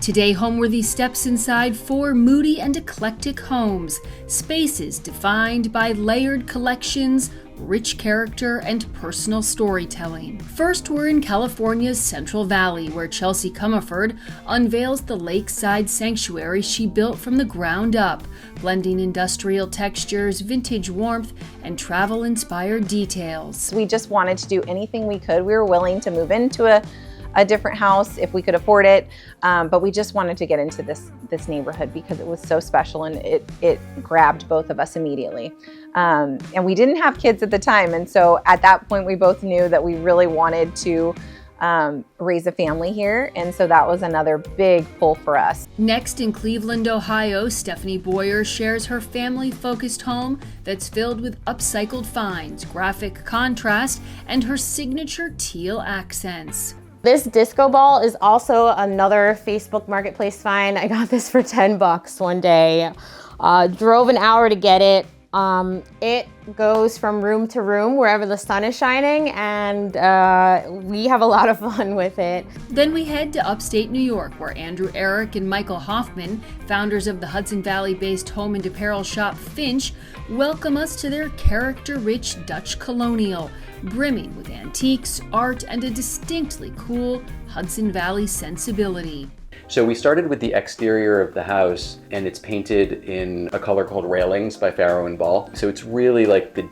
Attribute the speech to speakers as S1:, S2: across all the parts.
S1: Today, Homeworthy steps inside 4 moody and eclectic homes, spaces defined by layered collections, rich character, and personal storytelling. First, we're in California's Central Valley, where Chelsea Cumiford unveils the Lakeside sanctuary she built from the ground up, blending industrial textures, vintage warmth, and travel-inspired details.
S2: We just wanted to do anything we could. We were willing to move into a different house if we could afford it, but we just wanted to get into this neighborhood because it was so special and it grabbed both of us immediately. And we didn't have kids at the time, and so at that point we both knew that we really wanted to raise a family here, and so that was another big pull for us.
S1: Next, in Cleveland, Ohio, Stephanie Boyer shares her family-focused home that's filled with upcycled finds, graphic contrast, and her signature teal accents.
S3: This disco ball is also another Facebook Marketplace find. I got this for $10 one day. Drove an hour to get it. It goes from room to room wherever the sun is shining, and we have a lot of fun with it.
S1: Then we head to upstate New York, where Arrick and Michael Hofemann, founders of the Hudson Valley-based home and apparel shop Finch, welcome us to their character-rich Dutch colonial, brimming with antiques, art, and a distinctly cool Hudson Valley sensibility.
S4: So we started with the exterior of the house, and it's painted in a color called Railings by Farrow and Ball. So it's really like the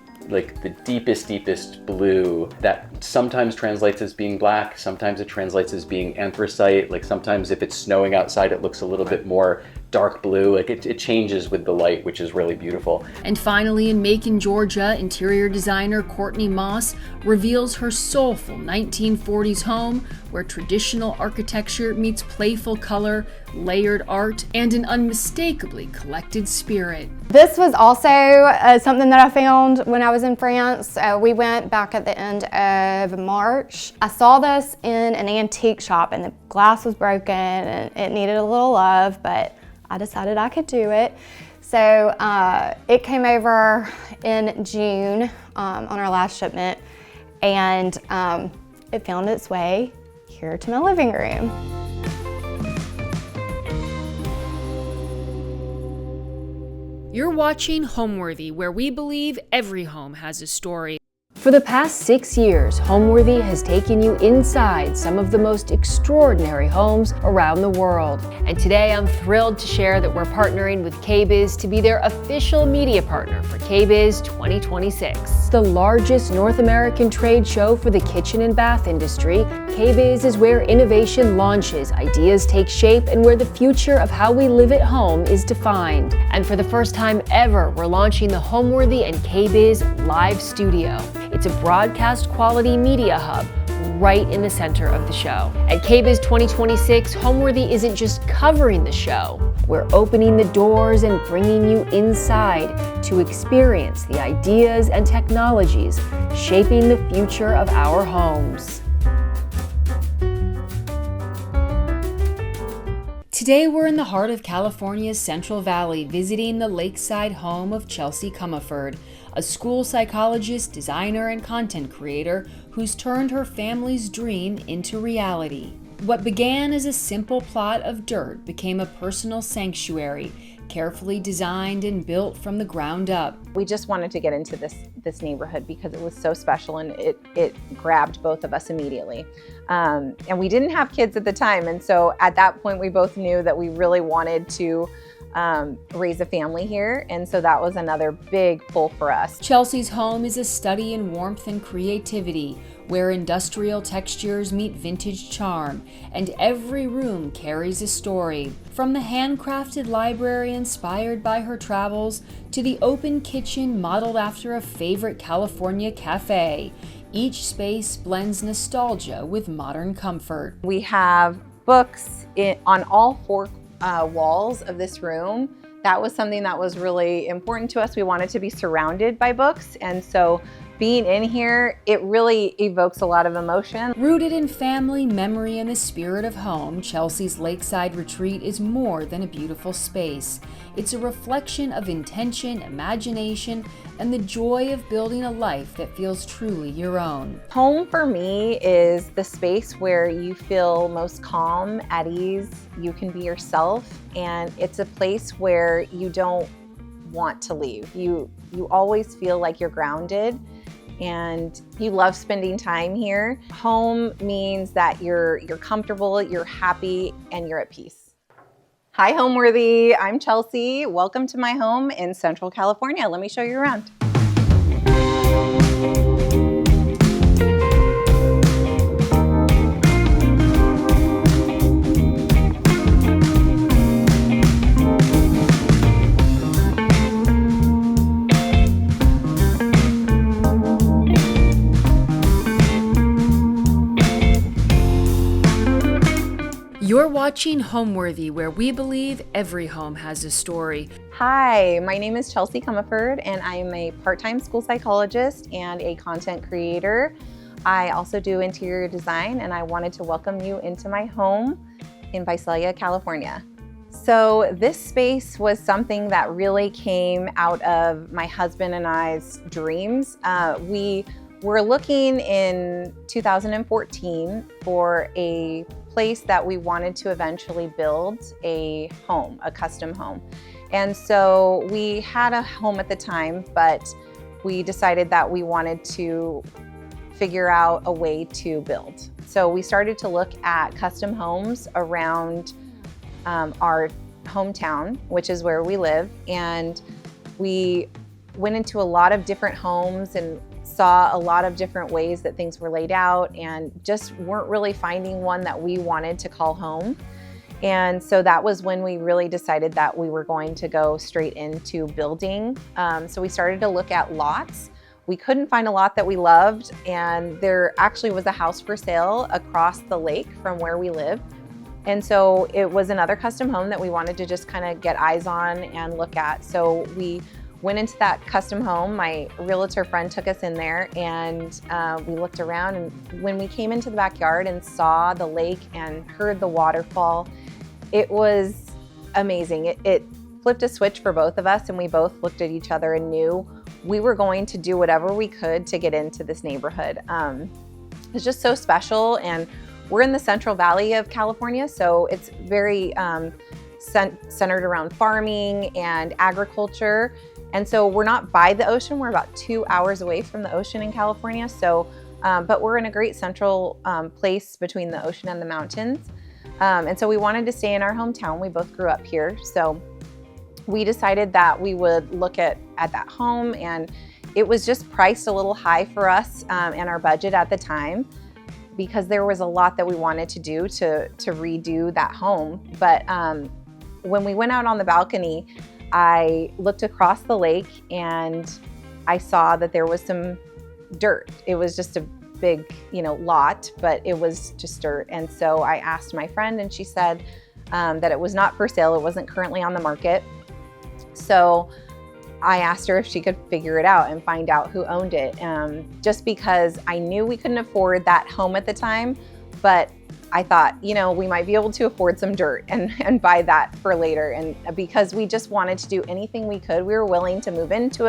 S4: deepest blue that sometimes translates as being black, sometimes it translates as being anthracite, like sometimes if it's snowing outside it looks a little bit more dark blue, like it changes with the light, which is really beautiful.
S1: And finally, in Macon, Georgia, interior designer Courtney Moss reveals her soulful 1940s home where traditional architecture meets playful color, layered art, and an unmistakably collected spirit.
S3: This was also something that I found when I was in France. We went back at the end of March. I saw this in an antique shop and the glass was broken and it needed a little love, but I decided I could do it. So it came over in June on our last shipment, and it found its way here to my living room.
S1: You're watching Homeworthy, where we believe every home has a story. For the past 6 years, Homeworthy has taken you inside some of the most extraordinary homes around the world. And today I'm thrilled to share that we're partnering with KBIS to be their official media partner for KBIS 2026. The largest North American trade show for the kitchen and bath industry, KBIS is where innovation launches, ideas take shape, and where the future of how we live at home is defined. And for the first time ever, we're launching the Homeworthy and KBIS Live Studio. It's a broadcast quality media hub right in the center of the show. At KBIS 2026, Homeworthy isn't just covering the show. We're opening the doors and bringing you inside to experience the ideas and technologies shaping the future of our homes. Today we're in the heart of California's Central Valley, visiting the Lakeside home of Chelsea Cumiford, a school psychologist, designer, and content creator who's turned her family's dream into reality. What began as a simple plot of dirt became a personal sanctuary, carefully designed and built from the ground up.
S2: We just wanted to get into this neighborhood because it was so special and it grabbed both of us immediately. And we didn't have kids at the time, and so at that point we both knew that we really wanted to raise a family here, and so that was another big pull for us.
S1: Chelsea's home is a study in warmth and creativity, where industrial textures meet vintage charm, and every room carries a story. From the handcrafted library inspired by her travels to the open kitchen modeled after a favorite California cafe, each space blends nostalgia with modern comfort.
S2: We have books on all 4 walls of this room. That was something that was really important to us. We wanted to be surrounded by books, and so being in here, it really evokes a lot of emotion.
S1: Rooted in family, memory, and the spirit of home, Chelsea's Lakeside Retreat is more than a beautiful space. It's a reflection of intention, imagination, and the joy of building a life that feels truly your own.
S2: Home for me is the space where you feel most calm, at ease, you can be yourself, and it's a place where you don't want to leave. You always feel like you're grounded and you love spending time here. Home means that you're comfortable, you're happy, and you're at peace. Hi Homeworthy, I'm Chelsea. Welcome to my home in Central California. Let me show you around.
S1: You're watching Homeworthy, where we believe every home has a story.
S2: Hi, my name is Chelsea Cumiford, and I'm a part-time school psychologist and a content creator. I also do interior design, and I wanted to welcome you into my home in Visalia, California. So this space was something that really came out of my husband and I's dreams. We were looking in 2014 for a place that we wanted to eventually build a home, a custom home. And so we had a home at the time, but we decided that we wanted to figure out a way to build. So we started to look at custom homes around our hometown, which is where we live. And we went into a lot of different homes and saw a lot of different ways that things were laid out and just weren't really finding one that we wanted to call home. And so that was when we really decided that we were going to go straight into building. So we started to look at lots. We couldn't find a lot that we loved, and there actually was a house for sale across the lake from where we live. And so it was another custom home that we wanted to just kind of get eyes on and look at. So we went into that custom home. My realtor friend took us in there, and we looked around, and when we came into the backyard and saw the lake and heard the waterfall, it was amazing. It flipped a switch for both of us, and we both looked at each other and knew we were going to do whatever we could to get into this neighborhood. It's just so special, and we're in the Central Valley of California, so it's very centered around farming and agriculture. And so we're not by the ocean, we're about 2 hours away from the ocean in California. So, but we're in a great central place between the ocean and the mountains. And so we wanted to stay in our hometown. We both grew up here. So we decided that we would look at that home, and it was just priced a little high for us and our budget at the time, because there was a lot that we wanted to do to redo that home. But when we went out on the balcony, I looked across the lake and I saw that there was some dirt. It was just a big, lot, but it was just dirt. And so I asked my friend, and she said that it was not for sale. It wasn't currently on the market. So I asked her if she could figure it out and find out who owned it, just because I knew we couldn't afford that home at the time, but I thought, we might be able to afford some dirt and buy that for later. And because we just wanted to do anything we could, we were willing to move into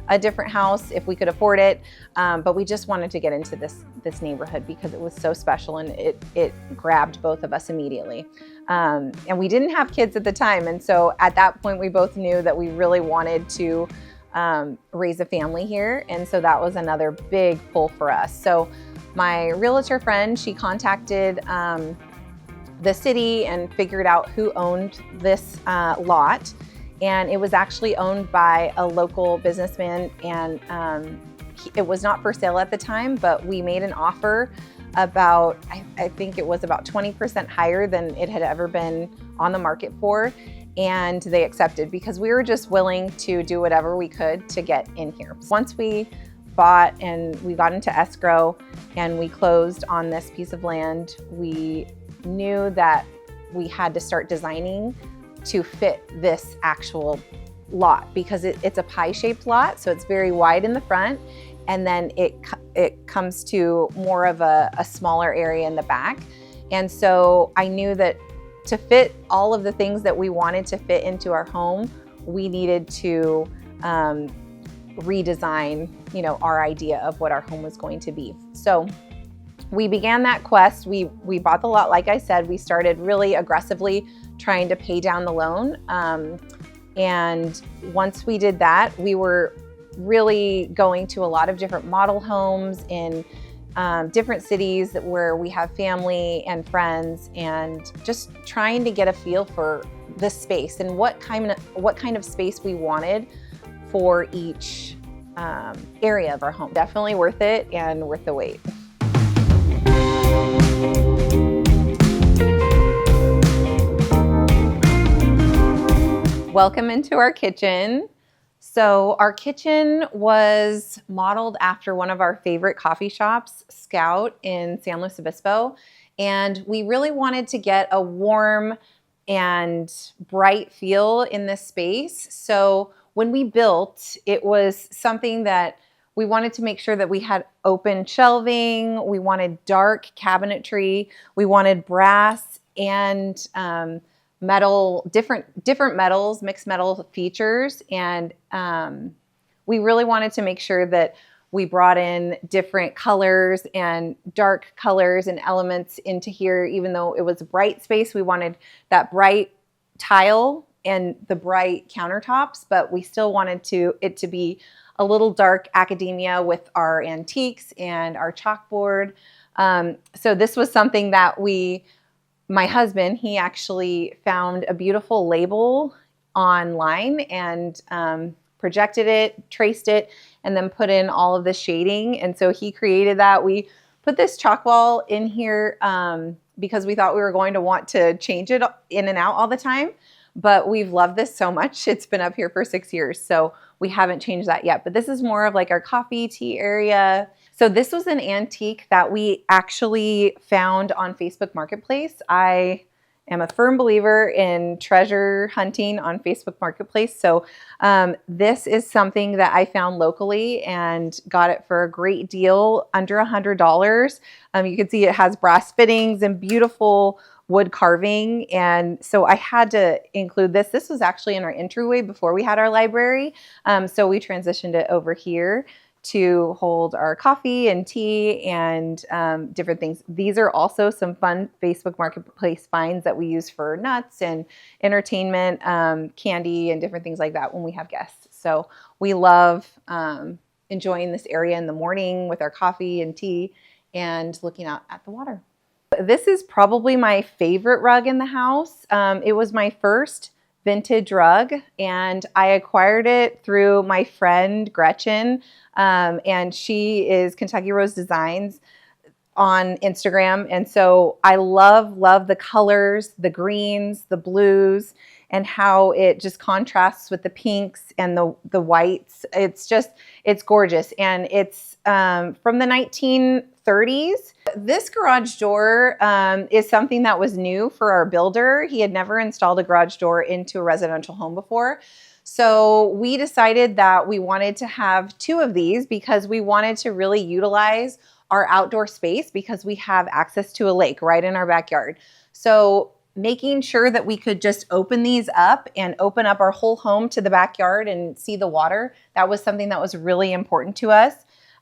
S2: a different house if we could afford it. But we just wanted to get into this neighborhood because it was so special, and it grabbed both of us immediately. And we didn't have kids at the time. And so at that point, we both knew that we really wanted to raise a family here. And so that was another big pull for us. So my realtor friend, she contacted the city and figured out who owned this lot. And it was actually owned by a local businessman, and it was not for sale at the time, but we made an offer about, I think it was about 20% higher than it had ever been on the market for. And they accepted because we were just willing to do whatever we could to get in here. Once we bought and we got into escrow and we closed on this piece of land, we knew that we had to start designing to fit this actual lot, because it's a pie-shaped lot, so it's very wide in the front and then it comes to more of a smaller area in the back. And so I knew that to fit all of the things that we wanted to fit into our home, we needed to redesign, our idea of what our home was going to be. So we began that quest. We bought the lot, like I said. We started really aggressively trying to pay down the loan. And once we did that, we were really going to a lot of different model homes in different cities where we have family and friends, and just trying to get a feel for the space and what kind of space we wanted for each area of our home. Definitely worth it and worth the wait. Welcome into our kitchen. So our kitchen was modeled after one of our favorite coffee shops, Scout in San Luis Obispo. And we really wanted to get a warm and bright feel in this space. So when we built, it was something that we wanted to make sure that we had open shelving. We wanted dark cabinetry. We wanted brass and metal, different metals, mixed metal features. And we really wanted to make sure that we brought in different colors and dark colors and elements into here. Even though it was a bright space, we wanted that bright tile and the bright countertops, but we still wanted it to be a little dark academia with our antiques and our chalkboard. So this was something that my husband, he actually found a beautiful label online and projected it, traced it, and then put in all of the shading. And so he created that. We put this chalk wall in here because we thought we were going to want to change it in and out all the time. But we've loved this so much. It's been up here for 6 years, so we haven't changed that yet. But this is more of like our coffee, tea area. So this was an antique that we actually found on Facebook Marketplace. I am a firm believer in treasure hunting on Facebook Marketplace. So this is something that I found locally and got it for a great deal, under $100. You can see it has brass fittings and beautiful wood carving. And so I had to include this. This was actually in our entryway before we had our library. So we transitioned it over here to hold our coffee and tea and different things. These are also some fun Facebook Marketplace finds that we use for nuts and entertainment, candy and different things like that when we have guests. So we love enjoying this area in the morning with our coffee and tea and looking out at the water. This is probably my favorite rug in the house. It was my first vintage rug, and I acquired it through my friend Gretchen, and she is Kentucky Rose Designs on Instagram. And so I love the colors, the greens, the blues, and how it just contrasts with the pinks and the whites. It's gorgeous. And it's from the 1930s. This garage door is something that was new for our builder. He had never installed a garage door into a residential home before. So we decided that we wanted to have 2 of these because we wanted to really utilize our outdoor space because we have access to a lake right in our backyard. So making sure that we could just open these up and open up our whole home to the backyard and see the water, that was something that was really important to us.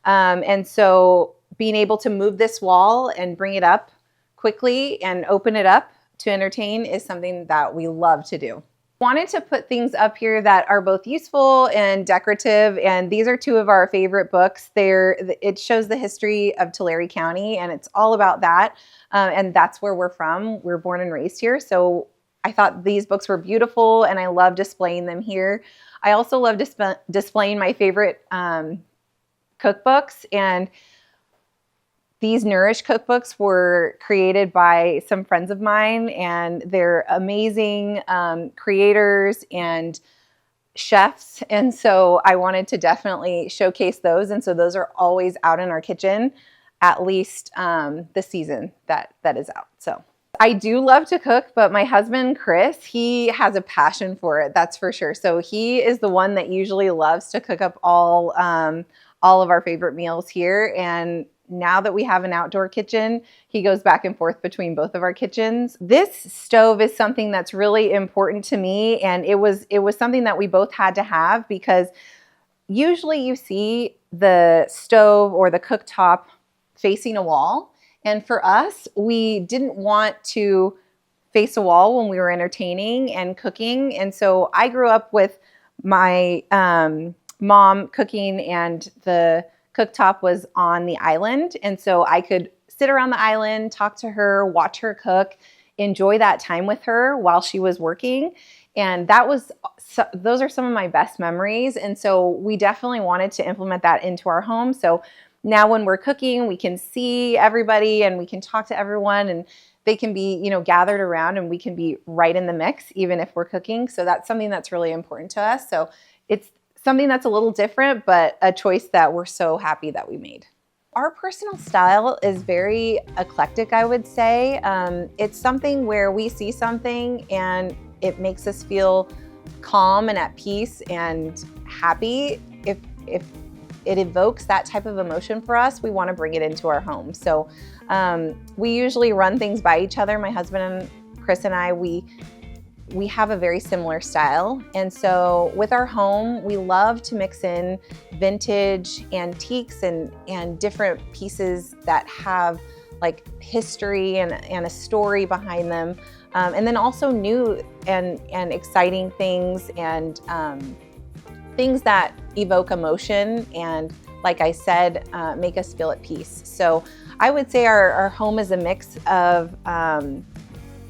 S2: And so being able to move this wall and bring it up quickly and open it up to entertain is something that we love to do. Wanted to put things up here that are both useful and decorative, and these are 2 of our favorite books. It shows the history of Tulare County, and it's all about that, and that's where we're from. We're born and raised here, so I thought these books were beautiful, and I love displaying them here. I also love displaying my favorite cookbooks, and these Nourish cookbooks were created by some friends of mine, and they're amazing creators and chefs. And so I wanted to definitely showcase those. And so those are always out in our kitchen, at least the season that is out. So I do love to cook, but my husband, Chris, he has a passion for it. That's for sure. So he is the one that usually loves to cook up all all of our favorite meals here. And now that we have an outdoor kitchen, he goes back and forth between both of our kitchens. This stove is something that's really important to me, and it was something that we both had to have, because usually you see the stove or the cooktop facing a wall. And for us, we didn't want to face a wall when we were entertaining and cooking. And so I grew up with my mom cooking, and the cooktop was on the island. And so I could sit around the island, talk to her, watch her cook, enjoy that time with her while she was working. And those are some of my best memories. And so we definitely wanted to implement that into our home. So now when we're cooking, we can see everybody and we can talk to everyone, and they can be, gathered around, and we can be right in the mix, even if we're cooking. So that's something that's really important to us. So it's something that's a little different, but a choice that we're so happy that we made. Our personal style is very eclectic, I would say. It's something where we see something and it makes us feel calm and at peace and happy. If it evokes that type of emotion for us, we want to bring it into our home. So we usually run things by each other. My husband and Chris and I, we have a very similar style. And so with our home, we love to mix in vintage antiques and different pieces that have like history and a story behind them. And then also new and exciting things, and things that evoke emotion and, like I said, make us feel at peace. So I would say our home is a mix of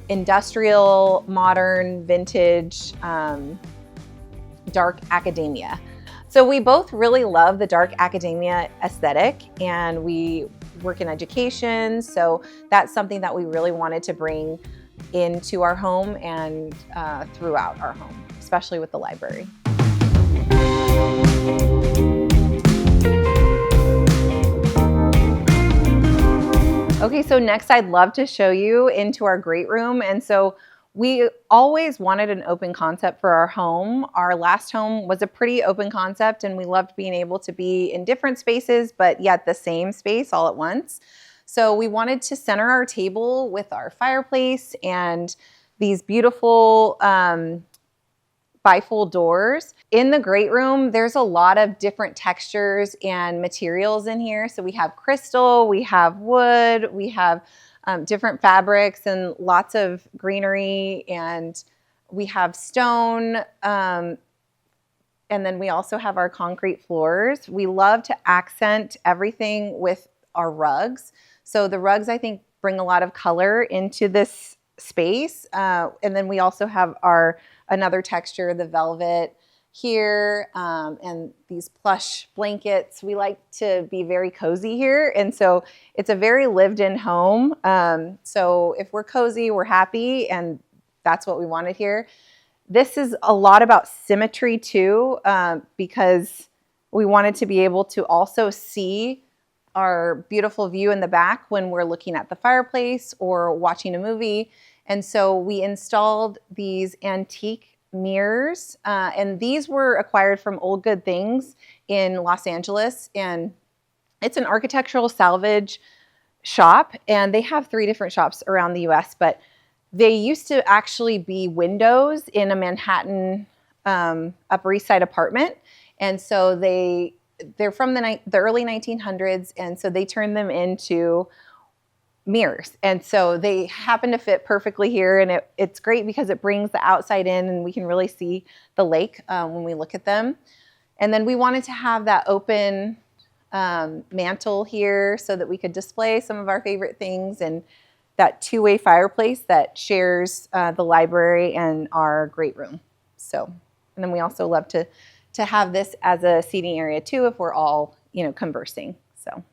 S2: industrial, modern, vintage, dark academia. So we both really love the dark academia aesthetic, and we work in education. So that's something that we really wanted to bring into our home and throughout our home, especially with the library. Okay, so next I'd love to show you into our great room. And so we always wanted an open concept for our home. Our last home was a pretty open concept, and we loved being able to be in different spaces, but yet the same space all at once. So we wanted to center our table with our fireplace and these beautiful bifold doors. In the great room, there's a lot of different textures and materials in here. So we have crystal, we have wood, we have different fabrics and lots of greenery, and we have stone, and then we also have our concrete floors. We love to accent everything with our rugs. So the rugs, I think, bring a lot of color into this space. And then we also have another texture, the velvet here, and these plush blankets. We like to be very cozy here. And so it's a very lived-in home. So if we're cozy, we're happy, and that's what we wanted here. This is a lot about symmetry too, because we wanted to be able to also see our beautiful view in the back when we're looking at the fireplace or watching a movie. And so we installed these antique mirrors, and these were acquired from Old Good Things in Los Angeles. And it's an architectural salvage shop, and they have 3 different shops around the US, but they used to actually be windows in a Manhattan Upper East Side apartment. And so they're from the early 1900s, and so they turned them into mirrors. And so they happen to fit perfectly here, and it's great because it brings the outside in, and we can really see the lake when we look at them. And then we wanted to have that open mantle here so that we could display some of our favorite things, and that 2-way fireplace that shares the library and our great room. So, and then we also love to have this as a seating area too if we're all, conversing. So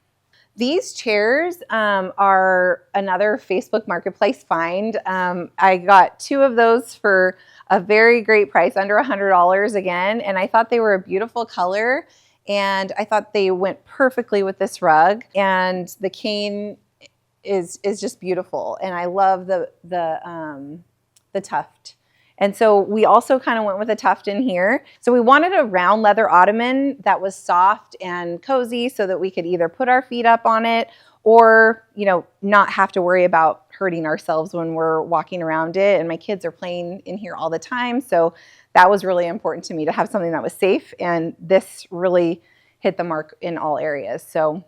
S2: these chairs are another Facebook Marketplace find. I got 2 of those for a very great price, under $100 again, and I thought they were a beautiful color, and I thought they went perfectly with this rug, and the cane is just beautiful, and I love the tuft. And so we also kind of went with a tuft in here. So we wanted a round leather ottoman that was soft and cozy so that we could either put our feet up on it or, you know, not have to worry about hurting ourselves when we're walking around it. And my kids are playing in here all the time. So that was really important to me to have something that was safe. And this really hit the mark in all areas. So,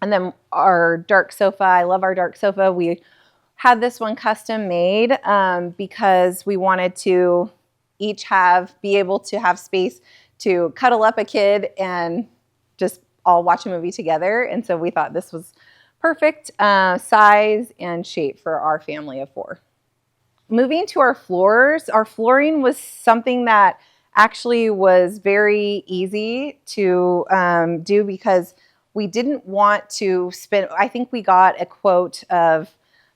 S2: and then our dark sofa, I love our dark sofa. We had this one custom made because we wanted to each be able to have space to cuddle up a kid and just all watch a movie together. And so we thought this was perfect size and shape for our family of 4. Moving to our floors, our flooring was something that actually was very easy to do because we didn't want to spend, I think we got a quote of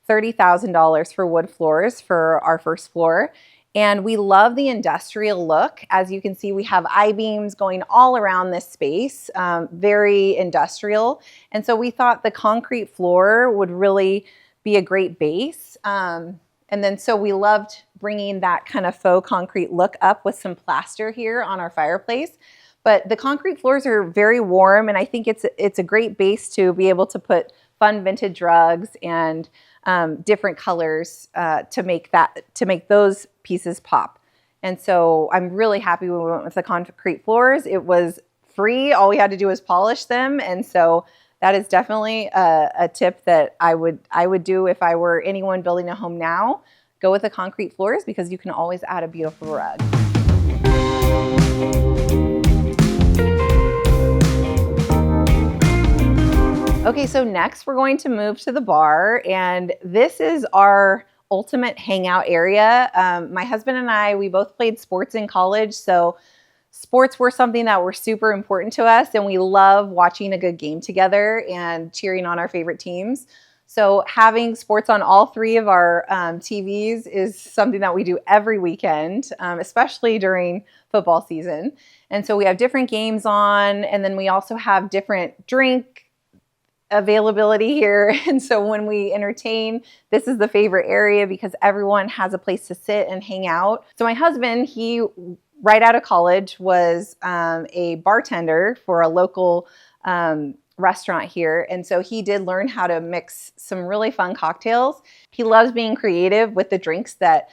S2: $30,000 for wood floors for our first floor. And we love the industrial look. As you can see, we have I-beams going all around this space, very industrial. And so we thought the concrete floor would really be a great base. And then so we loved bringing that kind of faux concrete look up with some plaster here on our fireplace. But the concrete floors are very warm, and I think it's a great base to be able to put fun vintage rugs and different colors to make those pieces pop. And so I'm really happy when we went with the concrete floors. It was free. All we had to do was polish them. And so that is definitely a tip that I would do if I were anyone building a home now. Go with the concrete floors because you can always add a beautiful rug. Okay, so next we're going to move to the bar, and this is our ultimate hangout area. My husband and I, we both played sports in college, so sports were something that were super important to us, and we love watching a good game together and cheering on our favorite teams. So having sports on all 3 of our TVs is something that we do every weekend, especially during football season. And so we have different games on, and then we also have different drink availability here. And so when we entertain, this is the favorite area because everyone has a place to sit and hang out. So my husband, he right out of college was a bartender for a local restaurant here. And so he did learn how to mix some really fun cocktails. He loves being creative with the drinks that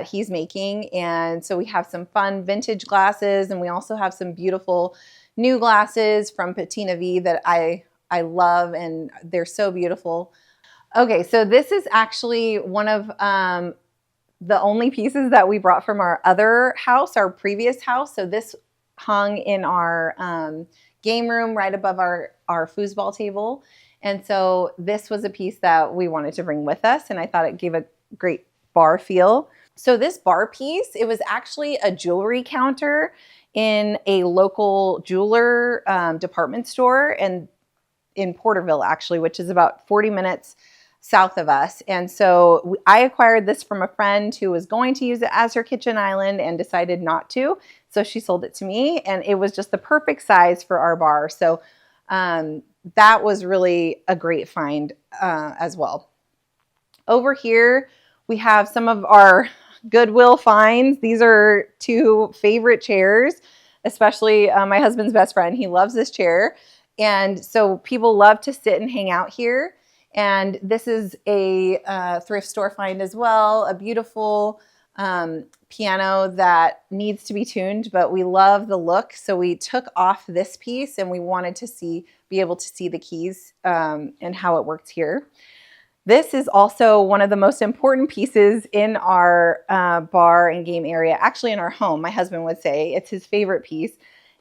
S2: he's making. And so we have some fun vintage glasses, and we also have some beautiful new glasses from Patina V that I love, and they're so beautiful. Okay, so this is actually one of the only pieces that we brought from our other house, our previous house. So this hung in our game room right above our foosball table. And so this was a piece that we wanted to bring with us, and I thought it gave a great bar feel. So this bar piece, it was actually a jewelry counter in a local jeweler department store, and in Porterville, actually, which is about 40 minutes south of us. And so I acquired this from a friend who was going to use it as her kitchen island and decided not to. So she sold it to me, and it was just the perfect size for our bar. So that was really a great find as well. Over here, we have some of our Goodwill finds. These are 2 favorite chairs, especially my husband's best friend. He loves this chair. And so people love to sit and hang out here. And this is a thrift store find as well, a beautiful piano that needs to be tuned, but we love the look. So we took off this piece, and we wanted to be able to see the keys and how it works here. This is also one of the most important pieces in our bar and game area, actually in our home. My husband would say it's his favorite piece,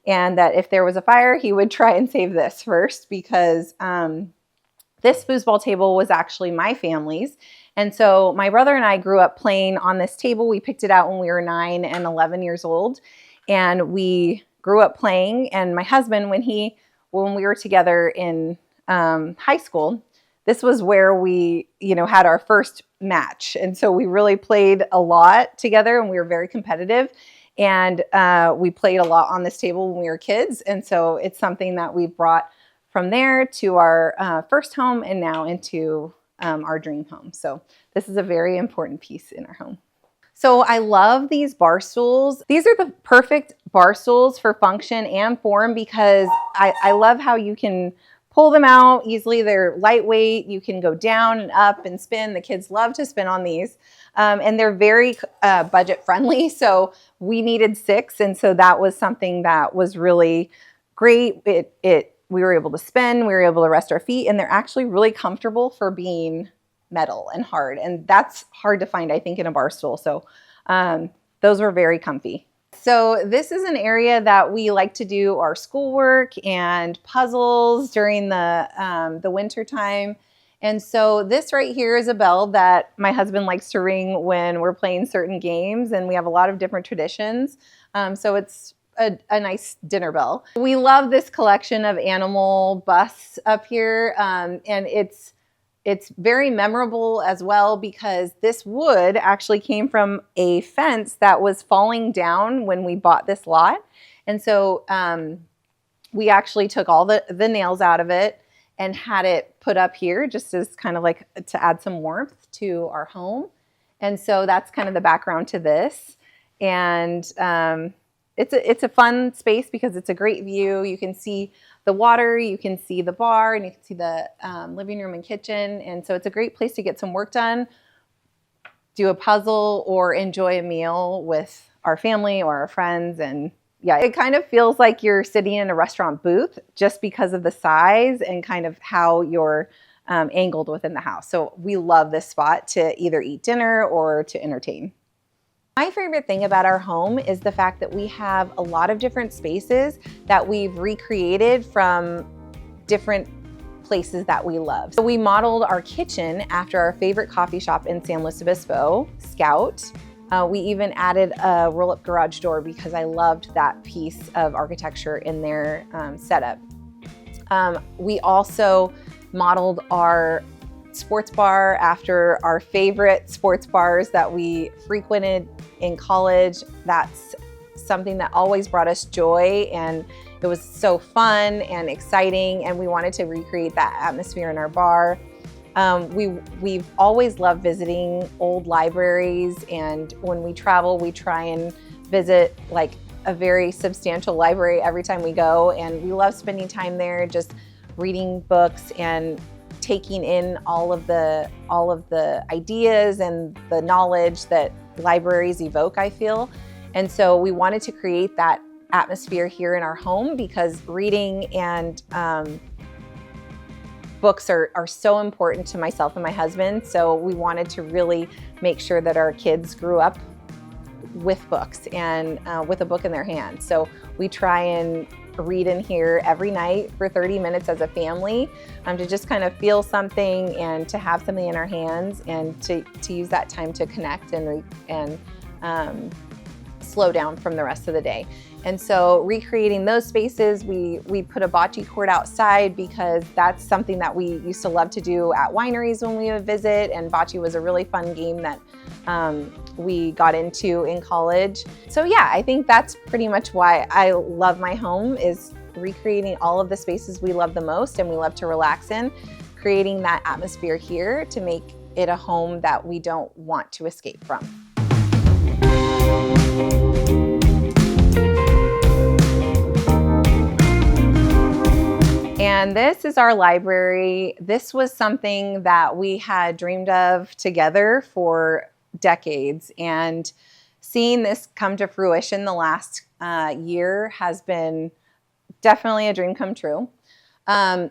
S2: and that if there was a fire, he would try and save this first because this foosball table was actually my family's. And so my brother and I grew up playing on this table. We picked it out when we were 9 and 11 years old, and we grew up playing. And my husband, when we were together in high school, this was where we, had our first match. And so we really played a lot together, and we were very competitive. And we played a lot on this table when we were kids. And so it's something that we brought from there to our first home and now into our dream home. So this is a very important piece in our home. So I love these bar stools. These are the perfect bar stools for function and form because I love how you can pull them out easily. They're lightweight. You can go down and up and spin. The kids love to spin on these. And they're very budget friendly. So we needed 6. And so that was something that was really great. We were able to spin, we were able to rest our feet, and they're actually really comfortable for being metal and hard. And that's hard to find, I think, in a bar stool. So those were very comfy. So this is an area that we like to do our schoolwork and puzzles during the winter time. And so this right here is a bell that my husband likes to ring when we're playing certain games, and we have a lot of different traditions. So it's a nice dinner bell. We love this collection of animal busts up here, and it's very memorable as well because this wood actually came from a fence that was falling down when we bought this lot. And so we actually took all the nails out of it and had it put up here just as kind of like to add some warmth to our home. And so that's kind of the background to this. And it's a fun space because it's a great view. You can see the water, you can see the bar, and you can see the living room and kitchen. And so it's a great place to get some work done, do a puzzle, or enjoy a meal with our family or our friends. And yeah, it kind of feels like you're sitting in a restaurant booth just because of the size and kind of how you're angled within the house. So we love this spot to either eat dinner or to entertain. My favorite thing about our home is the fact that we have a lot of different spaces that we've recreated from different places that we love. So we modeled our kitchen after our favorite coffee shop in San Luis Obispo, Scout. We even added a roll-up garage door because I loved that piece of architecture in their setup. We also modeled our sports bar after our favorite sports bars that we frequented in college. That's something that always brought us joy, and it was so fun and exciting, and we wanted to recreate that atmosphere in our bar. We've always loved visiting old libraries, and when we travel, we try and visit like a very substantial library every time we go, and we love spending time there just reading books and taking in all of the ideas and the knowledge that libraries evoke, I feel. And so we wanted to create that atmosphere here in our home because reading and books are so important to myself and my husband. So we wanted to really make sure that our kids grew up with books and with a book in their hand. So we try and read in here every night for 30 minutes as a family to just kind of feel something and to have something in our hands and to use that time to connect and slow down from the rest of the day. And so recreating those spaces, we put a bocce court outside because that's something that we used to love to do at wineries when we would visit, and bocce was a really fun game that we got into in college. So yeah, I think that's pretty much why I love my home, is recreating all of the spaces we love the most and we love to relax in, creating that atmosphere here to make it a home that we don't want to escape from. And this is our library. This was something that we had dreamed of together for decades, and seeing this come to fruition the last year has been definitely a dream come true.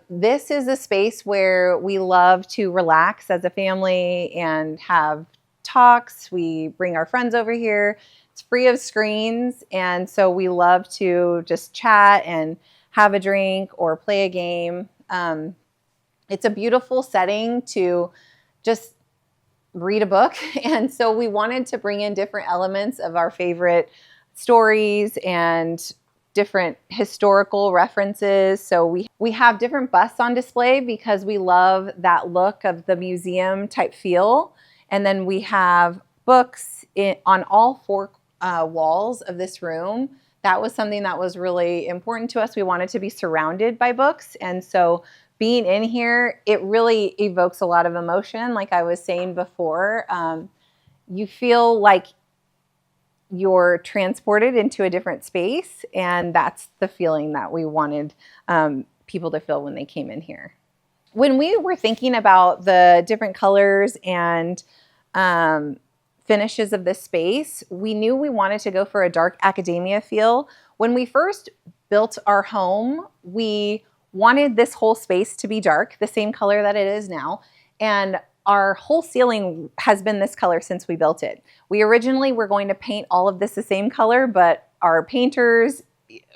S2: This is a space where we love to relax as a family and have talks. We bring our friends over here. It's free of screens, and so we love to just chat and have a drink or play a game. It's a beautiful setting to just read a book. And so we wanted to bring in different elements of our favorite stories and different historical references. So we have different busts on display because we love that look of the museum type feel. And then we have books on all 4 walls of this room. That was something that was really important to us. We wanted to be surrounded by books. And so being in here, it really evokes a lot of emotion. Like I was saying before, you feel like you're transported into a different space, and that's the feeling that we wanted people to feel when they came in here. When we were thinking about the different colors and finishes of this space, we knew we wanted to go for a dark academia feel. When we first built our home, we wanted this whole space to be dark, the same color that it is now, and our whole ceiling has been this color since we built it. We originally were going to paint all of this the same color, but our painters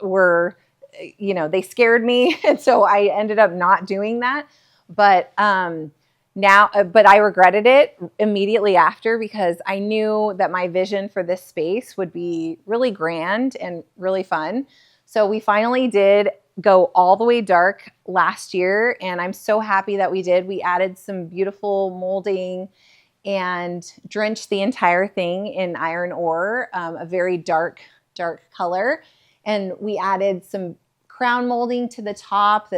S2: were, they scared me, and so I ended up not doing that. But but I regretted it immediately after, because I knew that my vision for this space would be really grand and really fun. So we finally did go all the way dark last year, and I'm so happy that we did. We added some beautiful molding and drenched the entire thing in iron ore, a very dark color. And we added some crown molding to the top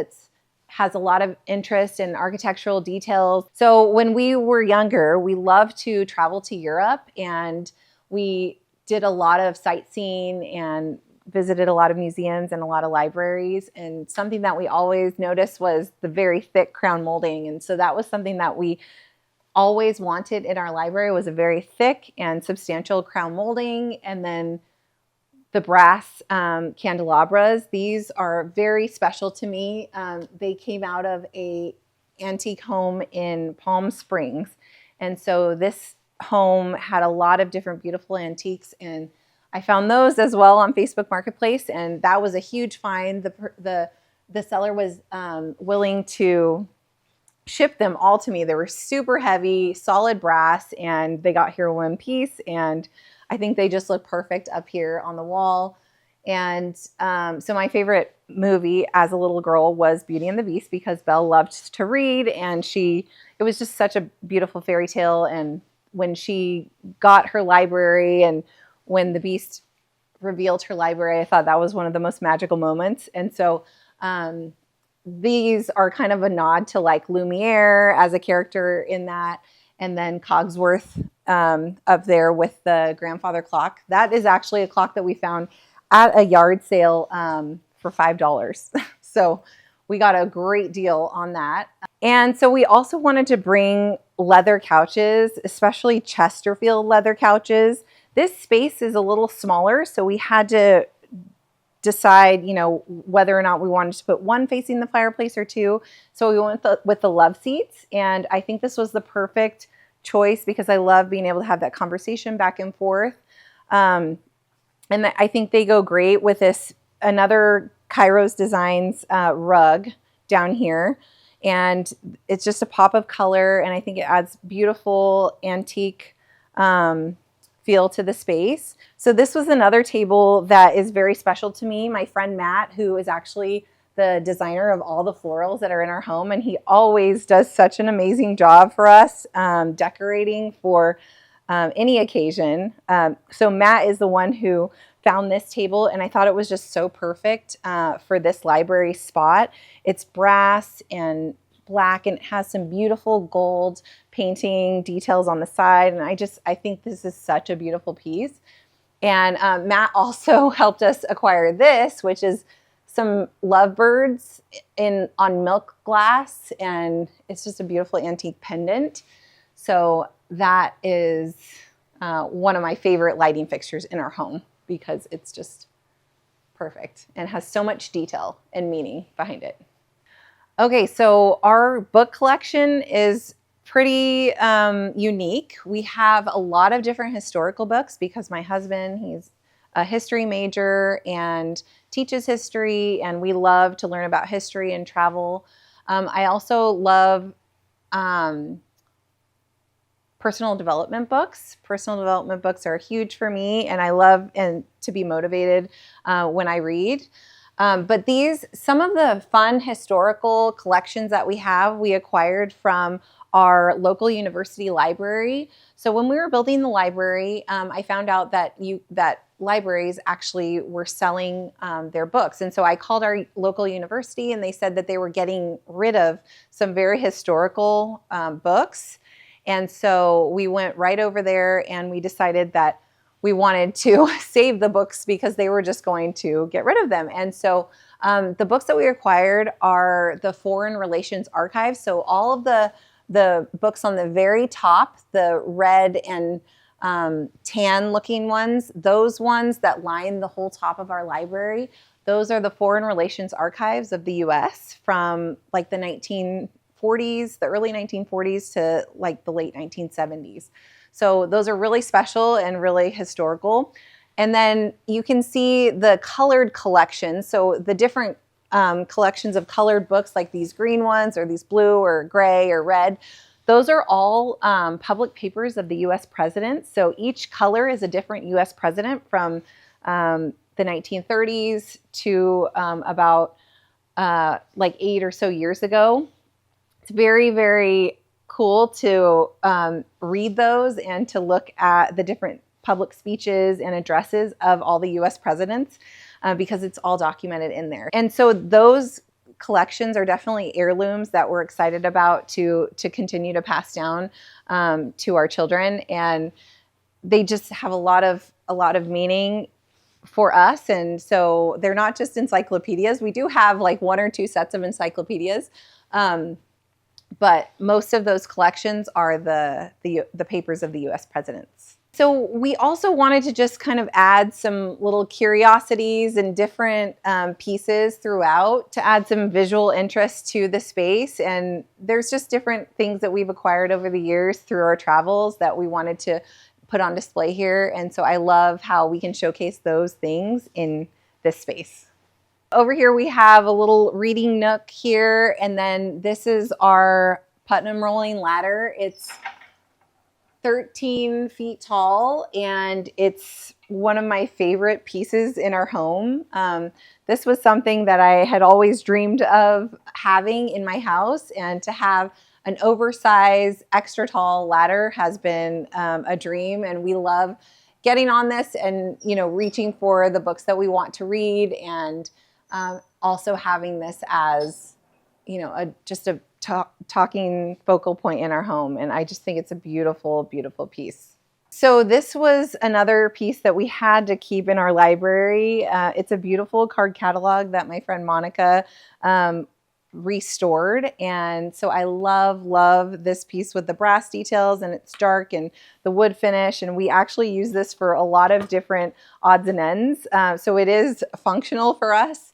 S2: has a lot of interest in architectural details. So when we were younger, we loved to travel to Europe, and we did a lot of sightseeing and visited a lot of museums and a lot of libraries. And something that we always noticed was the very thick crown molding. And so that was something that we always wanted in our library, was a very thick and substantial crown molding. And then the brass candelabras, these are very special to me. They came out of a antique home in Palm Springs. And so this home had a lot of different beautiful antiques, and I found those as well on Facebook Marketplace, and that was a huge find. The seller was willing to ship them all to me. They were super heavy, solid brass, and they got here one piece, and I think they just look perfect up here on the wall. And so my favorite movie as a little girl was Beauty and the Beast, because Belle loved to read, and it was just such a beautiful fairy tale. And when she got her library and when the Beast revealed her library, I thought that was one of the most magical moments. And so these are kind of a nod to like Lumiere as a character in that. And then Cogsworth up there with the grandfather clock. That is actually a clock that we found at a yard sale for $5. So we got a great deal on that. And so we also wanted to bring leather couches, especially Chesterfield leather couches. This space is a little smaller, so we had to decide, whether or not we wanted to put one facing the fireplace or two. So we went with the love seats, and I think this was the perfect choice because I love being able to have that conversation back and forth. And I think they go great with this another Kairos Designs rug down here. And it's just a pop of color, and I think it adds beautiful antique feel to the space. So this was another table that is very special to me. My friend Matt, who is actually the designer of all the florals that are in our home, and he always does such an amazing job for us decorating for any occasion. So Matt is the one who found this table, and I thought it was just so perfect for this library spot. It's brass and black, and it has some beautiful gold painting details on the side, and I think this is such a beautiful piece. And Matt also helped us acquire this, which is some lovebirds on milk glass, and it's just a beautiful antique pendant. So that is one of my favorite lighting fixtures in our home because it's just perfect and has so much detail and meaning behind it. Okay, so our book collection is pretty unique. We have a lot of different historical books because my husband, he's a history major and teaches history, and we love to learn about history and travel. I also love personal development books. Personal development books are huge for me, and I love to be motivated when I read. But some of the fun historical collections that we acquired from our local university library. So when we were building the library, I found out that libraries actually were selling their books. And so I called our local university, and they said that they were getting rid of some very historical books. And so we went right over there, and we decided that we wanted to save the books because they were just going to get rid of them. And so the books that we acquired are the Foreign Relations Archive. So all of the books on the very top, the red and tan looking ones, those ones that line the whole top of our library, those are the Foreign Relations Archives of the US from like the 1940s, the early 1940s to like the late 1970s. So those are really special and really historical. And then you can see the colored collections. So the different collections of colored books, like these green ones or these blue or gray or red, those are all public papers of the US presidents. So each color is a different US president from the 1930s to about like 8 or so years ago. It's very, very cool to read those and to look at the different public speeches and addresses of all the US presidents because it's all documented in there. And so those collections are definitely heirlooms that we're excited about to continue to pass down to our children. And they just have a lot of meaning for us. And so they're not just encyclopedias. We do have like 1 or 2 sets of encyclopedias. But most of those collections are the papers of the US presidents. So we also wanted to just kind of add some little curiosities and different pieces throughout to add some visual interest to the space. And there's just different things that we've acquired over the years through our travels that we wanted to put on display here. And so I love how we can showcase those things in this space. Over here we have a little reading nook here, and then this is our Putnam rolling ladder. It's 13 feet tall, and it's one of my favorite pieces in our home. This was something that I had always dreamed of having in my house, and to have an oversized, extra tall ladder has been a dream, and we love getting on this and, you know, reaching for the books that we want to read, and also having this as, you know, just a talking focal point in our home. And I just think it's a beautiful, beautiful piece. So this was another piece that we had to keep in our library. It's a beautiful card catalog that my friend Monica restored. And so I love this piece with the brass details, and it's dark and the wood finish. And we actually use this for a lot of different odds and ends. So it is functional for us.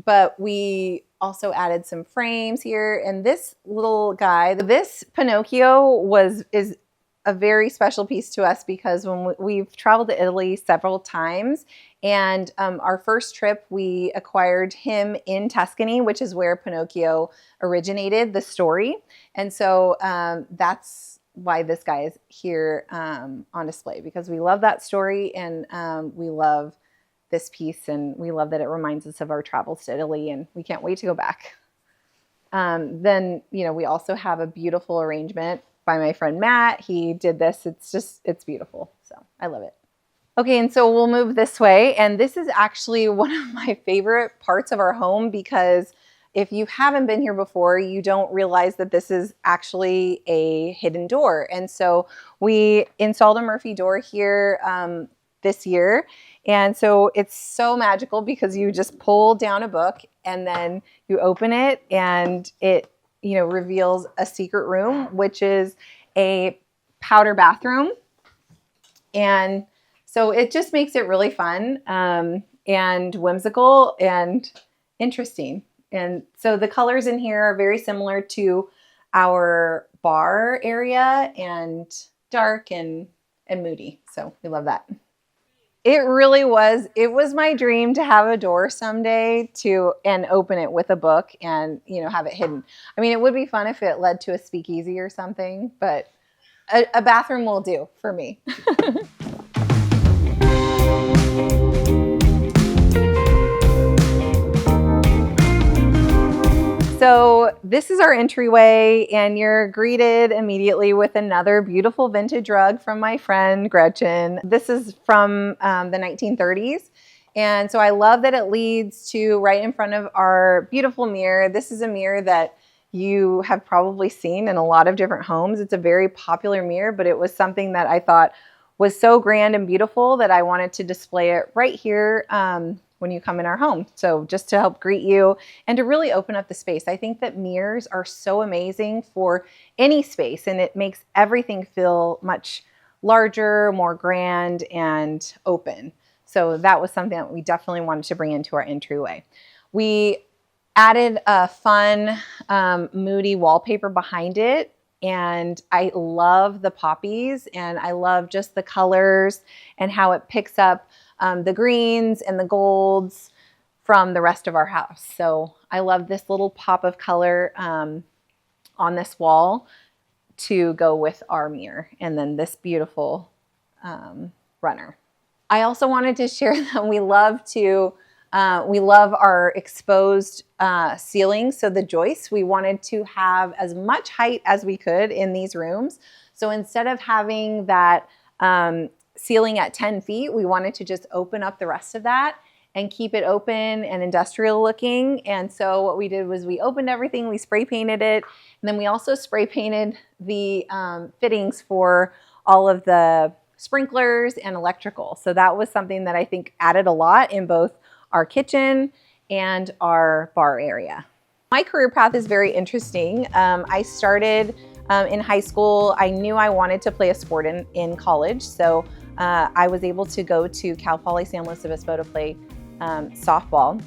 S2: But we also added some frames here. And this little guy, this Pinocchio is a very special piece to us because when we've traveled to Italy several times, and our first trip we acquired him in Tuscany, which is where Pinocchio originated, the story. And so that's why this guy is here on display, because we love that story, and we love this piece, and we love that it reminds us of our travels to Italy, and we can't wait to go back. Then, you know, we also have a beautiful arrangement by my friend Matt. He did this. It's beautiful. So I love it. Okay, and so we'll move this way, and this is actually one of my favorite parts of our home, because if you haven't been here before, you don't realize that this is actually a hidden door. And so we installed a Murphy door here this year. And so it's so magical because you just pull down a book and then you open it, and it, you know, reveals a secret room, which is a powder bathroom. And so it just makes it really fun and whimsical and interesting. And so the colors in here are very similar to our bar area, and dark and moody. So we love that. It really was. It was my dream to have a door someday and open it with a book and, you know, have it hidden. I mean, it would be fun if it led to a speakeasy or something, but a bathroom will do for me. So this is our entryway, and you're greeted immediately with another beautiful vintage rug from my friend Gretchen. This is from the 1930s. And so I love that it leads to right in front of our beautiful mirror. This is a mirror that you have probably seen in a lot of different homes. It's a very popular mirror, but it was something that I thought was so grand and beautiful that I wanted to display it right here when you come in our home. So just to help greet you and to really open up the space. I think that mirrors are so amazing for any space, and it makes everything feel much larger, more grand, and open. So that was something that we definitely wanted to bring into our entryway. We added a fun moody wallpaper behind it, and I love the poppies, and I love just the colors and how it picks up the greens and the golds from the rest of our house. So I love this little pop of color on this wall to go with our mirror, and then this beautiful runner. I also wanted to share that we love our exposed ceilings. So the joists, we wanted to have as much height as we could in these rooms. So instead of having that ceiling at 10 feet, we wanted to just open up the rest of that and keep it open and industrial looking. And so what we did was we opened everything, we spray painted it, and then we also spray painted the fittings for all of the sprinklers and electrical. So that was something that I think added a lot in both our kitchen and our bar area. My career path is very interesting. I started in high school. I knew I wanted to play a sport in college, so I was able to go to Cal Poly San Luis Obispo to play softball.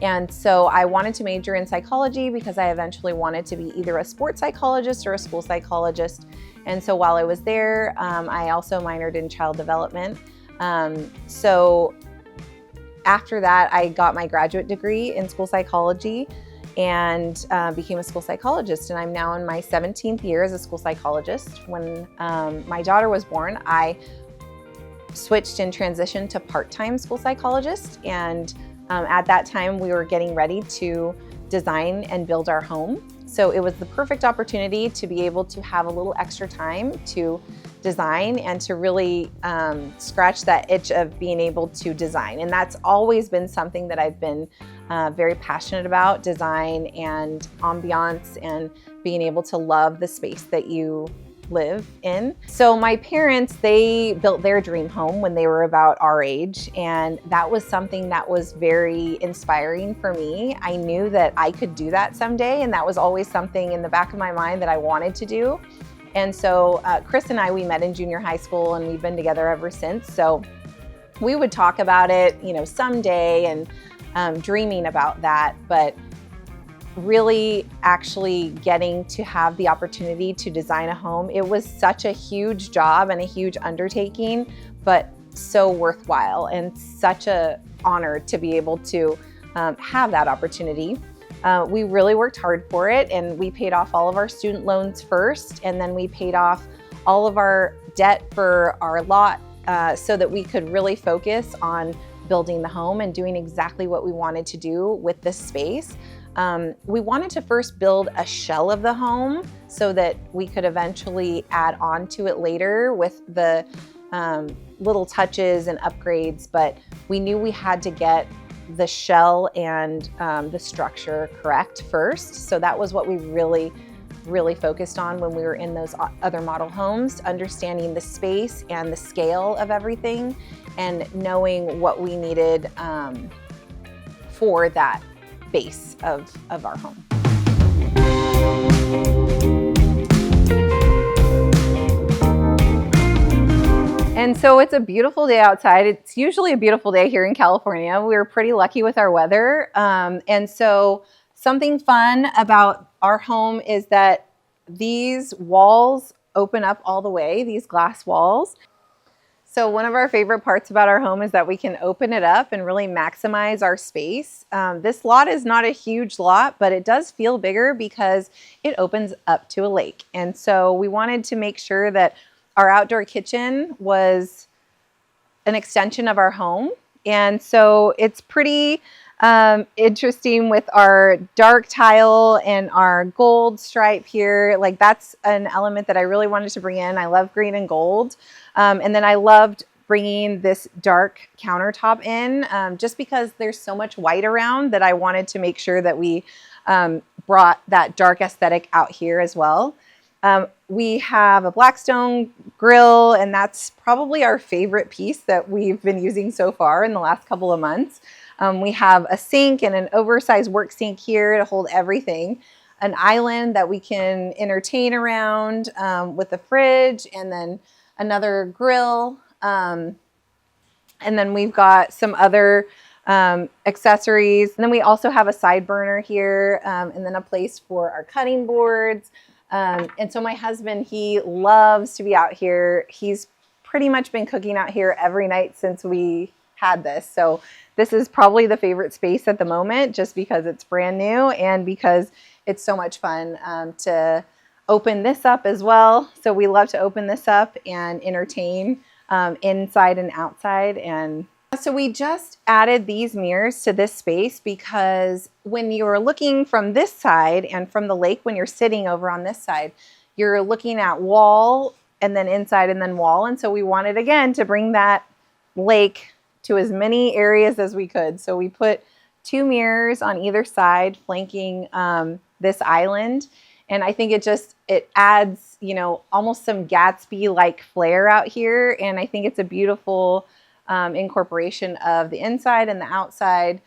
S2: And so I wanted to major in psychology because I eventually wanted to be either a sports psychologist or a school psychologist. And so while I was there, I also minored in child development. So after that, I got my graduate degree in school psychology and became a school psychologist. And I'm now in my 17th year as a school psychologist. When my daughter was born, I switched and transitioned to part-time school psychologist. And at that time, we were getting ready to design and build our home. So it was the perfect opportunity to be able to have a little extra time to design and to really scratch that itch of being able to design. And that's always been something that I've been very passionate about, design and ambiance and being able to love the space that you live in. So my parents, they built their dream home when they were about our age, and that was something that was very inspiring for me. I knew that I could do that someday, and that was always something in the back of my mind that I wanted to do. And so Chris and I, we met in junior high school, and we've been together ever since. So we would talk about it, someday, and dreaming about that, but really actually getting to have the opportunity to design a home, it was such a huge job and a huge undertaking, but so worthwhile and such an honor to be able to have that opportunity. We really worked hard for it, and we paid off all of our student loans first, and then we paid off all of our debt for our lot so that we could really focus on building the home and doing exactly what we wanted to do with this space. We wanted to first build a shell of the home so that we could eventually add on to it later with the little touches and upgrades, but we knew we had to get the shell and the structure correct first. So that was what we really focused on when we were in those other model homes, understanding the space and the scale of everything and knowing what we needed for that base of our home. And so it's a beautiful day outside. It's usually a beautiful day here in California. We were pretty lucky with our weather. And so something fun about our home is that these walls open up all the way, these glass walls. So one of our favorite parts about our home is that we can open it up and really maximize our space. This lot is not a huge lot, but it does feel bigger because it opens up to a lake. And so we wanted to make sure that our outdoor kitchen was an extension of our home. And so it's pretty interesting with our dark tile and our gold stripe here. Like, that's an element that I really wanted to bring in. I love green and gold. And then I loved bringing this dark countertop in just because there's so much white around that I wanted to make sure that we brought that dark aesthetic out here as well. We have a Blackstone grill, and that's probably our favorite piece that we've been using so far in the last couple of months. We have a sink and an oversized work sink here to hold everything. An island that we can entertain around with a fridge, and then another grill. And then we've got some other accessories. And then we also have a side burner here, and then a place for our cutting boards. And so my husband, he loves to be out here. He's pretty much been cooking out here every night since we had this. So this is probably the favorite space at the moment, just because it's brand new and because it's so much fun to open this up as well. So we love to open this up and entertain inside and outside. And so we just added these mirrors to this space because when you're looking from this side and from the lake, when you're sitting over on this side, you're looking at wall and then inside and then wall. And so we wanted, again, to bring that lake to as many areas as we could. So we put 2 mirrors on either side flanking this island. And I think it adds, you know, almost some Gatsby-like flair out here. And I think it's a beautiful incorporation of the inside and the outside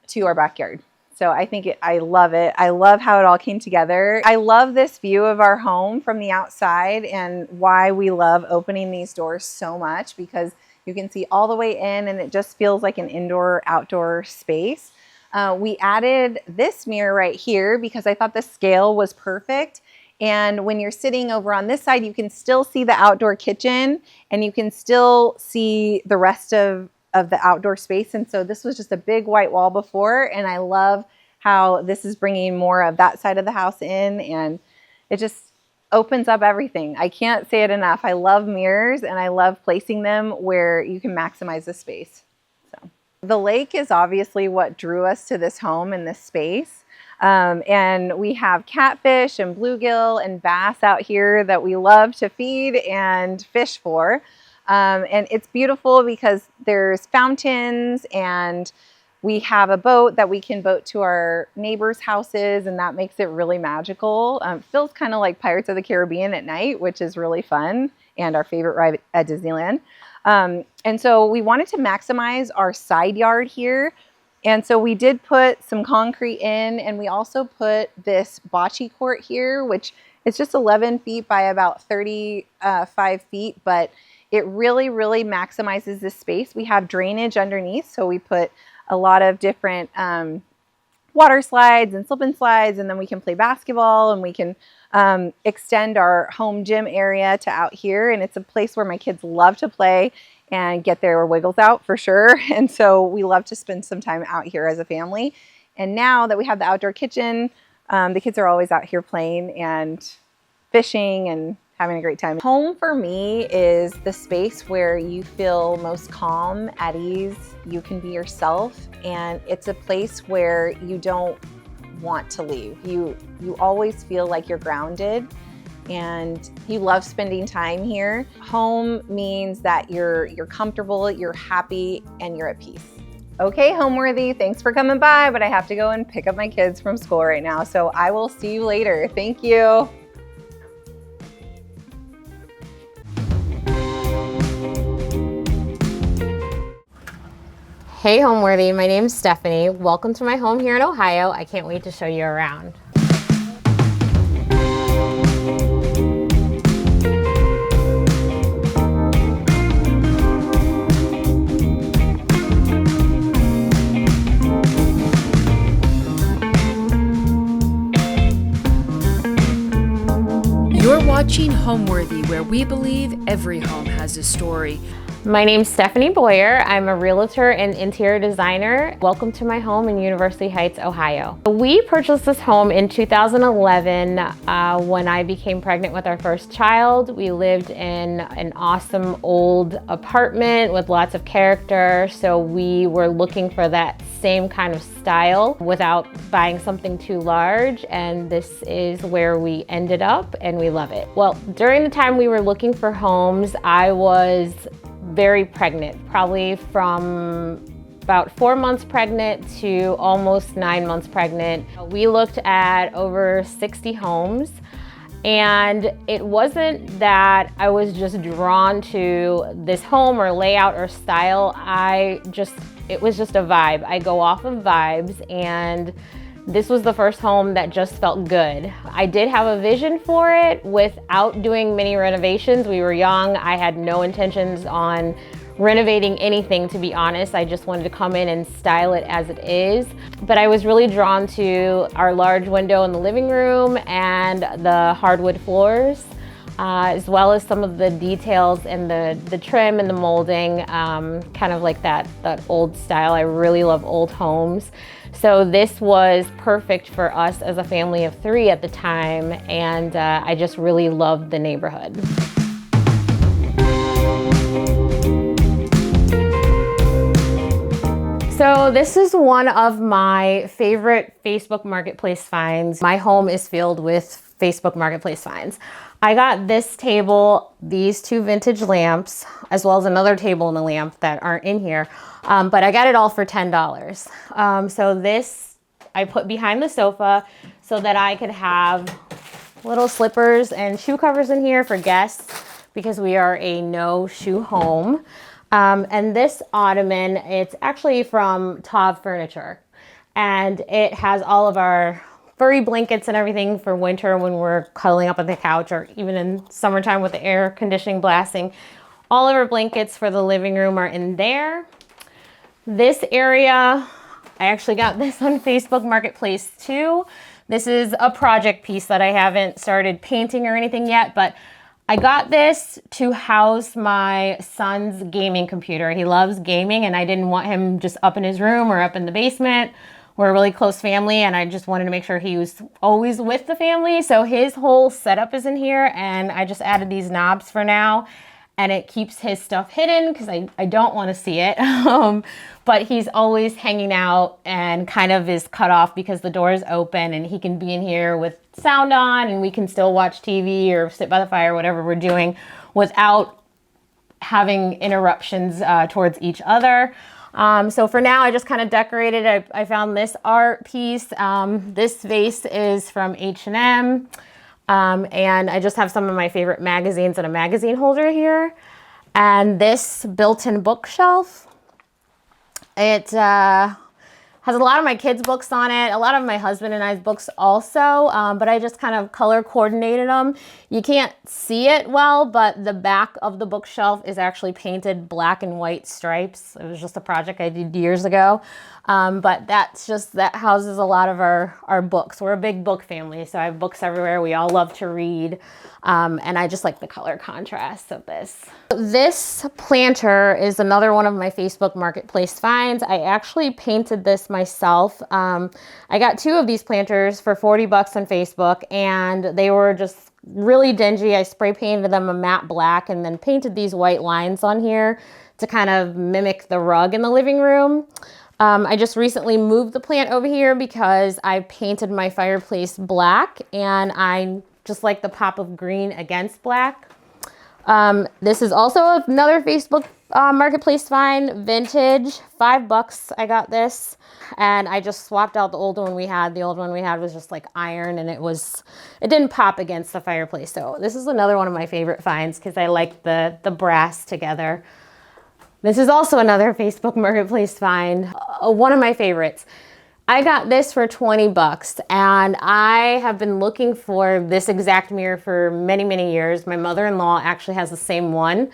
S2: to our backyard. So I think I love it. I love how it all came together. I love this view of our home from the outside, and why we love opening these doors so much, because you can see all the way in and it just feels like an indoor-outdoor space. We added this mirror right here because I thought the scale was perfect. And when you're sitting over on this side, you can still see the outdoor kitchen and you can still see the rest of the outdoor space. And so this was just a big white wall before, and I love how this is bringing more of that side of the house in, and it just opens up everything. I can't say it enough. I love mirrors, and I love placing them where you can maximize the space. So the lake is obviously what drew us to this home and this space. And we have catfish and bluegill and bass out here that we love to feed and fish for. And it's beautiful because there's fountains, and we have a boat that we can boat to our neighbors' houses, and that makes it really magical. It feels kind of like Pirates of the Caribbean at night, which is really fun, and our favorite ride at Disneyland. And so we wanted to maximize our side yard here. And so we did put some concrete in, and we also put this bocce court here, which is just 11 feet by about 35 feet, but it really, really maximizes this space. We have drainage underneath, so we put a lot of different water slides and slip and slides, and then we can play basketball, and we can extend our home gym area to out here. And it's a place where my kids love to play and get their wiggles out for sure. And so we love to spend some time out here as a family. And now that we have the outdoor kitchen, the kids are always out here playing and fishing and having a great time. Home for me is the space where you feel most calm, at ease, you can be yourself, and it's a place where you don't want to leave. You always feel like you're grounded and you love spending time here. Home means that you're comfortable, you're happy, and you're at peace. Okay, Homeworthy, thanks for coming by, but I have to go and pick up my kids from school right now, so I will see you later. Thank you.
S5: Hey Homeworthy, my name's Stephanie. Welcome to my home here in Ohio. I can't wait to show you around.
S1: You're watching Homeworthy, where we believe every home has a story.
S5: My name's Stephanie Boyer. I'm a realtor and interior designer. Welcome to my home in University Heights, Ohio. We purchased this home in 2011 when I became pregnant with our first child. We lived in an awesome old apartment with lots of character, so we were looking for that same kind of style without buying something too large, and this is where we ended up, and we love it. Well, during the time we were looking for homes, I was very pregnant, probably from about 4 months pregnant to almost 9 months pregnant. We looked at over 60 homes, And it wasn't that I was just drawn to this home or layout or style. It was just a vibe. I go off of vibes, and this was the first home that just felt good. I did have a vision for it without doing many renovations. We were young. I had no intentions on renovating anything, to be honest. I just wanted to come in and style it as it is. But I was really drawn to our large window in the living room and the hardwood floors, as well as some of the details and the trim and the molding, kind of like that old style. I really love old homes. So this was perfect for us as a family of 3 at the time, and I just really loved the neighborhood. So this is one of my favorite Facebook Marketplace finds. My home is filled with Facebook Marketplace finds. I got this table, these 2 vintage lamps, as well as another table and a lamp that aren't in here, but I got it all for $10. So this I put behind the sofa so that I could have little slippers and shoe covers in here for guests, because we are a no shoe home. And this ottoman, it's actually from Taub Furniture, and it has all of our furry blankets and everything for winter when we're cuddling up on the couch, or even in summertime with the air conditioning blasting. All of our blankets for the living room are in there. This area, I actually got this on Facebook Marketplace too. This is a project piece that I haven't started painting or anything yet, but I got this to house my son's gaming computer. He loves gaming, and I didn't want him just up in his room or up in the basement. We're a really close family, and I just wanted to make sure he was always with the family. So his whole setup is in here, and I just added these knobs for now, and it keeps his stuff hidden because I don't want to see it. But he's always hanging out and kind of is cut off because the door is open, and he can be in here with sound on, and we can still watch TV or sit by the fire, whatever we're doing, without having interruptions towards each other. So for now, I just kind of decorated. I found this art piece. This vase is from H&M. And I just have some of my favorite magazines and a magazine holder here. And this built-in bookshelf. It has a lot of my kids' books on it, a lot of my husband and I's books also, but I just kind of color coordinated them. You can't see it well, but the back of the bookshelf is actually painted black and white stripes. It was just a project I did years ago. But that houses a lot of our books. We're a big book family, so I have books everywhere. We all love to read. And I just like the color contrast of this. This planter is another one of my Facebook Marketplace finds. I actually painted this myself. I got 2 of these planters for 40 bucks on Facebook, and they were just really dingy. I spray painted them a matte black and then painted these white lines on here to kind of mimic the rug in the living room. I just recently moved the plant over here because I painted my fireplace black, and I just like the pop of green against black. This is also another Facebook Marketplace find, vintage, 5 bucks. I got this, and I just swapped out the old one we had. The old one we had was just like iron, and it didn't pop against the fireplace. So this is another one of my favorite finds because I like the brass together. This is also another Facebook Marketplace find, one of my favorites. I got this for 20 bucks, and I have been looking for this exact mirror for many, many years. My mother-in-law actually has the same one.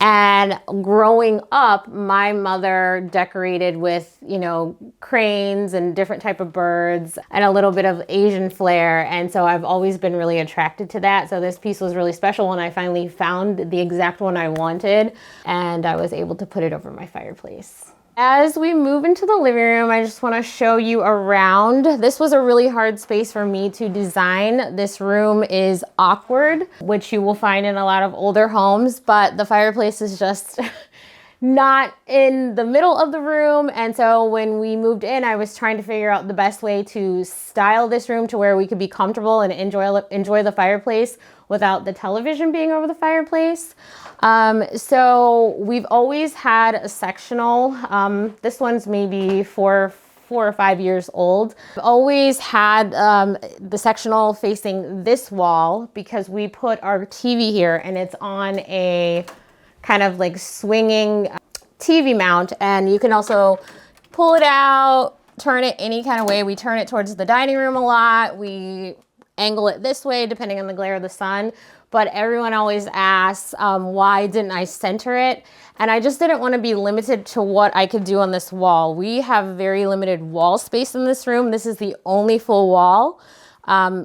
S5: And growing up, my mother decorated with, cranes and different type of birds and a little bit of Asian flair. And so I've always been really attracted to that. So this piece was really special when I finally found the exact one I wanted, and I was able to put it over my fireplace. As we move into the living room, I just want to show you around. This was a really hard space for me to design. This room is awkward, which you will find in a lot of older homes, but the fireplace is just not in the middle of the room. And so when we moved in, I was trying to figure out the best way to style this room to where we could be comfortable and enjoy the fireplace without the television being over the fireplace. So we've always had a sectional. This one's maybe 4 4 or 5 years old. I've always had the sectional facing this wall because we put our TV here and it's on a kind of like swinging TV mount, and you can also pull it out, turn it any kind of way. We turn it towards the dining room a lot. We angle it this way depending on the glare of the sun. But everyone always asks, why didn't I center it? And I just didn't want to be limited to what I could do on this wall. We have very limited wall space in this room. This is the only full wall.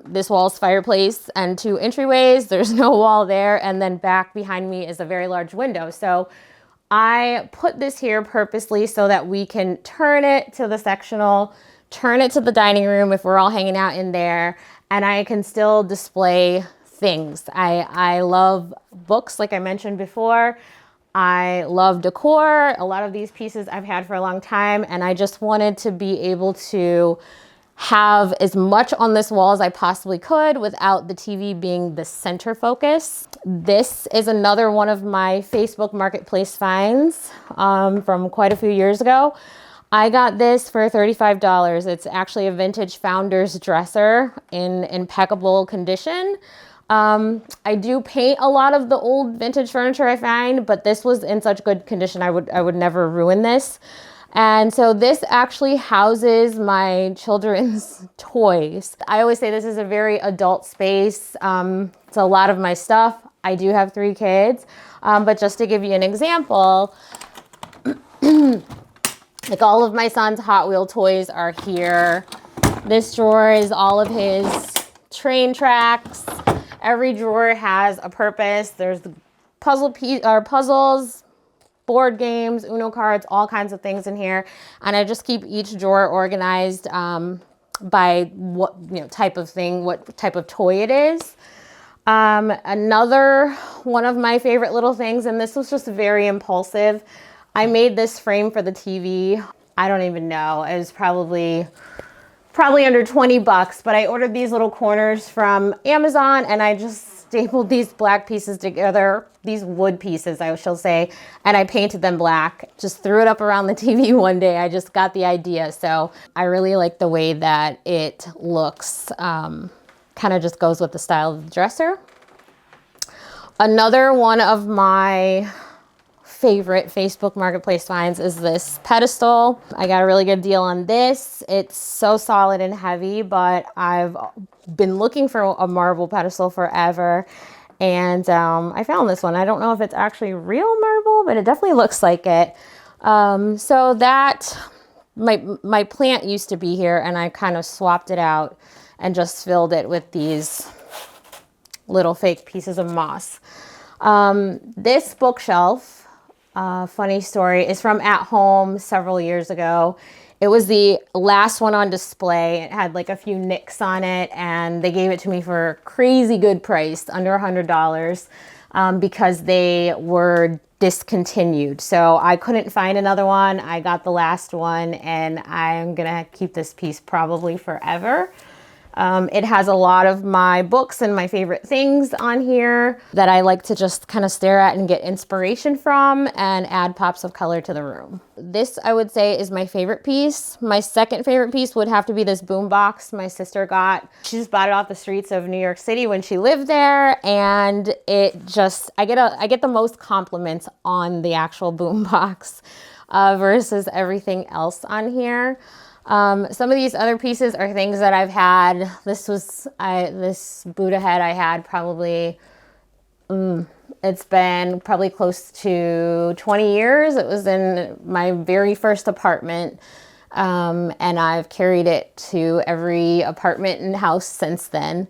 S5: This wall's fireplace and 2 entryways. There's no wall there. And then back behind me is a very large window. So I put this here purposely so that we can turn it to the sectional, turn it to the dining room if we're all hanging out in there, and I can still display things. I love books, like I mentioned before. I love decor. A lot of these pieces I've had for a long time, and I just wanted to be able to have as much on this wall as I possibly could without the TV being the center focus. This is another one of my Facebook Marketplace finds from quite a few years ago. I got this for $35. It's actually a vintage founder's dresser in impeccable condition. I do paint a lot of the old vintage furniture I find, but this was in such good condition I would never ruin this. And so this actually houses my children's toys. I always say this is a very adult space. It's a lot of my stuff. I do have 3 kids, but just to give you an example, like all of my son's Hot Wheel toys are here. This drawer is all of his train tracks. Every drawer has a purpose. There's the puzzles, board games, Uno cards, all kinds of things in here. And I just keep each drawer organized by what type of thing, what type of toy it is. Another one of my favorite little things, and this was just very impulsive. I made this frame for the TV. I don't even know. It was probably under 20 bucks, but I ordered these little corners from Amazon and I just stapled these black pieces together, these wood pieces, I shall say, and I painted them black. Just threw it up around the TV one day. I just got the idea. So I really like the way that it looks. Kind of just goes with the style of the dresser. Another one of my favorite Facebook Marketplace finds is this pedestal. I got a really good deal on this. It's so solid and heavy, but I've been looking for a marble pedestal forever. And I found this one. I don't know if it's actually real marble, but it definitely looks like it. So that, my plant used to be here and I kind of swapped it out and just filled it with these little fake pieces of moss. This bookshelf, funny story, is from At Home several years ago. It was the last one on display. It had like a few nicks on it and they gave it to me for a crazy good price, under $100, because they were discontinued. So I couldn't find another one. I got the last one and I'm gonna keep this piece probably forever. It has a lot of my books and my favorite things on here that I like to just kind of stare at and get inspiration from and add pops of color to the room. This, I would say, is my favorite piece. My second favorite piece would have to be this boom box my sister got. She just bought it off the streets of New York City when she lived there, and it just, I get the most compliments on the actual boom box versus everything else on here. Some of these other pieces are things that I've had. This Buddha head I had probably, it's been probably close to 20 years. It was in my very first apartment. And I've carried it to every apartment and house since then.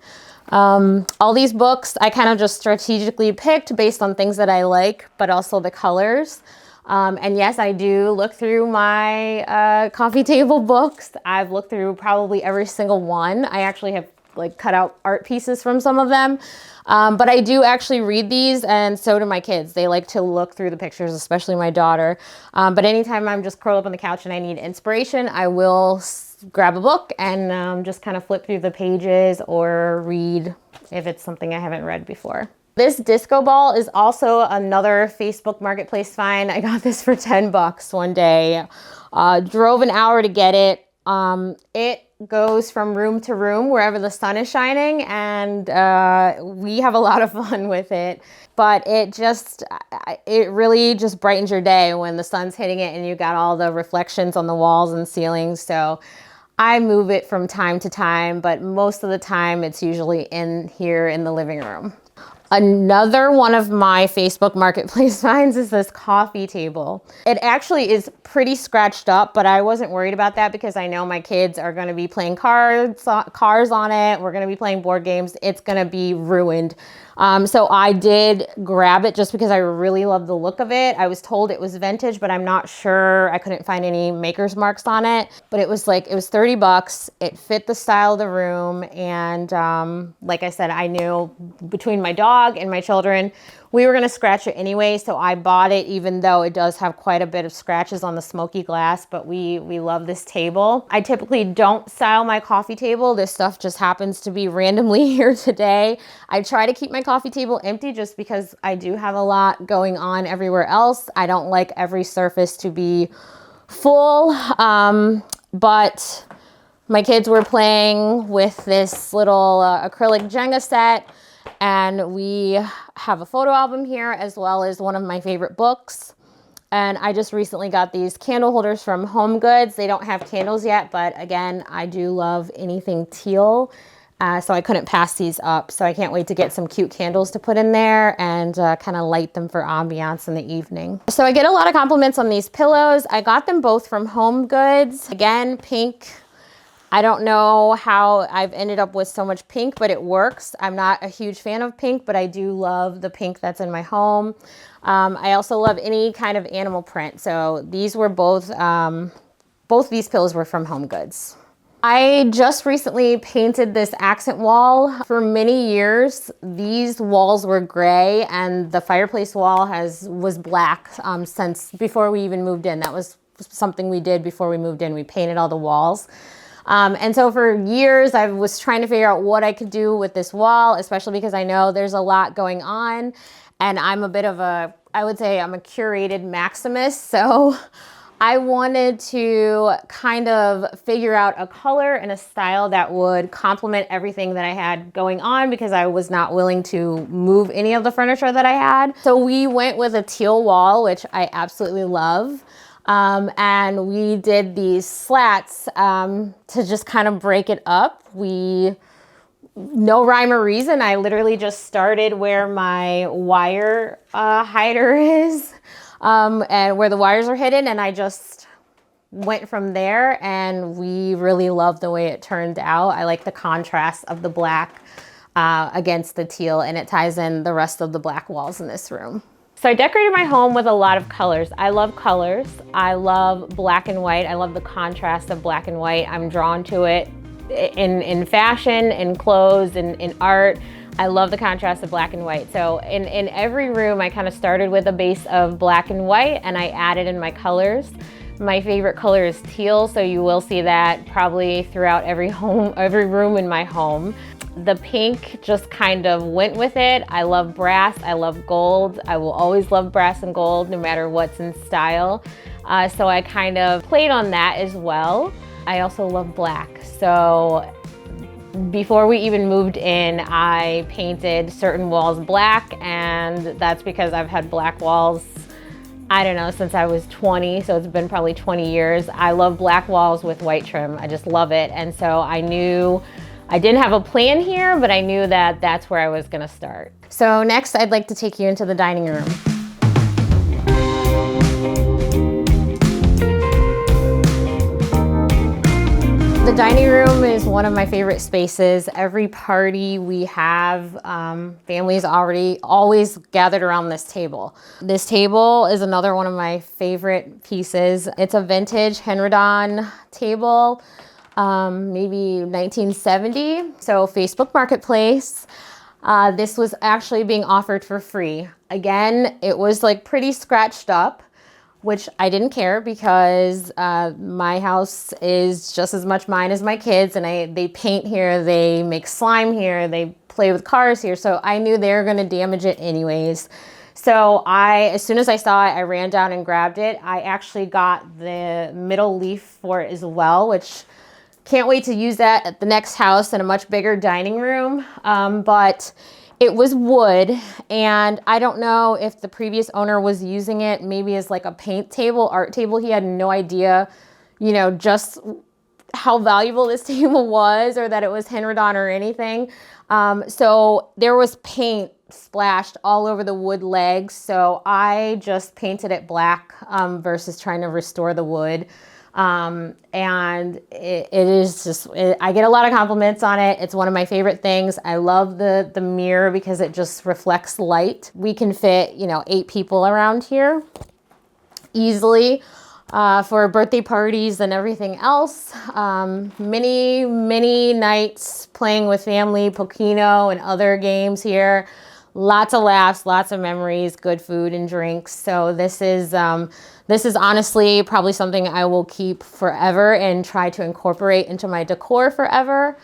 S5: All these books I kind of just strategically picked based on things that I like, but also the colors. And yes, I do look through my coffee table books. I've looked through probably every single one. I actually have like cut out art pieces from some of them. But I do actually read these, and so do my kids. They like to look through the pictures, especially my daughter. But anytime I'm just curled up on the couch and I need inspiration, I will grab a book and just kind of flip through the pages or read if it's something I haven't read before. This disco ball is also another Facebook Marketplace find. I got this for 10 bucks one day. Drove an hour to get it. It goes from room to room wherever the sun is shining, and we have a lot of fun with it. But it really just brightens your day when the sun's hitting it and you got all the reflections on the walls and ceilings. So I move it from time to time, but most of the time it's usually in here in the living room. Another one of my Facebook Marketplace finds is this coffee table. It actually is pretty scratched up, but I wasn't worried about that because I know my kids are going to be playing cars on it. We're going to be playing board games. It's going to be ruined. So I did grab it just because I really love the look of it. I was told it was vintage, but I'm not sure. I couldn't find any maker's marks on it, but it was $30. It fit the style of the room. And like I said, I knew between my dog and my children, we were going to scratch it anyway. So I bought it, even though it does have quite a bit of scratches on the smoky glass, but we love this table. I typically don't style my coffee table. This stuff just happens to be randomly here today. I try to keep my coffee table empty just because I do have a lot going on everywhere else. I don't like every surface to be full, but my kids were playing with this little acrylic Jenga set, and we have a photo album here as well as one of my favorite books. And I just recently got these candle holders from Home Goods. They don't have candles yet, but again, I do love anything teal. So I couldn't pass these up. So I can't wait to get some cute candles to put in there and kind of light them for ambiance in the evening. So I get a lot of compliments on these pillows. I got them both from Home Goods. Again, pink. I don't know how I've ended up with so much pink, but it works. I'm not a huge fan of pink, but I do love the pink that's in my home. I also love any kind of animal print. So these were both these pillows were from Home Goods. I just recently painted this accent wall. For many years, these walls were gray and the fireplace wall was black since before we even moved in. That was something we did before we moved in. We painted all the walls. And so for years, I was trying to figure out what I could do with this wall, especially because I know there's a lot going on. And I'm a bit of I would say I'm a curated maximist. So I wanted to kind of figure out a color and a style that would complement everything that I had going on because I was not willing to move any of the furniture that I had. So we went with a teal wall, which I absolutely love. And we did these slats to just kind of break it up. No rhyme or reason. I literally just started where my wire hider is and where the wires are hidden, and I just went from there, and we really love the way it turned out. I like the contrast of the black against the teal, and it ties in the rest of the black walls in this room. So I decorated my home with a lot of colors. I love colors. I love black and white. I love the contrast of black and white. I'm drawn to it in fashion, in clothes, in art. I love the contrast of black and white. So in every room, I kind of started with a base of black and white, and I added in my colors. My favorite color is teal, so you will see that probably throughout every room in my home. The pink just kind of went with it. I love brass, I love gold. I will always love brass and gold no matter what's in style. So I kind of played on that as well. I also love black. So before we even moved in, I painted certain walls black, and that's because I've had black walls, I don't know, since I was 20, so it's been probably 20 years. I love black walls with white trim. I just love it. And so I knew I didn't have a plan here, but I knew that that's where I was gonna start. So next, I'd like to take you into the dining room. The dining room is one of my favorite spaces. Every party we have, families always gathered around this table. This table is another one of my favorite pieces. It's a vintage Henredon table. Maybe 1970. So Facebook Marketplace. This was actually being offered for free. Again, it was like pretty scratched up, which I didn't care because my house is just as much mine as my kids, and they paint here, they make slime here, they play with cars here. So I knew they were going to damage it anyways. So as soon as I saw it, I ran down and grabbed it. I actually got the middle leaf for it as well, which can't wait to use that at the next house in a much bigger dining room. But it was wood, and I don't know if the previous owner was using it maybe as like a paint table, art table. He had no idea, you know, just how valuable this table was, or that it was handwritten on or anything. So there was paint splashed all over the wood legs. So I just painted it black versus trying to restore the wood. And it is just, I get a lot of compliments on it. It's one of my favorite things. I love the mirror because it just reflects light. We can fit, you know, 8 people around here easily. For birthday parties and everything else. Many nights playing with family, Pokino and other games here. Lots of laughs, lots of memories, good food and drinks. So this is honestly probably something I will keep forever and try to incorporate into my decor forever.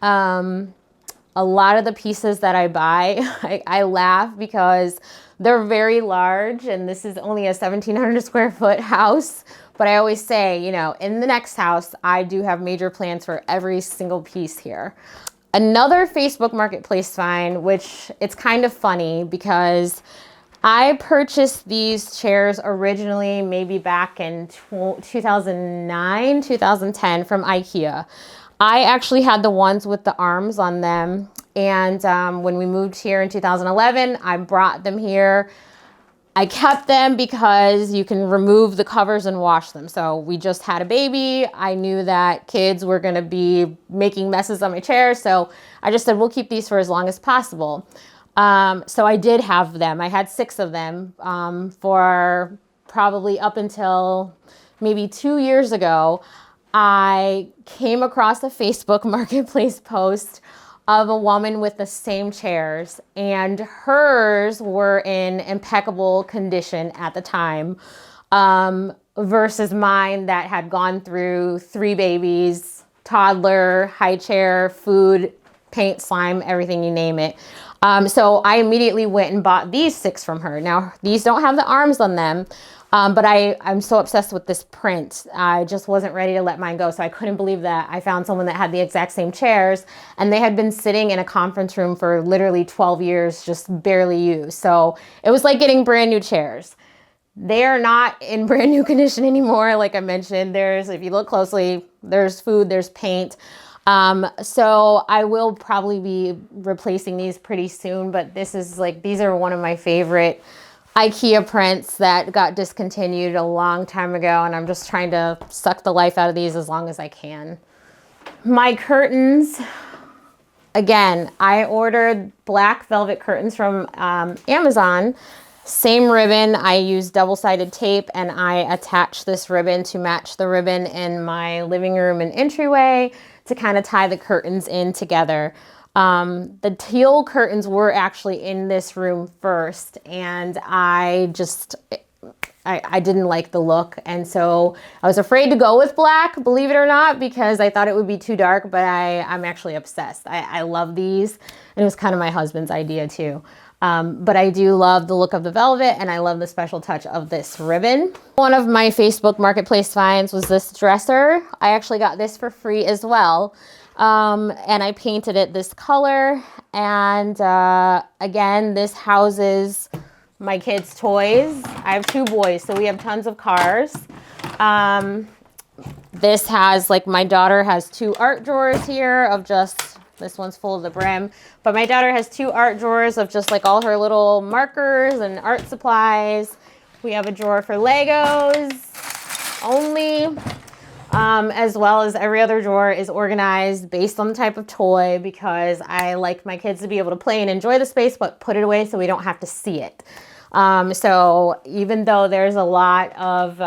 S5: A lot of the pieces that I buy, I laugh because they're very large, and this is only a 1,700 square foot house. But I always say, you know, in the next house, I do have major plans for every single piece here. Another Facebook Marketplace find, which it's kind of funny because I purchased these chairs originally maybe back in 2009, 2010 from IKEA. I actually had the ones with the arms on them. And when we moved here in 2011, I brought them here. I kept them because you can remove the covers and wash them. So we just had a baby. I knew that kids were going to be making messes on my chair. So I just said, we'll keep these for as long as possible. So I did have them. I had 6 of them for probably up until maybe 2 years ago. I came across a Facebook Marketplace post of a woman with the same chairs, and hers were in impeccable condition at the time, versus mine that had gone through 3 babies, toddler, high chair, food, paint, slime, everything, you name it. So I immediately went and bought these 6 from her. Now, these don't have the arms on them, but I'm so obsessed with this print. I just wasn't ready to let mine go, so I couldn't believe that I found someone that had the exact same chairs, and they had been sitting in a conference room for literally 12 years, just barely used. So it was like getting brand new chairs. They are not in brand new condition anymore. Like I mentioned, if you look closely, there's food, there's paint. So I will probably be replacing these pretty soon, but these are one of my favorite IKEA prints that got discontinued a long time ago, and I'm just trying to suck the life out of these as long as I can. My curtains, again, I ordered black velvet curtains from Amazon. Same ribbon. I used double-sided tape, and I attached this ribbon to match the ribbon in my living room and entryway to kind of tie the curtains in together. The teal curtains were actually in this room first, and I didn't like the look, and so I was afraid to go with black, believe it or not, because I thought it would be too dark, but I'm actually obsessed. I love these, and it was kind of my husband's idea too. But I do love the look of the velvet, and I love the special touch of this ribbon. One of my Facebook Marketplace finds was this dresser. I actually got this for free as well. And I painted it this color. And again, this houses my kids' toys. I have 2 boys, so we have tons of cars. This has, like, my daughter has 2 art drawers here of just, this one's full of the brim, but my daughter has 2 art drawers of just like all her little markers and art supplies. We have a drawer for Legos only. As well as every other drawer is organized based on the type of toy, because I like my kids to be able to play and enjoy the space, but put it away so we don't have to see it. So even though there's a lot of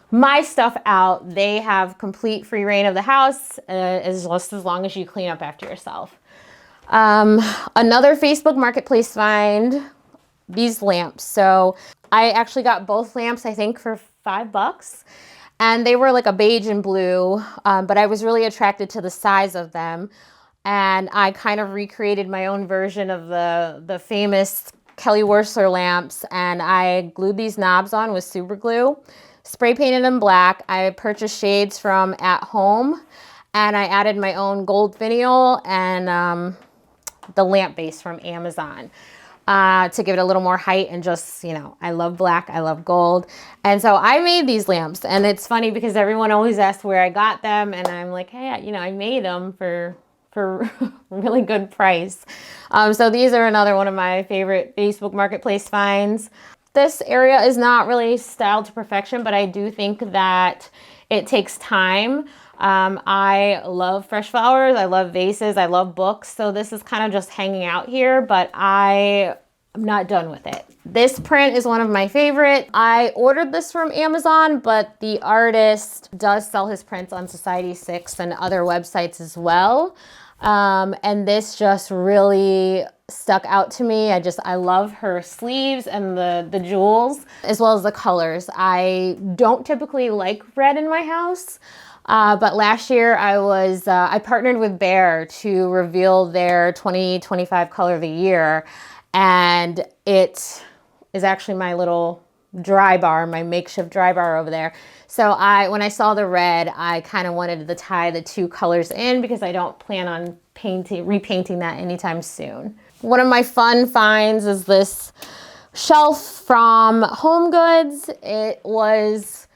S5: my stuff out, they have complete free reign of the house, as long as you clean up after yourself. Another Facebook Marketplace find, these lamps. So I actually got both lamps, I think, for $5. And they were like a beige and blue, but I was really attracted to the size of them. And I kind of recreated my own version of the famous Kelly Wearstler lamps, and I glued these knobs on with super glue, spray painted them black. I purchased shades from At Home, and I added my own gold finial and the lamp base from Amazon to give it a little more height. And just, you know, I love black, I love gold. And so I made these lamps, and it's funny because everyone always asks where I got them, and I'm like, hey, you know, I made them for a really good price. So these are another one of my favorite Facebook Marketplace finds. This area is not really styled to perfection, but I do think that it takes time. I love fresh flowers, I love vases, I love books, so this is kind of just hanging out here, but I'm not done with it. This print is one of my favorite. I ordered this from Amazon, but the artist does sell his prints on Society6 and other websites as well. And this just really stuck out to me. I love her sleeves and the jewels, as well as the colors. I don't typically like red in my house, but last year I partnered with Behr to reveal their 2025 color of the year, and it is actually my little dry bar, my makeshift dry bar over there. So when I saw the red, I kind of wanted to tie the two colors in because I don't plan on repainting that anytime soon. One of my fun finds is this shelf from HomeGoods. It was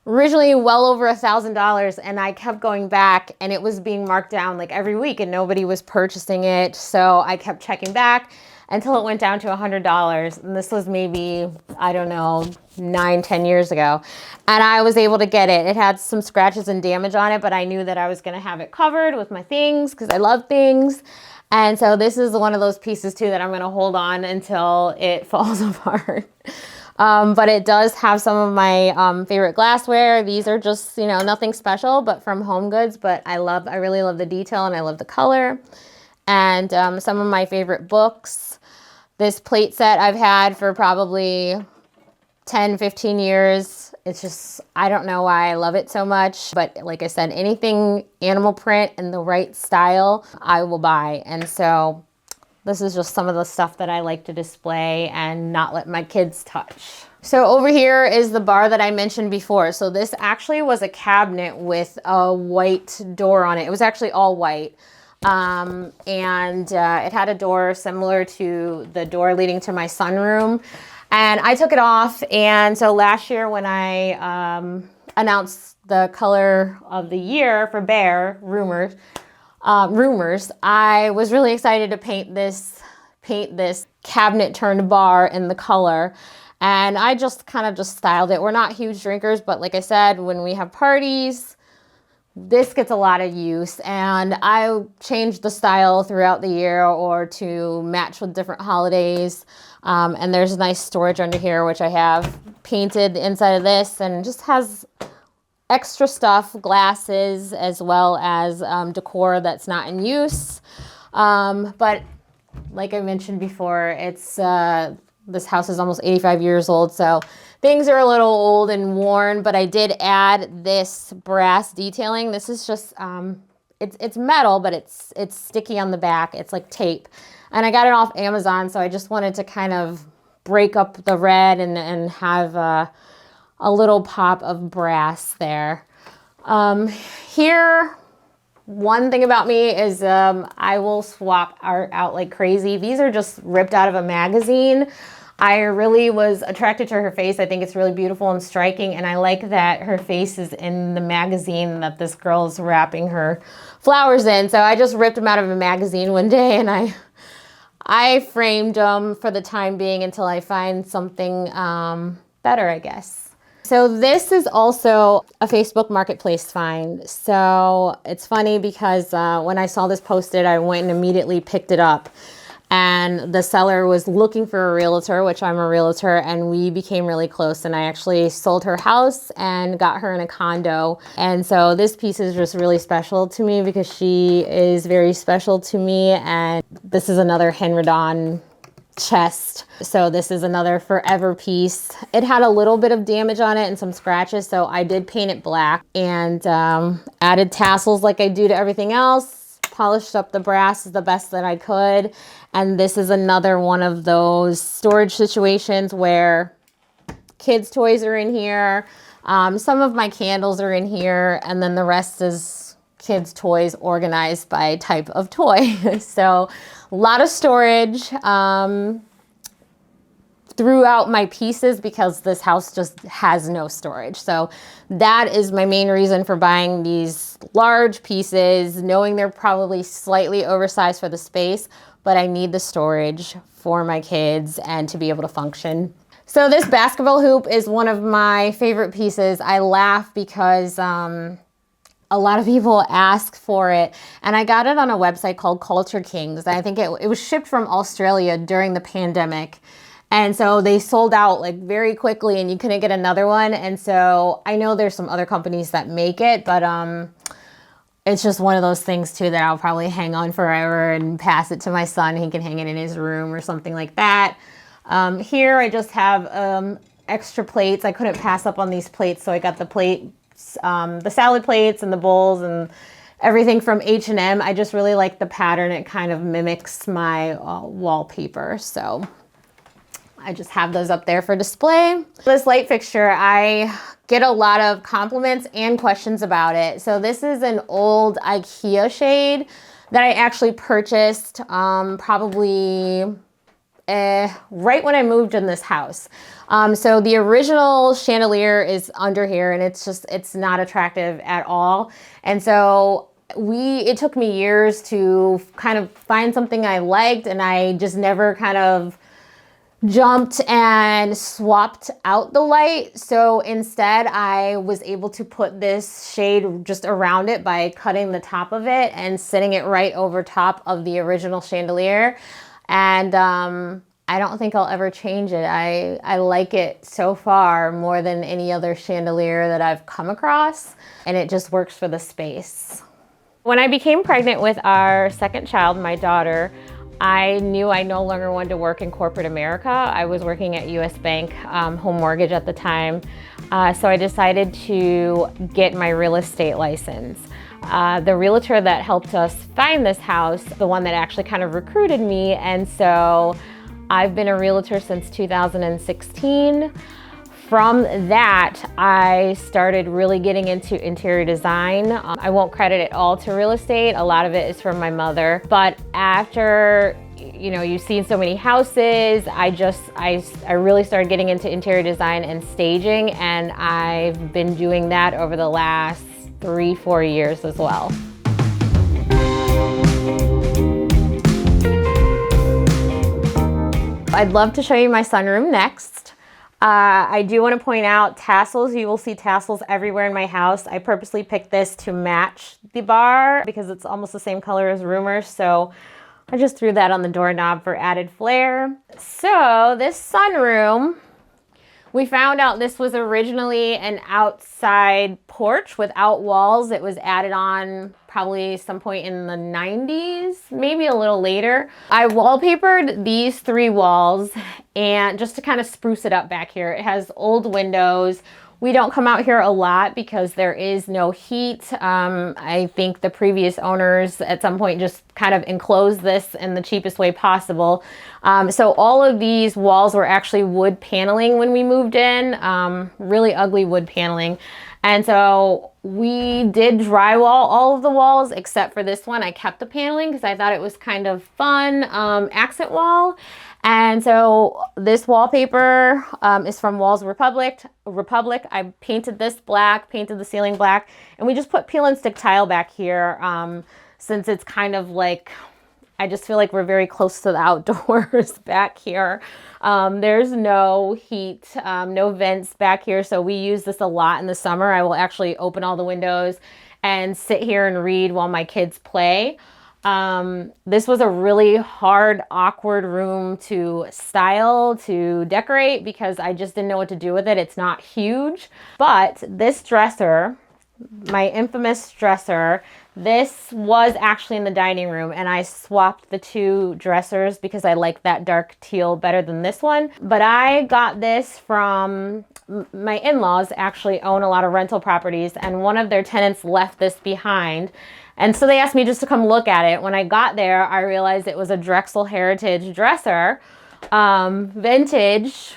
S5: originally well over $1,000, and I kept going back, and it was being marked down like every week, and nobody was purchasing it. So I kept checking back until it went down to $100. And this was maybe, I don't know, 9-10 years ago. And I was able to get it. It had some scratches and damage on it, but I knew that I was gonna have it covered with my things because I love things. And so this is one of those pieces too that I'm gonna hold on until it falls apart. But it does have some of my favorite glassware. These are just, you know, nothing special, but from HomeGoods. But I really love the detail, and I love the color. And some of my favorite books. This plate set I've had for probably 10-15 years. It's just, I don't know why I love it so much, but like I said, anything animal print in the right style, I will buy. And so this is just some of the stuff that I like to display and not let my kids touch. So over here is the bar that I mentioned before. So this actually was a cabinet with a white door on it. It was actually all white. It had a door similar to the door leading to my sunroom, and I took it off. And so last year when I announced the color of the year for Behr, rumors, I was really excited to paint this cabinet turned bar in the color. And I just kind of just styled it. We're not huge drinkers, but like I said, when we have parties, this gets a lot of use, and I changed the style throughout the year or to match with different holidays. And there's nice storage under here, which I have painted the inside of this, and just has extra stuff, glasses, as well as decor that's not in use. But like I mentioned before, it's this house is almost 85 years old, so things are a little old and worn, but I did add this brass detailing. This is just, it's metal, but it's sticky on the back. It's like tape. And I got it off Amazon, so I just wanted to kind of break up the red and have a little pop of brass there. Here, one thing about me is I will swap art out like crazy. These are just ripped out of a magazine. I really was attracted to her face. I think it's really beautiful and striking, and I like that her face is in the magazine that this girl's wrapping her flowers in. So I just ripped them out of a magazine one day, and I framed them for the time being until I find something better, I guess. So this is also a Facebook Marketplace find. So it's funny because when I saw this posted, I went and immediately picked it up. And the seller was looking for a realtor, which I'm a realtor, and we became really close. And I actually sold her house and got her in a condo. And so this piece is just really special to me because she is very special to me. And this is another Henredon chest. So this is another forever piece. It had a little bit of damage on it and some scratches, so I did paint it black and added tassels like I do to everything else. polished up the brass the best that I could. And this is another one of those storage situations where kids' toys are in here. Some of my candles are in here, and then the rest is kids' toys organized by type of toy. So a lot of storage throughout my pieces because this house just has no storage. So that is my main reason for buying these large pieces, knowing they're probably slightly oversized for the space, but I need the storage for my kids and to be able to function. So this basketball hoop is one of my favorite pieces. I laugh because a lot of people ask for it, and I got it on a website called Culture Kings. I think it was shipped from Australia during the pandemic. And so they sold out like very quickly and you couldn't get another one. And so I know there's some other companies that make it, but it's just one of those things too that I'll probably hang on forever and pass it to my son. He can hang it in his room or something like that. Here I just have extra plates. I couldn't pass up on these plates, so I got the plates, the salad plates and the bowls and everything from H&M. I just really like the pattern. It kind of mimics my wallpaper, so I just have those up there for display. This light fixture, I get a lot of compliments and questions about it. So this is an old IKEA shade that I actually purchased probably right when I moved in this house. So the original chandelier is under here and it's not attractive at all. And so it took me years to kind of find something I liked, and I just never kind of jumped and swapped out the light. So instead I was able to put this shade just around it by cutting the top of it and sitting it right over top of the original chandelier. And I don't think I'll ever change it. I like it so far more than any other chandelier that I've come across, and it just works for the space. When I became pregnant with our second child, my daughter, I knew I no longer wanted to work in corporate America. I was working at US Bank Home Mortgage at the time. So I decided to get my real estate license. The realtor that helped us find this house, the one that actually kind of recruited me, and so I've been a realtor since 2016. From that, I started really getting into interior design. I won't credit it all to real estate. A lot of it is from my mother. But after, you've seen so many houses, I really started getting into interior design and staging, and I've been doing that over the last 3-4 years as well. I'd love to show you my sunroom next. I do want to point out tassels. You will see tassels everywhere in my house. I purposely picked this to match the bar because it's almost the same color as Roomers, so I just threw that on the doorknob for added flair. So this sunroom, we found out this was originally an outside porch without walls. It was added on probably some point in the 90s, maybe a little later. I wallpapered these 3 walls and just to kind of spruce it up back here. It has old windows. We don't come out here a lot because there is no heat. I think the previous owners at some point just kind of enclosed this in the cheapest way possible. So all of these walls were actually wood paneling when we moved in, really ugly wood paneling. And so we did drywall all of the walls except for this one. I kept the paneling because I thought it was kind of fun accent wall. And so this wallpaper is from Walls Republic. I painted this black, painted the ceiling black, and we just put peel and stick tile back here since it's kind of like, I just feel like we're very close to the outdoors back here. There's no heat, no vents back here, so we use this a lot in the summer. I will actually open all the windows and sit here and read while my kids play. This was a really hard, awkward room to style, to decorate, because I just didn't know what to do with it. It's not huge, but this dresser, my infamous dresser, this was actually in the dining room, and I swapped the 2 dressers because I like that dark teal better than this one. But I got this from my in-laws. Actually own a lot of rental properties, and one of their tenants left this behind. And so they asked me just to come look at it. When I got there, I realized it was a Drexel Heritage dresser, vintage,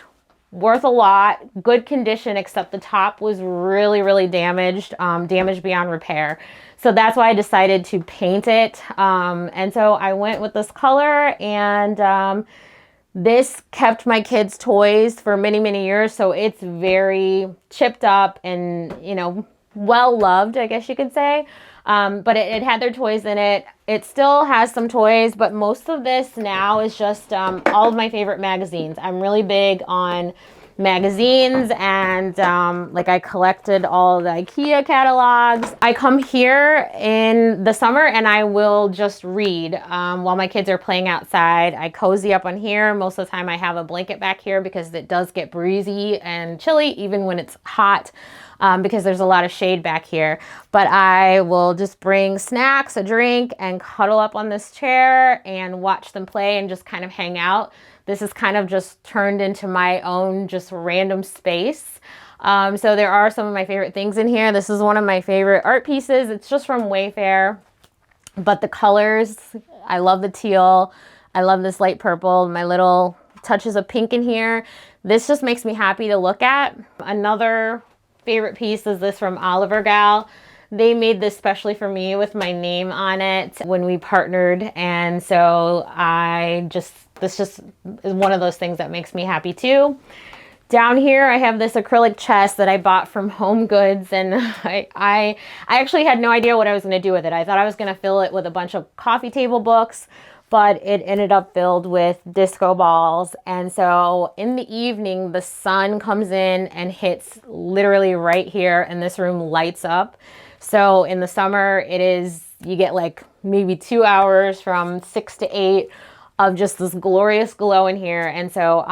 S5: worth a lot, good condition, except the top was really, really damaged, damaged beyond repair. So that's why I decided to paint it. And so I went with this color, and this kept my kids' toys for many, many years. So it's very chipped up and, you know, well loved, I guess you could say. But it had their toys in it. It still has some toys, but most of this now is just all of my favorite magazines. I'm really big on magazines, and like I collected all the IKEA catalogs. I come here in the summer and I will just read while my kids are playing outside. I cozy up on here. Most of the time I have a blanket back here because it does get breezy and chilly even when it's hot. Because there's a lot of shade back here. But I will just bring snacks, a drink, and cuddle up on this chair and watch them play and just kind of hang out. This is kind of just turned into my own just random space. So there are some of my favorite things in here. This is one of my favorite art pieces. It's just from Wayfair, but the colors, I love the teal. I love this light purple, my little touches of pink in here. This just makes me happy to look at. Another favorite piece is this from Oliver Gal. They made this specially for me with my name on it when we partnered, and so this just is one of those things that makes me happy too. Down here I have this acrylic chest that I bought from Home Goods, and I actually had no idea what I was going to do with it. I thought I was going to fill it with a bunch of coffee table books, but it ended up filled with disco balls. And so in the evening, the sun comes in and hits literally right here, and this room lights up. So in the summer, you get like maybe 2 hours from 6 to 8 of just this glorious glow in here. And so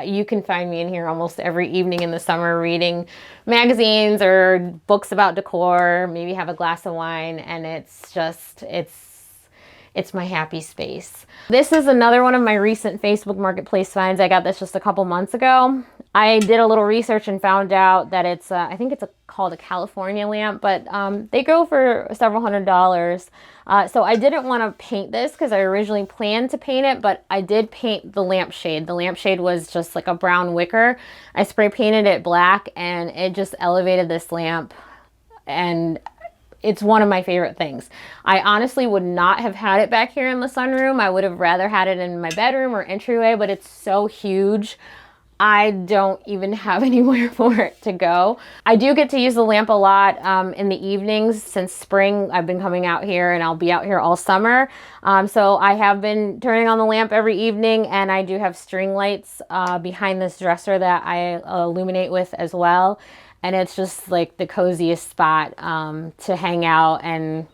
S5: you can find me in here almost every evening in the summer reading magazines or books about decor, maybe have a glass of wine, and it's my happy space. This is another one of my recent Facebook Marketplace finds. I got this just a couple months ago. I did a little research and found out that it's, I think it's called a California lamp, but they go for several $100s. So I didn't want to paint this because I originally planned to paint it, but I did paint the lampshade. The lampshade was just like a brown wicker. I spray painted it black, and it just elevated this lamp, and it's one of my favorite things. I honestly would not have had it back here in the sunroom. I would have rather had it in my bedroom or entryway, but it's so huge. I don't even have anywhere for it to go. I do get to use the lamp a lot in the evenings. Since spring, I've been coming out here, and I'll be out here all summer. So I have been turning on the lamp every evening, and I do have string lights behind this dresser that I illuminate with as well. And it's just like the coziest spot to hang out and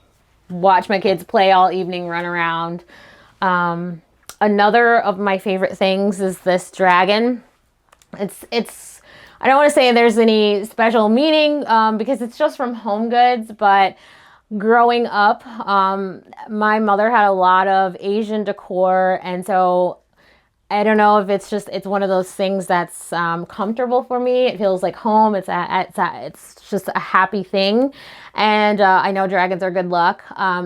S5: watch my kids play all evening, run around. Another of my favorite things is this dragon. I don't want to say there's any special meaning because it's just from Home Goods, but growing up, my mother had a lot of Asian decor, and so I don't know if it's one of those things that's comfortable for me. It feels like home. It's just a happy thing. And I know dragons are good luck.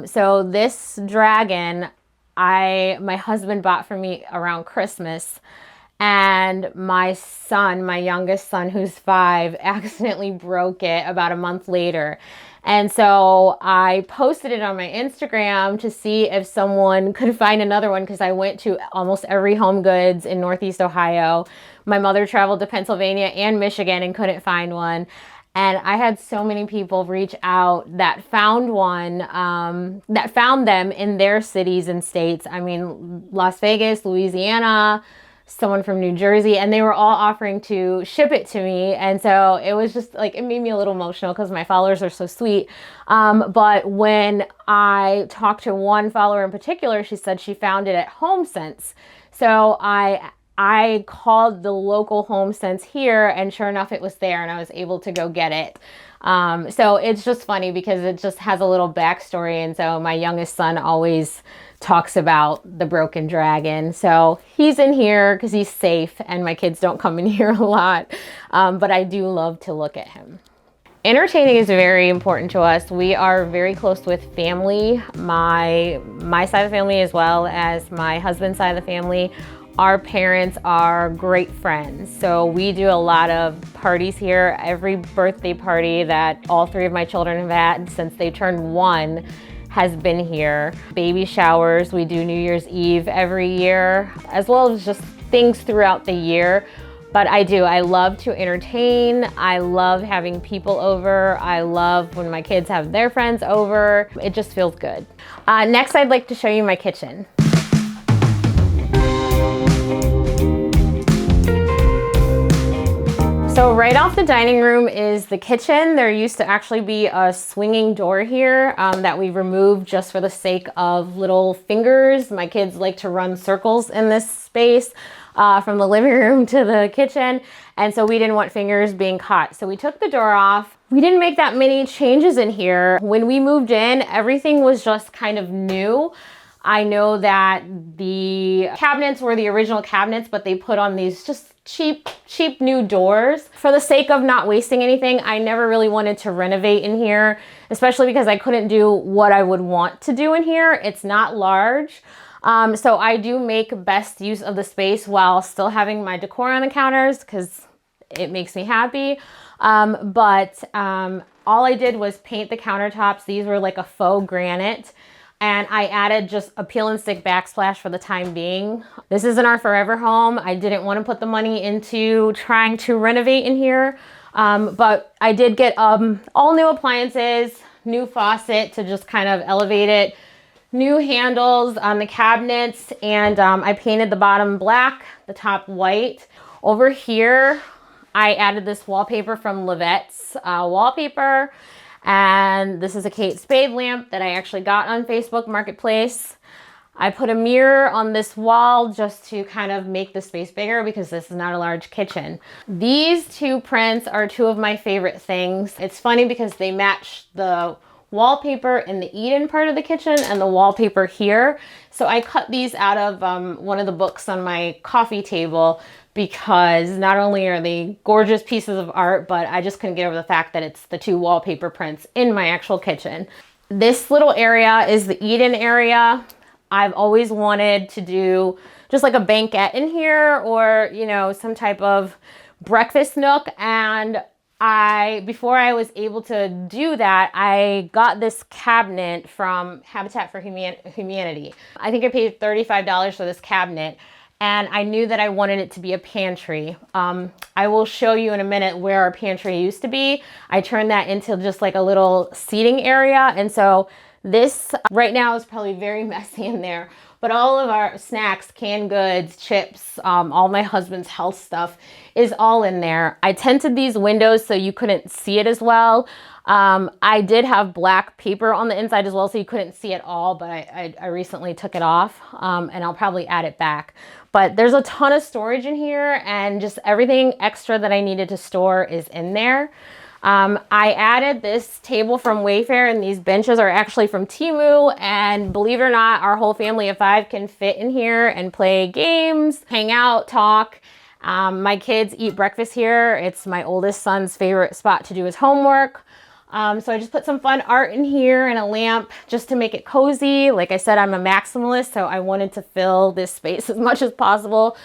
S5: So this dragon, my husband bought for me around Christmas, and my youngest son, who's 5, accidentally broke it about a month later. And so I posted it on my Instagram to see if someone could find another one, because I went to almost every Home Goods in Northeast Ohio. My mother traveled to Pennsylvania and Michigan and couldn't find one. And I had so many people reach out that found one, that found them in their cities and states. I mean, Las Vegas, Louisiana, someone from New Jersey, and they were all offering to ship it to me. And so it was just like, it made me a little emotional because my followers are so sweet. But when I talked to one follower in particular, she said she found it at HomeSense. So I called the local HomeSense here, and sure enough, it was there, and I was able to go get it. So it's just funny because it just has a little backstory. And so my youngest son always talks about the broken dragon. So he's in here because he's safe, and my kids don't come in here a lot. But I do love to look at him. Entertaining is very important to us. We are very close with family, my side of the family as well as my husband's side of the family. Our parents are great friends, so we do a lot of parties here. Every birthday party that all three of my children have had since they turned 1 has been here. Baby showers, we do New Year's Eve every year, as well as just things throughout the year. But I love to entertain. I love having people over. I love when my kids have their friends over. It just feels good. Next, I'd like to show you my kitchen. So right off the dining room is the kitchen. There used to actually be a swinging door here that we removed just for the sake of little fingers. My kids like to run circles in this space from the living room to the kitchen. And so we didn't want fingers being caught. So we took the door off. We didn't make that many changes in here. When we moved in, everything was just kind of new. I know that the cabinets were the original cabinets, but they put on these just cheap new doors. For the sake of not wasting anything, I never really wanted to renovate in here, especially because I couldn't do what I would want to do in here. It's not large. So I do make best use of the space while still having my decor on the counters because it makes me happy. But all I did was paint the countertops. These were like a faux granite. And I added just a peel and stick backsplash for the time being. This isn't our forever home. I didn't want to put the money into trying to renovate in here. But I did get all new appliances, new faucet to just kind of elevate it, new handles on the cabinets, and I painted the bottom black, the top white. Over here, I added this wallpaper from Levette's Wallpaper. And this is a Kate Spade lamp that I actually got on Facebook Marketplace. I put a mirror on this wall just to kind of make the space bigger because this is not a large kitchen. These two prints are two of my favorite things. It's funny because they match the wallpaper in the Eden part of the kitchen and the wallpaper here. So I cut these out of one of the books on my coffee table because not only are they gorgeous pieces of art, but I just couldn't get over the fact that it's the two wallpaper prints in my actual kitchen. This little area is the Eden area. I've always wanted to do just like a banquette in here or, you know, some type of breakfast nook. And before I was able to do that, I got this cabinet from Habitat for Humanity. I think I paid $35 for this cabinet. And I knew that I wanted it to be a pantry. I will show you in a minute where our pantry used to be. I turned that into just like a little seating area. And so this right now is probably very messy in there, but all of our snacks, canned goods, chips, all my husband's health stuff is all in there. I tinted these windows so you couldn't see it as well. I did have black paper on the inside as well, so you couldn't see it all, but I recently took it off, and I'll probably add it back. But there's a ton of storage in here, and just everything extra that I needed to store is in there. I added this table from Wayfair, and these benches are actually from Temu, and believe it or not, our whole family of 5 can fit in here and play games, hang out, talk. My kids eat breakfast here. It's my oldest son's favorite spot to do his homework. So I just put some fun art in here and a lamp just to make it cozy. Like I said, I'm a maximalist, so I wanted to fill this space as much as possible,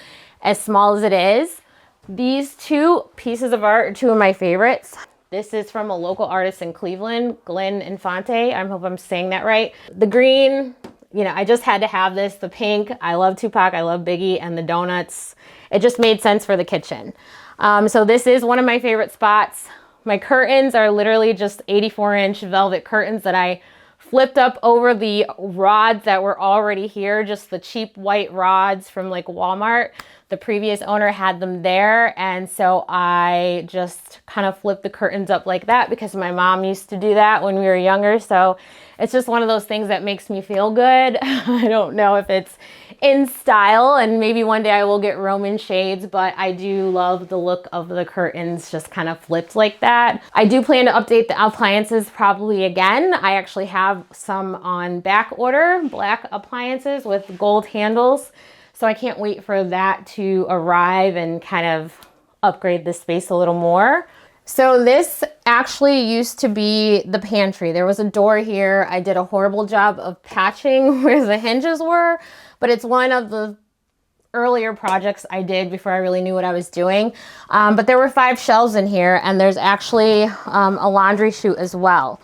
S5: as small as it is. These two pieces of art are two of my favorites. This is from a local artist in Cleveland, Glenn Infante. I hope I'm saying that right. The green, you know, I just had to have this. The pink, I love Tupac, I love Biggie, and the donuts. It just made sense for the kitchen. So this is one of my favorite spots. My curtains are literally just 84-inch velvet curtains that I flipped up over the rods that were already here, just the cheap white rods from like Walmart. The previous owner had them there, and so I just kind of flipped the curtains up like that because my mom used to do that when we were younger. So it's just one of those things that makes me feel good. I don't know if it's in style, and maybe one day I will get Roman shades, but I do love the look of the curtains just kind of flipped like that. I do plan to update the appliances probably again. I actually have some on back order, black appliances with gold handles. So I can't wait for that to arrive and kind of upgrade the space a little more. So this actually used to be the pantry. There was a door here. I did a horrible job of patching where the hinges were, but it's one of the earlier projects I did before I really knew what I was doing. But there were 5 shelves in here, and there's actually a laundry chute as well.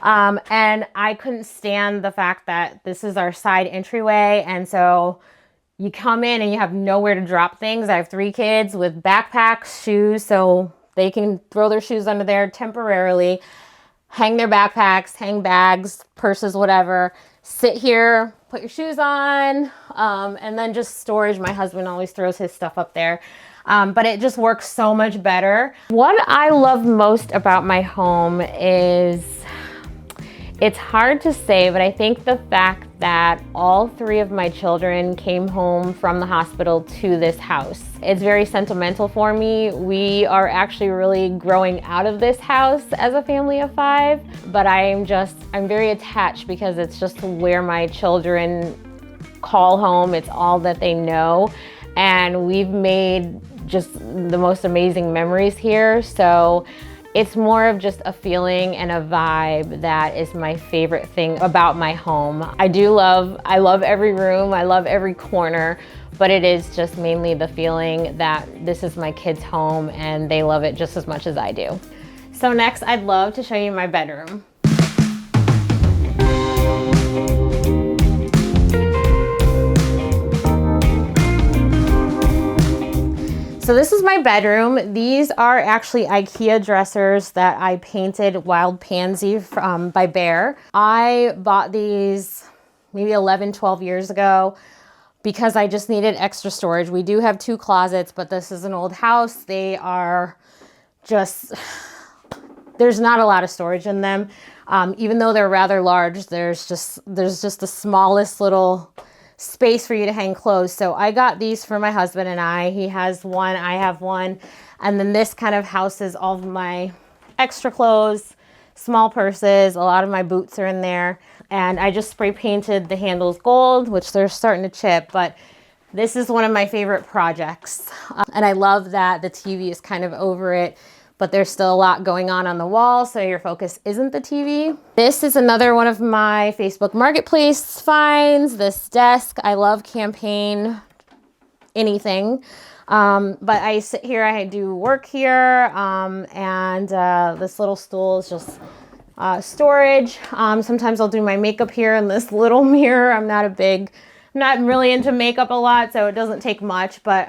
S5: And I couldn't stand the fact that this is our side entryway, and so you come in and you have nowhere to drop things. I have 3 kids with backpacks, shoes, so they can throw their shoes under there temporarily, hang their backpacks, hang bags, purses, whatever, sit here, put your shoes on, and then just storage. My husband always throws his stuff up there. But it just works so much better. What I love most about my home is, it's hard to say, but I think the fact that all 3 of my children came home from the hospital to this house. It's very sentimental for me. We are actually really growing out of this house as a family of 5, but I'm very attached because it's just where my children call home. It's all that they know. And we've made just the most amazing memories here. So it's more of just a feeling and a vibe that is my favorite thing about my home. I love every room, I love every corner, but it is just mainly the feeling that this is my kids' home and they love it just as much as I do. So next, I'd love to show you my bedroom. So this is my bedroom. These are actually IKEA dressers that I painted Wild Pansy by Bear. I bought these maybe 11, 12 years ago because I just needed extra storage. We do have 2 closets, but this is an old house. They are just, there's not a lot of storage in them. Even though they're rather large, there's just the smallest little space for you to hang clothes. So I got these for my husband and I. He has one, I have one. And then this kind of houses all of my extra clothes, small purses, a lot of my boots are in there. And I just spray painted the handles gold, which they're starting to chip, but this is one of my favorite projects. And I love that the TV is kind of over it, but there's still a lot going on the wall, so your focus isn't the TV. This is another one of my Facebook Marketplace finds, this desk. I love campaign anything, but I sit here, I do work here, and this little stool is just storage. Sometimes I'll do my makeup here in this little mirror. I'm not really into makeup a lot, so it doesn't take much, but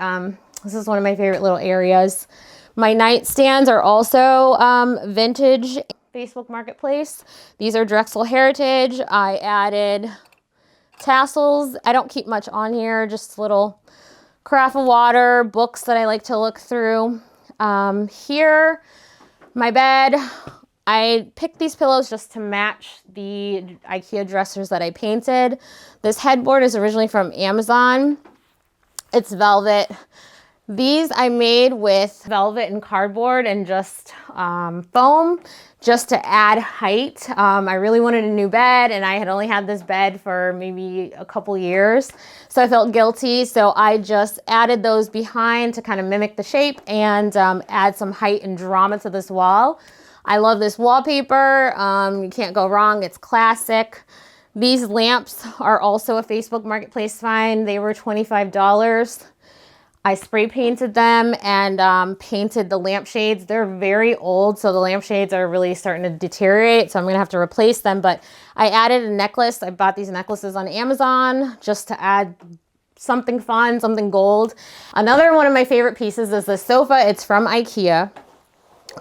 S5: this is one of my favorite little areas. My nightstands are also vintage Facebook Marketplace. These are Drexel Heritage. I added tassels. I don't keep much on here, just little carafe of water, books that I like to look through. Here, my bed. I picked these pillows just to match the IKEA dressers that I painted. This headboard is originally from Amazon. It's velvet. These I made with velvet and cardboard and just foam, just to add height. I really wanted a new bed, and I had only had this bed for maybe a couple years, so I felt guilty. So I just added those behind to kind of mimic the shape and add some height and drama to this wall. I love this wallpaper. You can't go wrong. It's classic. These lamps are also a Facebook Marketplace find. They were $25. I spray painted them and painted the lampshades. They're very old, so the lampshades are really starting to deteriorate, so I'm gonna have to replace them, but I added a necklace. I bought these necklaces on Amazon just to add something fun, something gold. Another one of my favorite pieces is this sofa. It's from IKEA.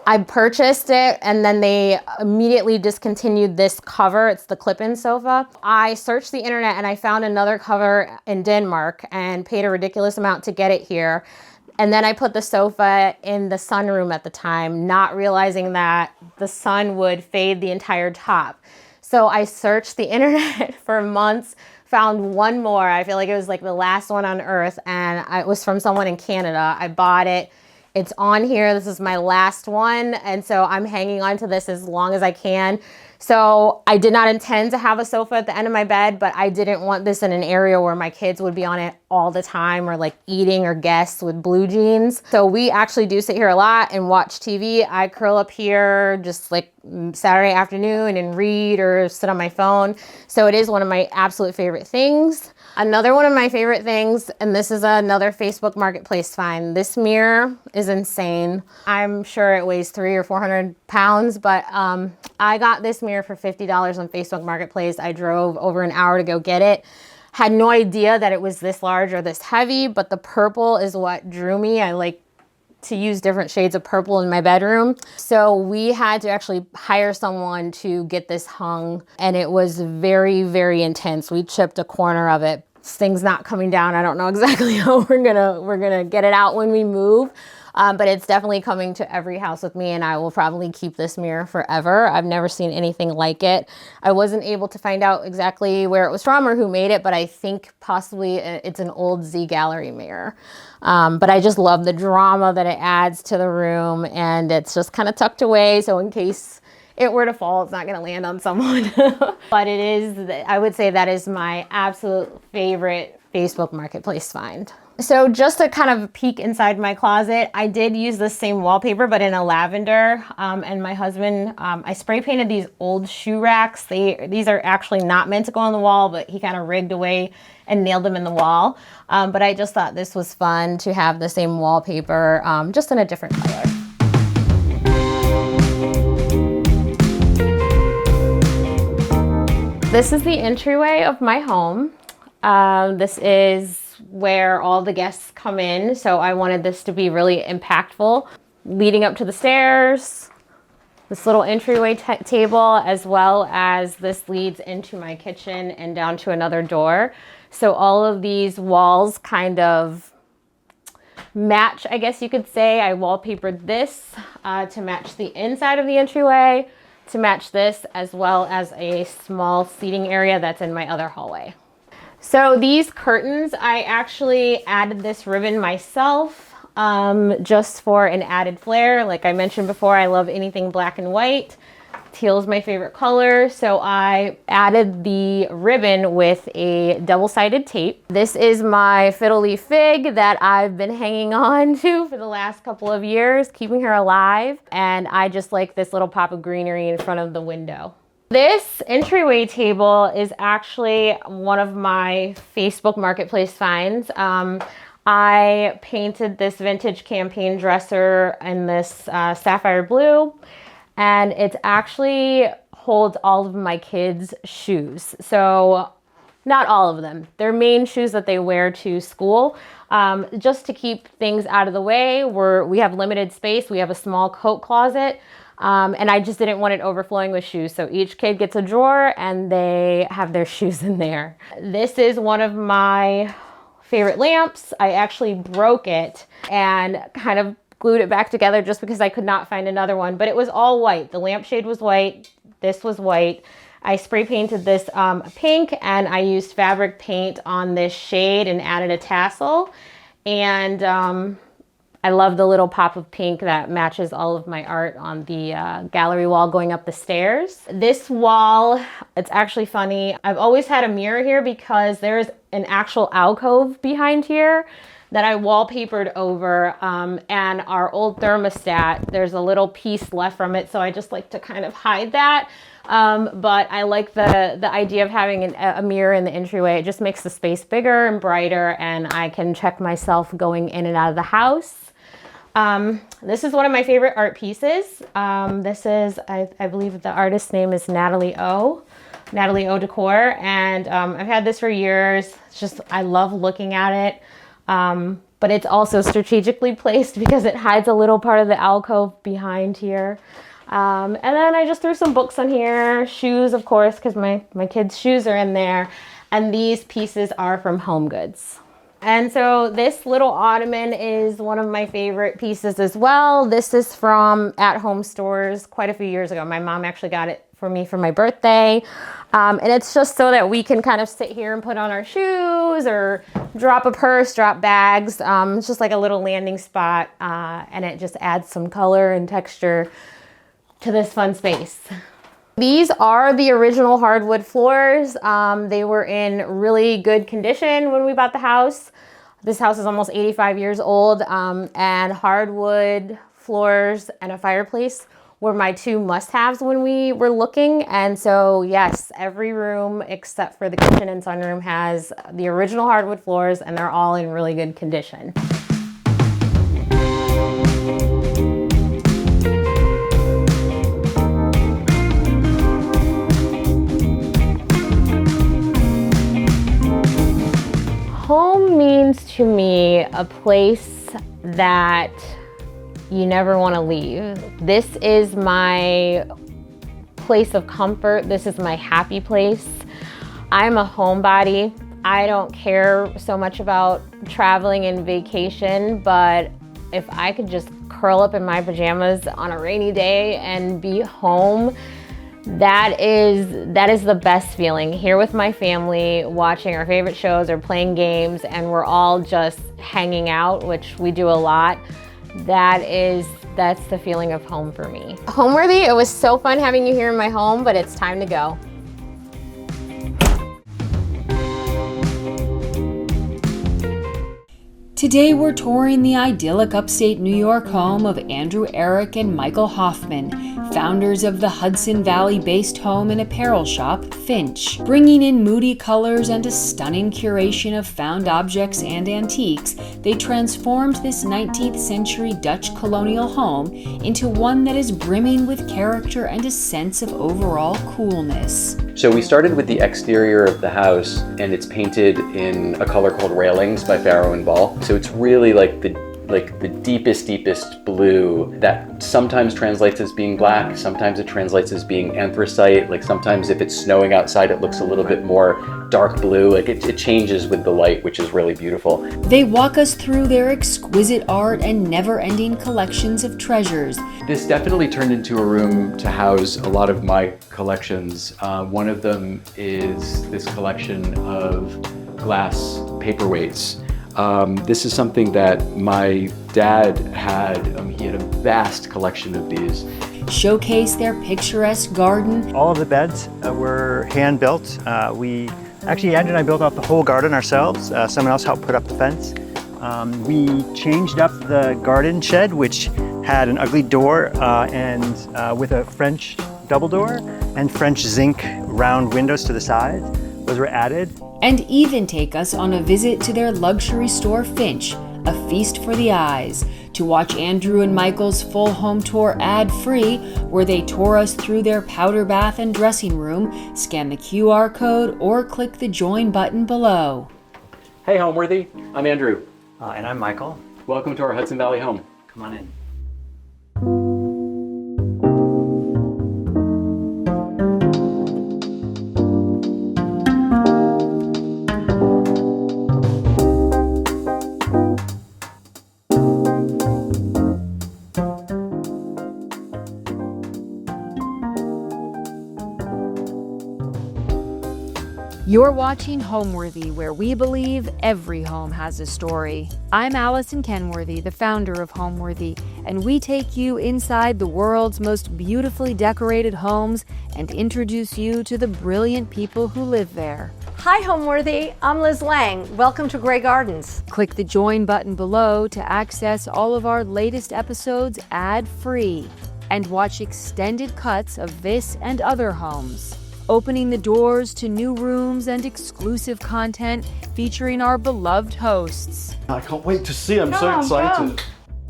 S5: I purchased it and then they immediately discontinued this cover. It's the clip-in sofa. I searched the internet and I found another cover in Denmark and paid a ridiculous amount to get it here. And then I put the sofa in the sunroom at the time, not realizing that the sun would fade the entire top. So I searched the internet for months, found one more. I feel like it was like the last one on earth, and it was from someone in Canada. I bought it. It's on here. This is my last one. And so I'm hanging on to this as long as I can. So I did not intend to have a sofa at the end of my bed, but I didn't want this in an area where my kids would be on it all the time, or like eating, or guests with blue jeans. So we actually do sit here a lot and watch TV. I curl up here just like Saturday afternoon and read or sit on my phone. So it is one of my absolute favorite things. Another one of my favorite things, and this is another Facebook Marketplace find. This mirror is insane. I'm sure it weighs 300 or 400 pounds, but I got this mirror for $50 on Facebook Marketplace. I drove over an hour to go get it. Had no idea that it was this large or this heavy, but the purple is what drew me. I like to use different shades of purple in my bedroom. So we had to actually hire someone to get this hung, and it was very, very intense. We chipped a corner of it. This thing's not coming down. I don't know exactly how we're gonna get it out when we move. But it's definitely coming to every house with me, and I will probably keep this mirror forever. I've never seen anything like it. I wasn't able to find out exactly where it was from or who made it, but I think possibly it's an old Z Gallery mirror. But I just love the drama that it adds to the room, and it's just kind of tucked away, so in case it were to fall, it's not gonna land on someone. But it is, I would say that is my absolute favorite Facebook Marketplace find. So just to kind of peek inside my closet, I did use the same wallpaper, but in a lavender. And my husband, I spray painted these old shoe racks. These are actually not meant to go on the wall, but he kind of rigged away and nailed them in the wall. But I just thought this was fun to have the same wallpaper, just in a different color. This is the entryway of my home. This is where all the guests come in, so I wanted this to be really impactful. Leading up to the stairs, this little entryway table, as well as this leads into my kitchen and down to another door. So all of these walls kind of match, I guess you could say. I wallpapered this to match the inside of the entryway, to match this, as well as a small seating area that's in my other hallway. So these curtains, I actually added this ribbon myself, just for an added flair. Like I mentioned before, I love anything black and white. Teal is my favorite color, so I added the ribbon with a double-sided tape. This is my fiddle leaf fig that I've been hanging on to for the last couple of years, keeping her alive. And I just like this little pop of greenery in front of the window. This entryway table is actually one of my Facebook Marketplace finds. I painted this vintage campaign dresser in this sapphire blue, and it actually holds all of my kids' shoes. So not all of them. Their main shoes that they wear to school. Just to keep things out of the way, we have limited space. We have a small coat closet. And I just didn't want it overflowing with shoes. So each kid gets a drawer and they have their shoes in there. This is one of my favorite lamps. I actually broke it and kind of glued it back together just because I could not find another one, but it was all white. The lampshade was white. This was white. I spray painted this pink, and I used fabric paint on this shade and added a tassel. And I love the little pop of pink that matches all of my art on the gallery wall going up the stairs. This wall, it's actually funny. I've always had a mirror here because there's an actual alcove behind here that I wallpapered over, and our old thermostat, there's a little piece left from it, so I just like to kind of hide that. But I like the idea of having a mirror in the entryway. It just makes the space bigger and brighter, and I can check myself going in and out of the house. This is one of my favorite art pieces. This is, I believe the artist's name is Natalie O Decor, and I've had this for years. It's just, I love looking at it. But it's also strategically placed because it hides a little part of the alcove behind here. And then I just threw some books on here, shoes, of course, because my kids' shoes are in there. And these pieces are from Home Goods. And so this little ottoman is one of my favorite pieces as well. This is from At Home Stores quite a few years ago. My mom actually got it for me for my birthday. And it's just so that we can kind of sit here and put on our shoes or drop a purse, drop bags. It's just like a little landing spot, and it just adds some color and texture to this fun space. These are the original hardwood floors. They were in really good condition when we bought the house. This house is almost 85 years old, and hardwood floors and a fireplace were my two must-haves when we were looking. And so yes, every room except for the kitchen and sunroom has the original hardwood floors, and they're all in really good condition. Home means to me a place that you never want to leave. This is my place of comfort. This is my happy place. I'm a homebody. I don't care so much about traveling and vacation, but if I could just curl up in my pajamas on a rainy day and be home, that is the best feeling. Here with my family, watching our favorite shows or playing games, and we're all just hanging out, which we do a lot. That's the feeling of home for me. Homeworthy, it was so fun having you here in my home, but it's time to go.
S1: Today we're touring the idyllic upstate New York home of Arrick and Michael Hofemann, founders of the Hudson Valley-based home and apparel shop, Finch. Bringing in moody colors and a stunning curation of found objects and antiques, they transformed this 19th century Dutch colonial home into one that is brimming with character and a sense of overall coolness.
S4: So we started with the exterior of the house, and it's painted in a color called Railings by Farrow and Ball. So it's really like the deepest blue that sometimes translates as being black, sometimes it translates as being anthracite, like sometimes if it's snowing outside it looks a little bit more dark blue, like it changes with the light, which is really beautiful.
S1: They walk us through their exquisite art and never-ending collections of treasures.
S6: This definitely turned into a room to house a lot of my collections. One of them is this collection of glass paperweights. This is something that my dad had. He had a vast collection of these.
S1: Showcase their picturesque garden.
S7: All of the beds were hand built. Andrew and I built out the whole garden ourselves. Someone else helped put up the fence. We changed up the garden shed, which had an ugly door and with a French double door and French zinc round windows to the side. Those were added.
S1: And even take us on a visit to their luxury store, Finch, a feast for the eyes, to watch Andrew and Michael's full home tour ad-free, where they tour us through their powder bath and dressing room, scan the QR code, or click the join button below.
S4: Hey Homeworthy, I'm Andrew.
S7: And I'm Michael.
S4: Welcome to our Hudson Valley home.
S7: Come on in.
S1: You're watching Homeworthy, where we believe every home has a story. I'm Allison Kenworthy, the founder of Homeworthy, and we take you inside the world's most beautifully decorated homes and introduce you to the brilliant people who live there.
S8: Hi Homeworthy, I'm Liz Lang. Welcome to Grey Gardens.
S1: Click the join button below to access all of our latest episodes ad-free and watch extended cuts of this and other homes, opening the doors to new rooms and exclusive content featuring our beloved hosts.
S9: I can't wait to see, I'm so excited.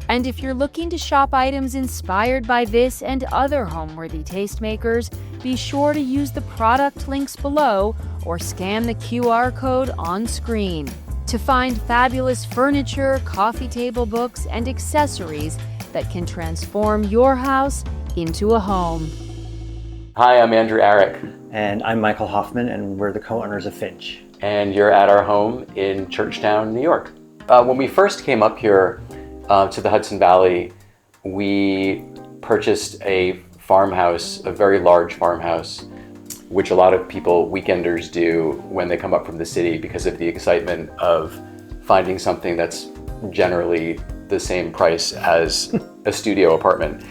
S1: And if you're looking to shop items inspired by this and other Homeworthy tastemakers, be sure to use the product links below or scan the QR code on screen to find fabulous furniture, coffee table books, and accessories that can transform your house into a home.
S4: Hi, I'm Andrew Arrick.
S7: And I'm Michael Hofemann, and we're the co-owners of Finch.
S4: And you're at our home in Churchtown, New York. When we first came up here to the Hudson Valley, we purchased a farmhouse, a very large farmhouse, which a lot of people, weekenders, do when they come up from the city because of the excitement of finding something that's generally the same price as a studio apartment.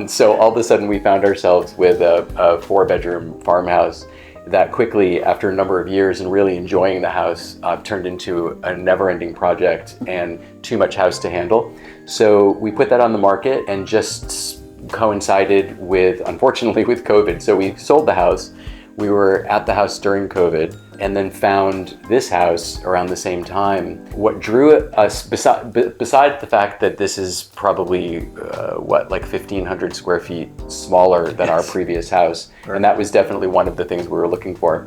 S4: So all of a sudden we found ourselves with a 4-bedroom farmhouse that quickly, after a number of years and really enjoying the house, turned into a never-ending project and too much house to handle. So we put that on the market, and just coincided with, unfortunately, with COVID. So we sold the house. We were at the house during COVID, and then found this house around the same time. What drew us, besides the fact that this is probably, like 1,500 square feet smaller than our previous house, and that was definitely one of the things we were looking for,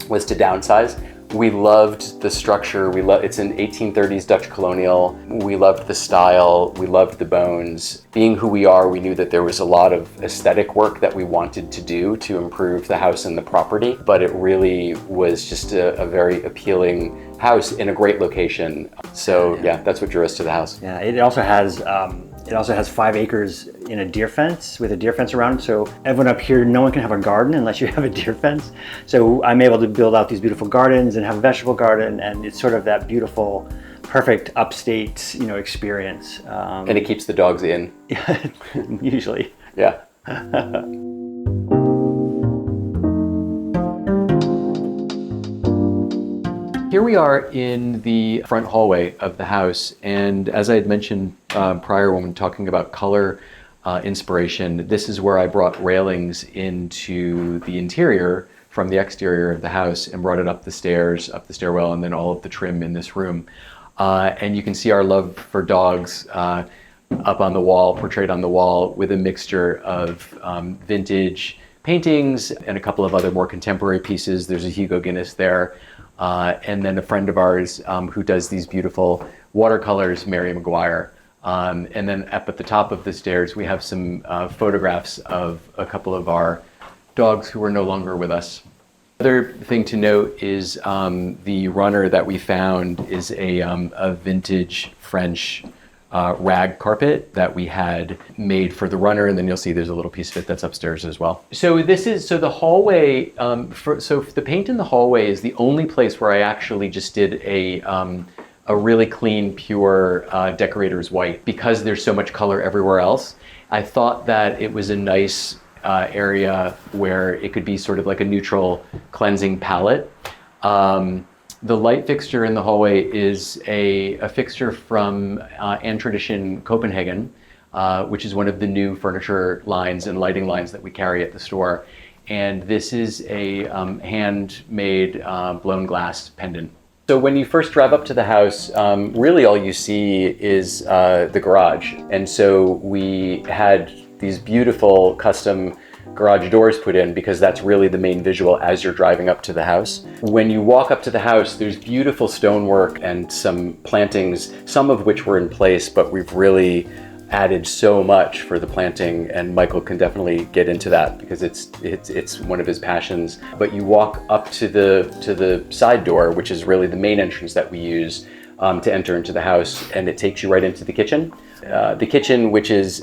S4: was to downsize. We loved the structure. It's an 1830s Dutch colonial. We loved the style. We loved the bones. Being who we are, we knew that there was a lot of aesthetic work that we wanted to do to improve the house and the property, but it really was just a very appealing house in a great location. So yeah, that's what drew us to the house.
S7: Yeah, it also has 5 acres in a deer fence, with a deer fence around it. So everyone up here, no one can have a garden unless you have a deer fence. So I'm able to build out these beautiful gardens and have a vegetable garden, and it's sort of that beautiful, perfect upstate, experience.
S4: And it keeps the dogs in.
S7: Usually.
S4: Yeah. Here we are in the front hallway of the house, and as I had mentioned prior when talking about color inspiration, this is where I brought railings into the interior from the exterior of the house and brought it up the stairs, up the stairwell, and then all of the trim in this room. And you can see our love for dogs up on the wall, portrayed on the wall, with a mixture of vintage paintings and a couple of other more contemporary pieces. There's a Hugo Guinness there. And then a friend of ours who does these beautiful watercolors, Mary McGuire. And then up at the top of the stairs, we have some photographs of a couple of our dogs who are no longer with us. Other thing to note is the runner that we found is a vintage French rag carpet that we had made for the runner, and then you'll see there's a little piece of it that's upstairs as well. So the hallway, the paint in the hallway is the only place where I actually just did a really clean, pure decorator's white, because there's so much color everywhere else. I thought that it was a nice area where it could be sort of like a neutral cleansing palette. The light fixture in the hallway is a fixture from Tradition Copenhagen, which is one of the new furniture lines and lighting lines that we carry at the store. And this is a handmade blown glass pendant. So when you first drive up to the house, really all you see is the garage. And so we had these beautiful custom garage doors put in, because that's really the main visual as you're driving up to the house. When you walk up to the house, there's beautiful stonework and some plantings, some of which were in place, but we've really added so much for the planting, and Michael can definitely get into that because it's one of his passions. But you walk up to the side door, which is really the main entrance that we use to enter into the house, and it takes you right into the kitchen. The kitchen, which is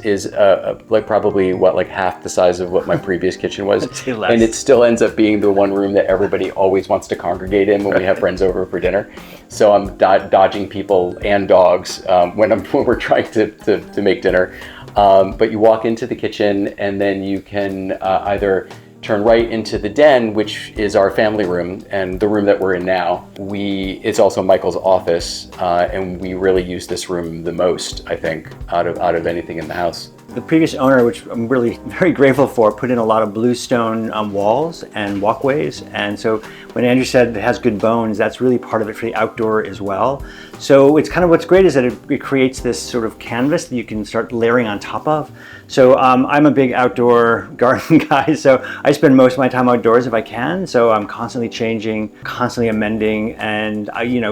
S4: like probably like half the size of what my previous kitchen was, and it still ends up being the one room that everybody always wants to congregate in when we have friends over for dinner. So I'm dodging people and dogs when we're trying to make dinner. But you walk into the kitchen, and then you can either turn right into the den, which is our family room and the room that we're in now. It's also Michael's office, and we really use this room the most, I think, out of anything in the house.
S7: The previous owner, which I'm really very grateful for, put in a lot of bluestone walls and walkways. And so when Andrew said it has good bones, that's really part of it for the outdoor as well. So it's kind of, what's great is that it creates this sort of canvas that you can start layering on top of. So I'm a big outdoor garden guy, so I spend most of my time outdoors if I can. So I'm constantly changing, constantly amending, and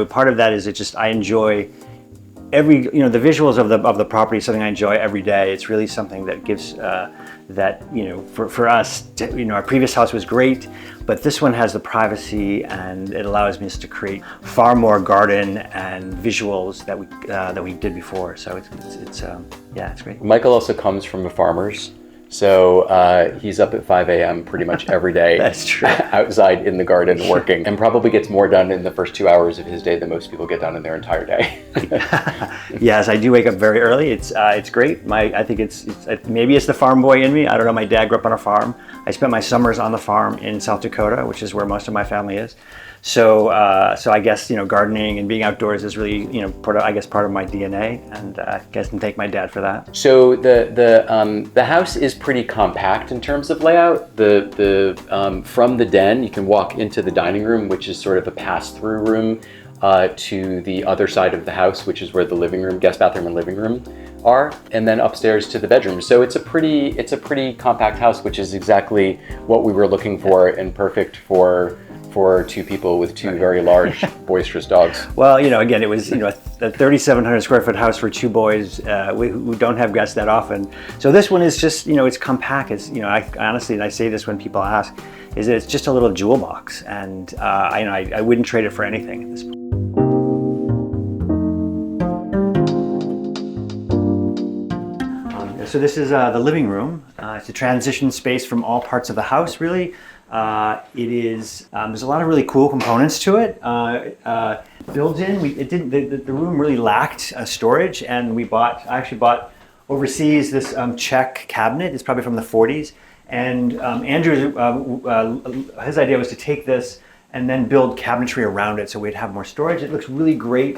S7: part of that is I enjoy the visuals of the property is something I enjoy every day. It's really something that gives for us, our previous house was great, but this one has the privacy, and it allows me to create far more garden and visuals that we did before. So it's great.
S4: Michael also comes from a farmer's So he's up at 5 a.m. pretty much every day.
S7: That's true.
S4: Outside in the garden working, and probably gets more done in the first 2 hours of his day than most people get done in their entire day.
S7: Yes, I do wake up very early. It's great. I think it's maybe it's the farm boy in me. I don't know. My dad grew up on a farm. I spent my summers on the farm in South Dakota, which is where most of my family is. So I guess gardening and being outdoors is really part of my DNA, and I guess and thank my dad for that.
S4: So the house is pretty compact in terms of layout. From the den you can walk into the dining room, which is sort of a pass-through room to the other side of the house, which is where the living room, guest bathroom, and living room are, and then upstairs to the bedroom. So it's a pretty compact house, which is exactly what we were looking for and perfect for two people with two very large, boisterous dogs.
S7: Well, again, it was a 3,700 square foot house for two boys who don't have guests that often. So this one is just, it's compact. It's, I honestly, and I say this when people ask, is that it's just a little jewel box, and I wouldn't trade it for anything at this point. So this is the living room. It's a transition space from all parts of the house, really. It is. There's a lot of really cool components to it. Built in, the room really lacked storage, and I actually bought overseas this Czech cabinet. It's probably from the 40s. And Andrew, his idea was to take this and then build cabinetry around it, so we'd have more storage. It looks really great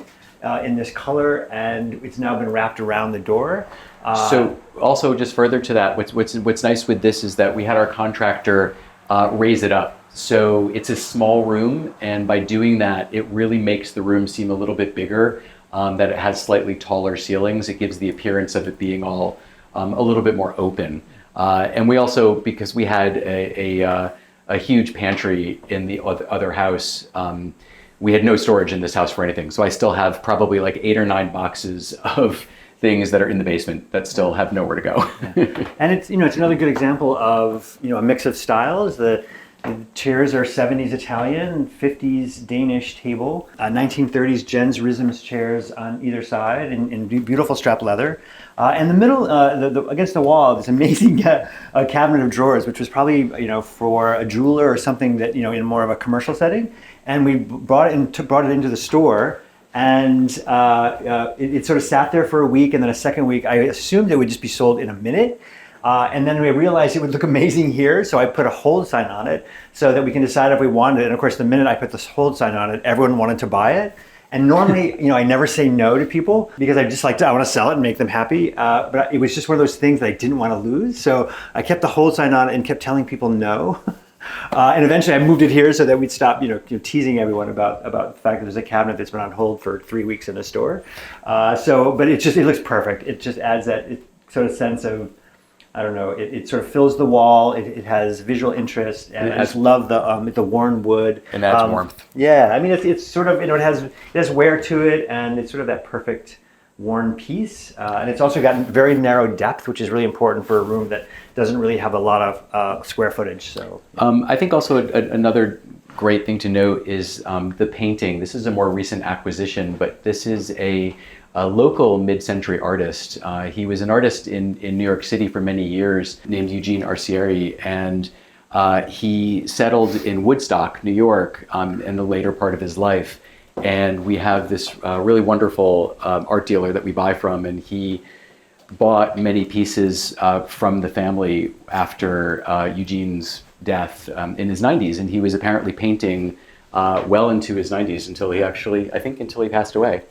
S7: in this color, and it's now been wrapped around the door.
S4: So also just further to that, what's nice with this is that we had our contractor raise it up. So it's a small room, and by doing that, it really makes the room seem a little bit bigger, that it has slightly taller ceilings. It gives the appearance of it being all a little bit more open. And we also, because we had a huge pantry in the other house, we had no storage in this house for anything. So I still have probably like 8 or 9 boxes of things that are in the basement that still have nowhere to go.
S7: And it's it's another good example of a mix of styles. The chairs are 70s Italian, 50s Danish table, 1930s Jens Risms chairs on either side in beautiful strap leather. And the middle, against the wall, this amazing cabinet of drawers, which was probably for a jeweler or something that in more of a commercial setting. And we brought it into the store. And it sort of sat there for a week, and then a second week I assumed it would just be sold in a minute, and then we realized it would look amazing here, so I put a hold sign on it so that we can decide if we wanted it. And of course, the minute I put this hold sign on it, everyone wanted to buy it. And normally, I never say no to people because I want to sell it and make them happy. But it was just one of those things that I didn't want to lose, so I kept the hold sign on it and kept telling people no. And eventually I moved it here so that we'd stop, teasing everyone about the fact that there's a cabinet that's been on hold for 3 weeks in a store. But it looks perfect. It just adds that sort of sense of, I don't know, it sort of fills the wall. It has visual interest, and I just love the worn wood.
S4: And adds warmth.
S7: Yeah, I mean, it's sort of, it has wear to it, and it's sort of that perfect worn piece, and it's also got very narrow depth, which is really important for a room that doesn't really have a lot of square footage. So
S4: I think also another great thing to note is the painting. This is a more recent acquisition, but this is a local mid-century artist. He was an artist in New York City for many years named Eugene Arcieri, and he settled in Woodstock, New York, in the later part of his life. And we have this really wonderful art dealer that we buy from, and he bought many pieces from the family after Eugene's death in his 90s, and he was apparently painting well into his 90s until he passed away.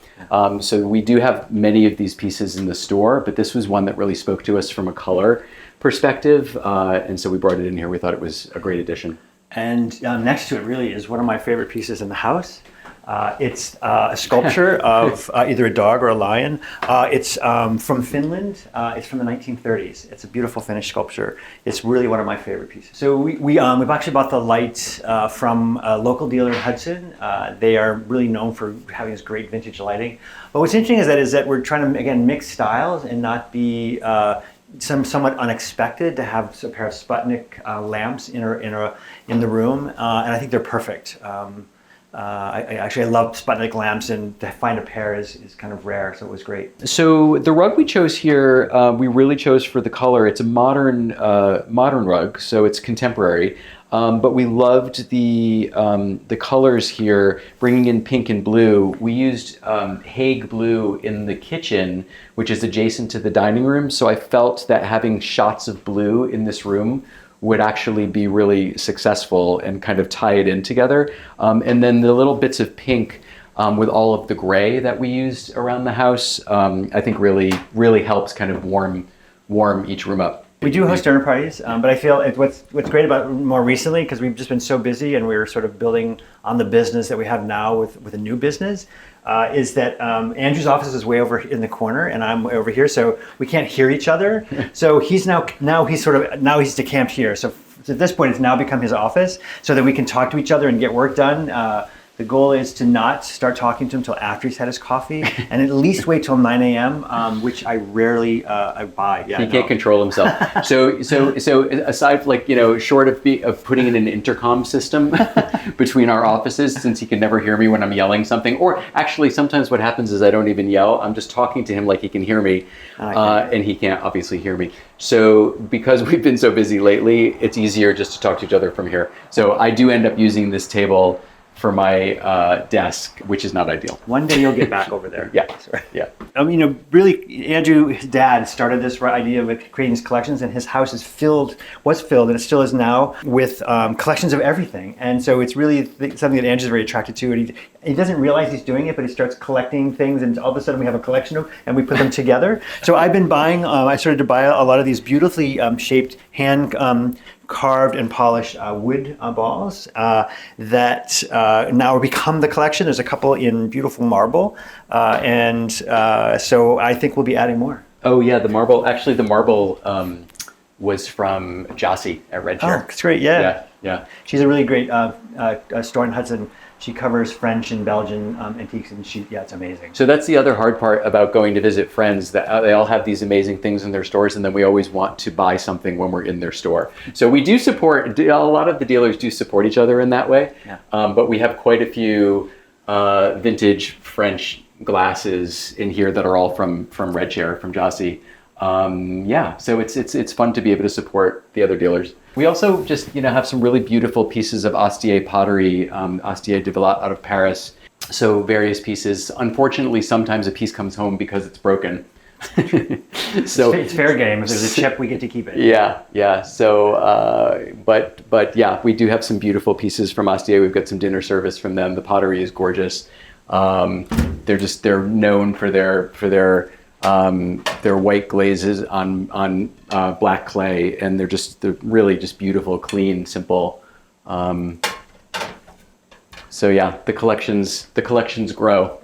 S4: So we do have many of these pieces in the store, but this was one that really spoke to us from a color perspective, and so we brought it in here. We thought it was a great addition.
S7: And next to it really is one of my favorite pieces in the house. It's a sculpture of either a dog or a lion. It's from Finland. It's from the 1930s. It's a beautiful Finnish sculpture. It's really one of my favorite pieces. So we've actually bought the lights from a local dealer in Hudson. They are really known for having this great vintage lighting. But what's interesting is that we're trying to, again, mix styles and not be somewhat unexpected to have a pair of Sputnik lamps in the room, and I think they're perfect. I love spotlight lamps, and to find a pair is kind of rare, so it was great.
S6: So the rug we chose here, we really chose for the color. It's a modern rug, so it's contemporary. But we loved the colors here, bringing in pink and blue. We used Hague blue in the kitchen, which is adjacent to the dining room. So I felt that having shots of blue in this room would actually be really successful and kind of tie it in together. And then the little bits of pink with all of the gray that we used around the house, I think really helps kind of warm each room up.
S7: We do host dinner parties, but I feel what's great about more recently, because we've just been so busy and we're sort of building on the business that we have now with a new business, is that Andrew's office is way over in the corner and I'm way over here, so we can't hear each other. So he's now he's decamped here. So at this point, it's now become his office, so that we can talk to each other and get work done. The goal is to not start talking to him until after he's had his coffee, and at least wait till 9 a.m., which I rarely buy. Yeah,
S6: he can't control himself. So aside, short of putting in an intercom system between our offices, since he can never hear me when I'm yelling something, or actually sometimes what happens is I don't even yell. I'm just talking to him like he can hear me, and he can't obviously hear me. So because we've been so busy lately, it's easier just to talk to each other from here. So I do end up using this table for my desk, which is not ideal.
S7: One day you'll get back over there.
S6: Yeah, yeah.
S7: Really, Andrew, his dad, started this idea of creating these collections, and his house was filled, and it still is now, with collections of everything. And so it's really something that Andrew's very attracted to, and he doesn't realize he's doing it, but he starts collecting things, and all of a sudden we have a collection of them, and we put them together. So I've been buying, I started to buy a lot of these beautifully shaped, hand carved and polished wood balls that now become the collection. There's a couple in beautiful marble, and so I think we'll be adding more.
S6: Oh yeah, the marble. Actually, the marble was from Jossie at Red Chair.
S7: Oh, that's great. Yeah.
S6: Yeah.
S7: She's a really great store in Hudson. She covers French and Belgian antiques, and it's amazing.
S6: So that's the other hard part about going to visit friends, that they all have these amazing things in their stores, and then we always want to buy something when we're in their store. So we do support, a lot of the dealers do support each other in that way, but we have quite a few vintage French glasses in here that are all from Red Chair, from Jossie. So it's fun to be able to support the other dealers. We also just have some really beautiful pieces of Astier pottery, Astier de Villat out of Paris. So various pieces. Unfortunately, sometimes a piece comes home because it's broken.
S7: So it's fair game. If there's a chip, we get to keep it.
S6: Yeah. So, but yeah, we do have some beautiful pieces from Astier. We've got some dinner service from them. The pottery is gorgeous. They're known for their white glazes on black clay, and they're really just beautiful, clean, simple. So yeah, the collections grow.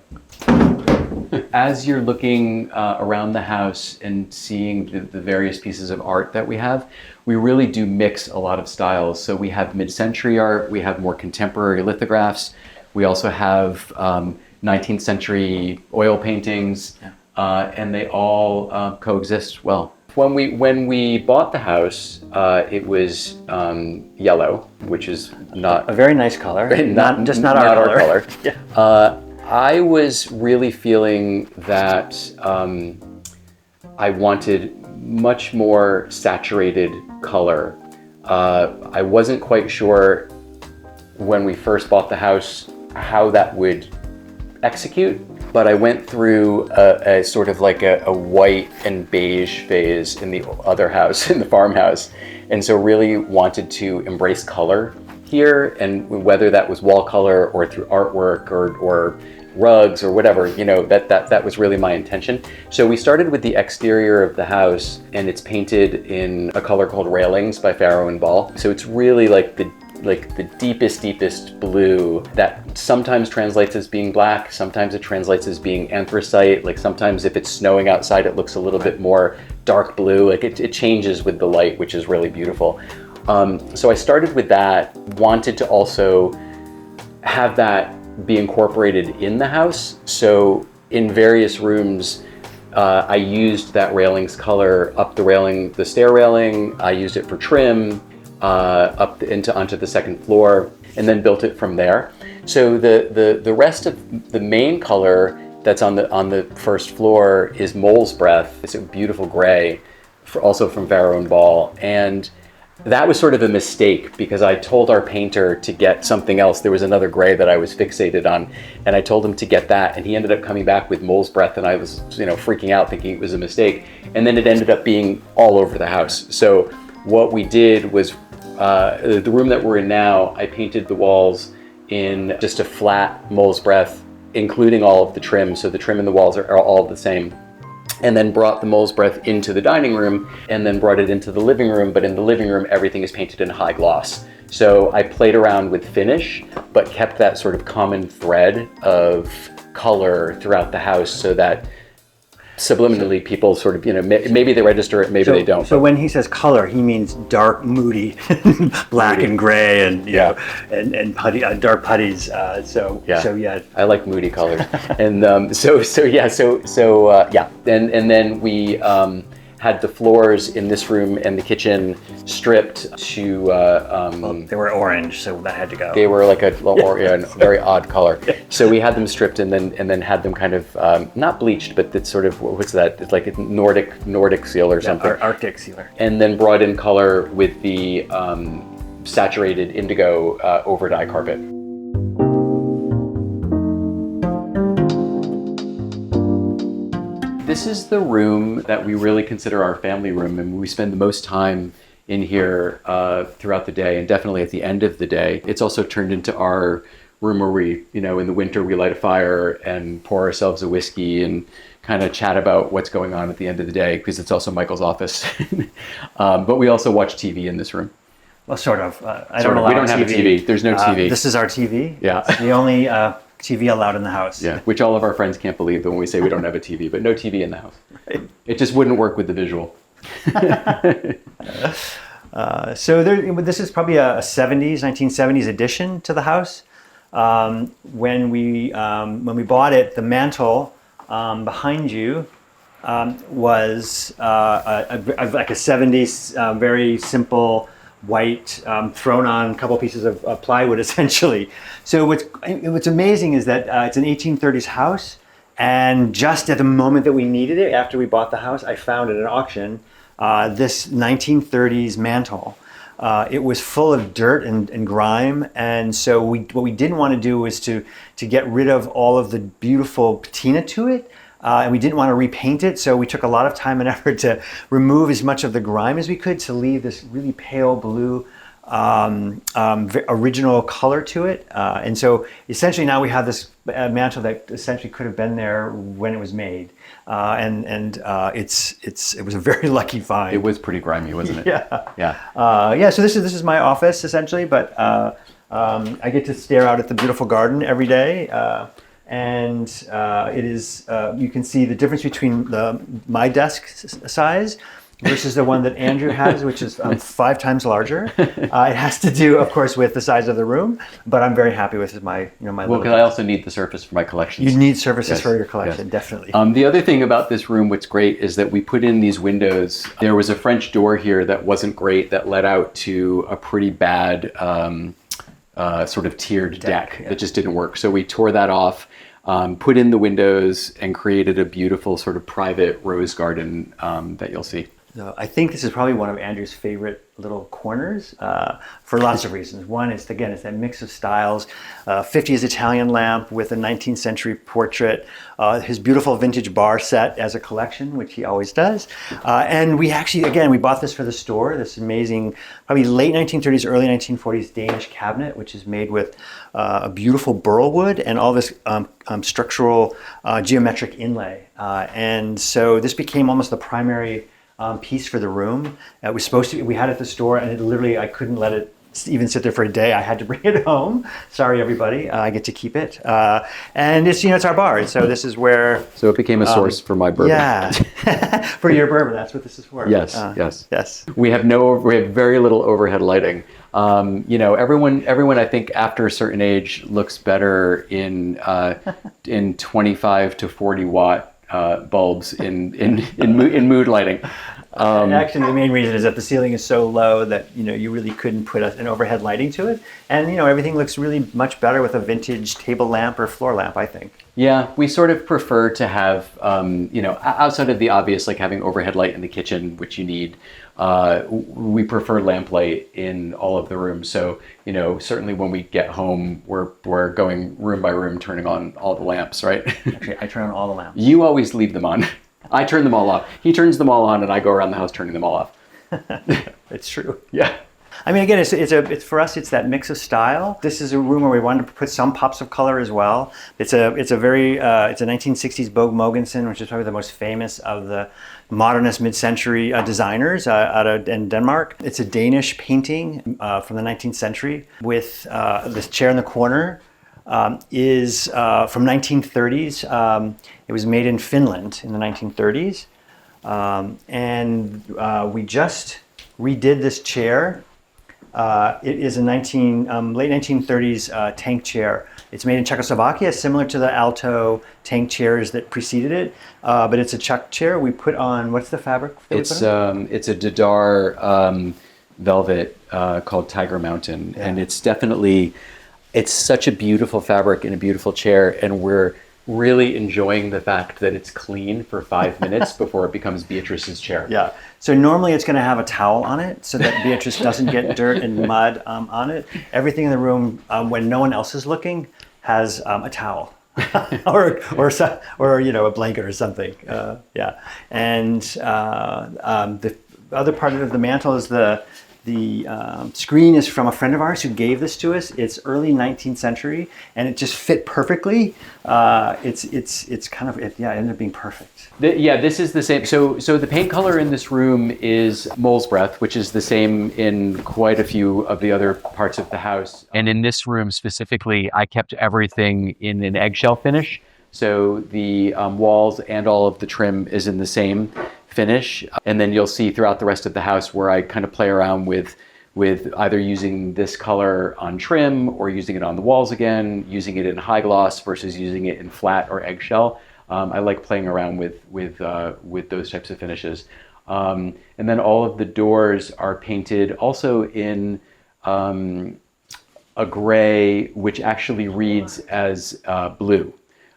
S6: As you're looking around the house and seeing the various pieces of art that we have, we really do mix a lot of styles. So we have mid-century art, we have more contemporary lithographs, we also have 19th century oil paintings. And they all coexist well. When we bought the house, it was yellow, which is not
S7: a very nice color. Not our color.
S6: Yeah. I was really feeling that I wanted much more saturated color. I wasn't quite sure when we first bought the house how that would execute. But I went through a sort of like a white and beige phase in the other house, in the farmhouse. And so really wanted to embrace color here, and whether that was wall color or through artwork or rugs or whatever, that was really my intention. So we started with the exterior of the house, and it's painted in a color called Railings by Farrow and Ball. So it's really like the deepest blue that sometimes translates as being black, sometimes it translates as being anthracite, like sometimes if it's snowing outside it looks a little bit more dark blue, like it changes with the light, which is really beautiful. So I started with that, wanted to also have that be incorporated in the house. So in various rooms, I used that railings color up the stair railing, I used it for trim.
S4: onto the second floor, and then built it from there. So the rest of the main color that's on the first floor is mole's breath. It's a beautiful gray, also from Farrow and Ball. And that was sort of a mistake because I told our painter to get something else. There was another gray that I was fixated on, and I told him to get that, and he ended up coming back with mole's breath, and I was, freaking out thinking it was a mistake. And then it ended up being all over the house. So what we did was, the room that we're in now, I painted the walls in just a flat mole's breath, including all of the trim. So the trim and the walls are all the same. And then brought the mole's breath into the dining room, and then brought it into the living room. But in the living room, everything is painted in high gloss. So I played around with finish, but kept that sort of common thread of color throughout the house so that subliminally people sort of, maybe they register it, maybe they don't.
S7: So when he says color, he means dark, moody, black and gray, and and putty, dark putties. So yeah,
S4: I like moody colors. And and then we had the floors in this room and the kitchen stripped to
S7: they were orange, so that had to go.
S4: They were like a very odd color. So we had them stripped and then had them kind of not bleached, but it's sort of, what's that? It's like a Nordic seal or something.
S7: Arctic sealer.
S4: And then brought in color with the saturated indigo over dye carpet. This is the room that we really consider our family room, and we spend the most time in here throughout the day, and definitely at the end of the day. It's also turned into our room where we, in the winter, we light a fire and pour ourselves a whiskey and kind of chat about what's going on at the end of the day, because it's also Michael's office. But we also watch TV in this room.
S7: Well, sort of.
S4: We don't have a TV. There's no TV.
S7: This is our TV.
S4: Yeah.
S7: It's the only TV allowed in the house.
S4: Yeah, which all of our friends can't believe when we say we don't have a TV, but no TV in the house. Right. It just wouldn't work with the visual.
S7: So this is probably a 1970s addition to the house. When we bought it, the mantle behind you was like a 70s very simple white thrown on a couple pieces of plywood, essentially. So what's amazing is that it's an 1830s house, and just at the moment that we needed it, after we bought the house, I found at an auction this 1930s mantle. It was full of dirt and grime, and so what we didn't want to do was to get rid of all of the beautiful patina to it. And we didn't want to repaint it, so we took a lot of time and effort to remove as much of the grime as we could to leave this really pale blue original color to it. And so essentially now we have this mantle that essentially could have been there when it was made. It was a very lucky find.
S4: It was pretty grimy, wasn't it?
S7: Yeah. So this is my office essentially, but I get to stare out at the beautiful garden every day. And it is, you can see the difference between my desk size versus the one that Andrew has, which is 5 times larger. It has to do, of course, with the size of the room, but I'm very happy with my, my.
S4: Well, because I also need the surface for my collections.
S7: You need surfaces for your collection, definitely.
S4: The other thing about this room, what's great, is that we put in these windows. There was a French door here that wasn't great, that led out to a pretty bad sort of tiered deck that just didn't work. So we tore that off. Put in the windows and created a beautiful sort of private rose garden that you'll see.
S7: So I think this is probably one of Andrew's favorite little corners for lots of reasons. One is, again, it's that mix of styles. 50s Italian lamp with a 19th century portrait. His beautiful vintage bar set as a collection, which he always does. And we actually, again, we bought this for the store, this amazing, probably late 1930s, early 1940s Danish cabinet, which is made with a beautiful burl wood and all this structural geometric inlay. And so this became almost the primary piece for the room. It was supposed to be, we had it at the store, and it literally, I couldn't let it even sit there for a day. I had to bring it home. Sorry, everybody. I get to keep it. And it's, it's our bar. So this is where...
S4: So it became a source for my bourbon.
S7: Yeah. For your bourbon. That's what this is for.
S4: Yes. We have very little overhead lighting. Everyone I think after a certain age looks better in 25 to 40 watt bulbs in mood lighting.
S7: Actually, the main reason is that the ceiling is so low that you really couldn't put an overhead lighting to it, and everything looks really much better with a vintage table lamp or floor lamp, I think.
S4: Yeah, we sort of prefer to have, outside of the obvious, like having overhead light in the kitchen, which you need, we prefer lamplight in all of the rooms. So, certainly when we get home, we're going room by room, turning on all the lamps, right?
S7: Actually, I turn on all the lamps.
S4: You always leave them on. I turn them all off. He turns them all on, and I go around the house turning them all off.
S7: It's true.
S4: Yeah.
S7: I mean, again, it's for us. It's that mix of style. This is a room where we wanted to put some pops of color as well. It's a 1960s Bogue Mogensen, which is probably the most famous of the modernist mid-century designers in Denmark. It's a Danish painting from the 19th century with this chair in the corner. Is from 1930s. It was made in Finland in the 1930s, and we just redid this chair. It is a late 1930s tank chair. It's made in Czechoslovakia, similar to the Alto tank chairs that preceded it, but it's a Czech chair. We put on, what's the fabric?
S4: It's a Dadar velvet called Tiger Mountain, and it's such a beautiful fabric and a beautiful chair, and we're really enjoying the fact that it's clean for 5 minutes before it becomes Beatrice's chair.
S7: Yeah. So normally it's going to have a towel on it so that Beatrice doesn't get dirt and mud on it. Everything in the room, when no one else is looking, has a towel or a blanket or something. Yeah. And the other part of the mantle is the screen is from a friend of ours who gave this to us. It's early 19th century, and it just fit perfectly. It's kind of, it ended up being perfect.
S4: This is the same. So the paint color in this room is mole's breath, which is the same in quite a few of the other parts of the house. And in this room specifically, I kept everything in an eggshell finish. So the walls and all of the trim is in the same finish. And then you'll see throughout the rest of the house where I kind of play around with either using this color on trim or using it on the walls again, using it in high gloss versus using it in flat or eggshell. I like playing around with those types of finishes. And then all of the doors are painted also in a gray, which actually reads as blue.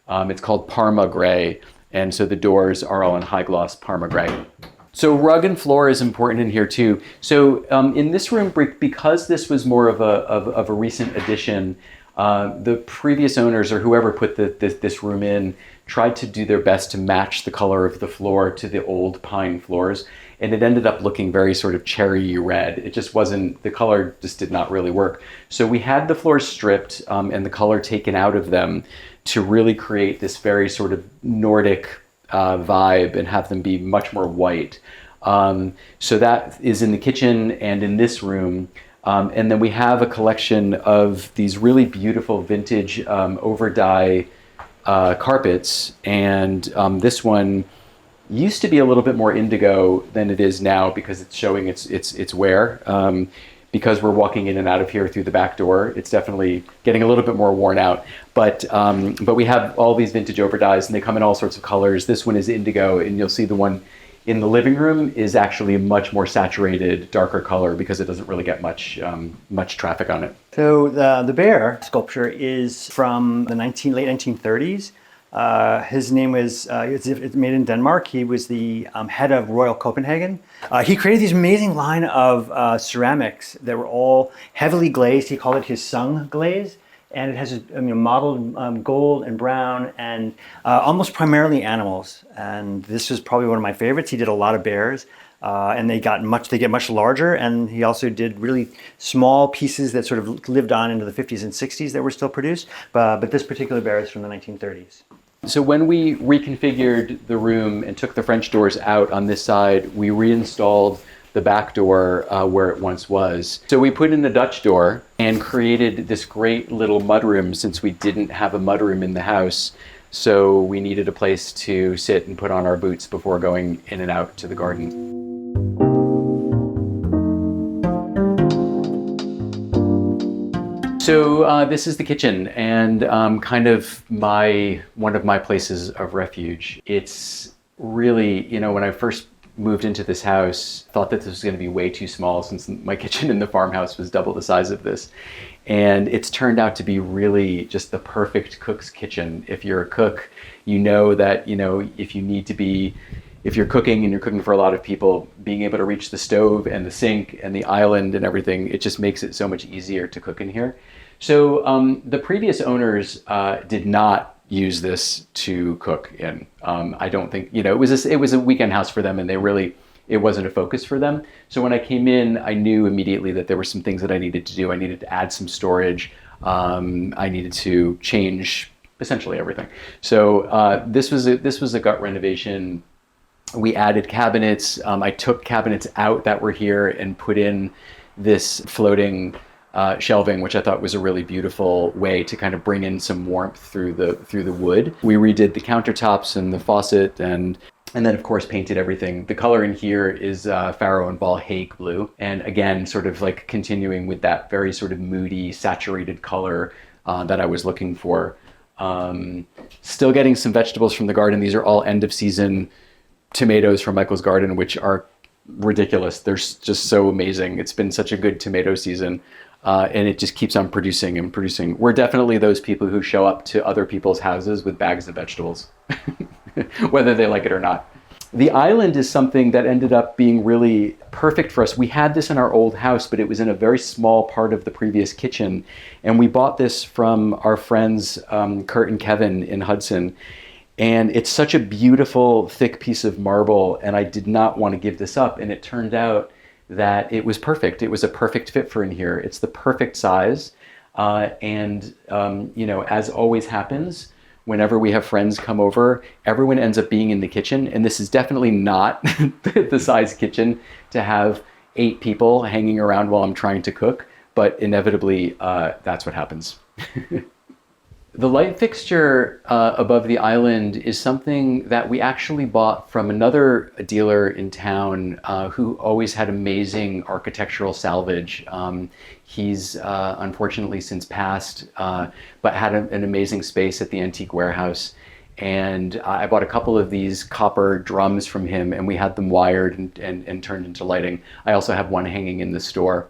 S4: It's called Parma gray. And so the doors are all in high gloss Parma gray. So rug and floor is important in here too. So in this room, because this was more of a recent addition, the previous owners or whoever put this room in tried to do their best to match the color of the floor to the old pine floors. And it ended up looking very sort of cherry red. It just wasn't, the color just did not really work. So we had the floors stripped and the color taken out of them to really create this very sort of Nordic vibe and have them be much more white. So that is in the kitchen and in this room. And then we have a collection of these really beautiful vintage over dye carpets. And this one used to be a little bit more indigo than it is now because it's showing its wear. Because we're walking in and out of here through the back door, it's definitely getting a little bit more worn out. But we have all these vintage overdyes, and they come in all sorts of colors. This one is indigo, and you'll see the one in the living room is actually a much more saturated, darker color because it doesn't really get much traffic on it.
S7: So the bear sculpture is from the late 1930s. His name was, it's made in Denmark. He was the head of Royal Copenhagen. He created this amazing line of ceramics that were all heavily glazed. He called it his sung glaze. And it has modeled gold and brown and almost primarily animals. And this was probably one of my favorites. He did a lot of bears. And they get much larger, and he also did really small pieces that sort of lived on into the 50s and 60s that were still produced, but this particular bear is from the 1930s.
S4: So when we reconfigured the room and took the French doors out on this side, we reinstalled the back door where it once was. So we put in a Dutch door and created this great little mudroom since we didn't have a mudroom in the house. So we needed a place to sit and put on our boots before going in and out to the garden. So this is the kitchen and kind of one of my places of refuge. It's really, when I first
S6: moved into this house, thought that this was going to be way too small since my kitchen in the farmhouse was double the size of this. And it's turned out to be really just the perfect cook's kitchen. If you're a cook, you know that, if you're cooking and you're cooking for a lot of people, being able to reach the stove and the sink and the island and everything, it just makes it so much easier to cook in here. So the previous owners did not use this to cook in. I don't think, it was a weekend house for them, and it wasn't a focus for them. So when I came in, I knew immediately that there were some things that I needed to do. I needed to add some storage. I needed to change essentially everything. So this was a gut renovation. We added cabinets. I took cabinets out that were here and put in this floating shelving, which I thought was a really beautiful way to kind of bring in some warmth through the wood. We redid the countertops and the faucet, and then of course painted everything. The color in here is Farrow and Ball Hague blue, and again sort of like continuing with that very sort of moody, saturated color that I was looking for. Still getting some vegetables from the garden. These are all end of season tomatoes from Michael's garden, which are ridiculous. They're just so amazing. It's been such a good tomato season. And it just keeps on producing and producing. We're definitely those people who show up to other people's houses with bags of vegetables, whether they like it or not. The island is something that ended up being really perfect for us. We had this in our old house, but it was in a very small part of the previous kitchen. And we bought this from our friends, Kurt and Kevin in Hudson. And it's such a beautiful, thick piece of marble. And I did not want to give this up. And it turned out that it was perfect. It was a perfect fit for in here. It's the perfect size. And as always happens, whenever we have friends come over, everyone ends up being in the kitchen. And this is definitely not the size kitchen to have 8 people hanging around while I'm trying to cook. But inevitably, that's what happens. The light fixture above the island is something that we actually bought from another dealer in town who always had amazing architectural salvage. He's unfortunately since passed, but had an amazing space at the antique warehouse. And I bought a couple of these copper drums from him, and we had them wired and turned into lighting. I also have one hanging in the store.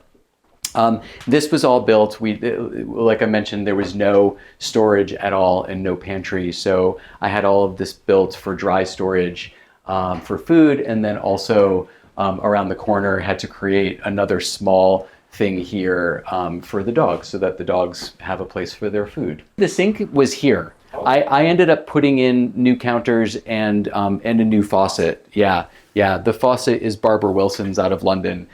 S6: This was all built. Like I mentioned, there was no storage at all and no pantry. So I had all of this built for dry storage for food. And then also around the corner had to create another small thing here for the dogs so that the dogs have a place for their food. The sink was here. I ended up putting in new counters and a new faucet. Yeah. The faucet is Barbara Wilson's out of London.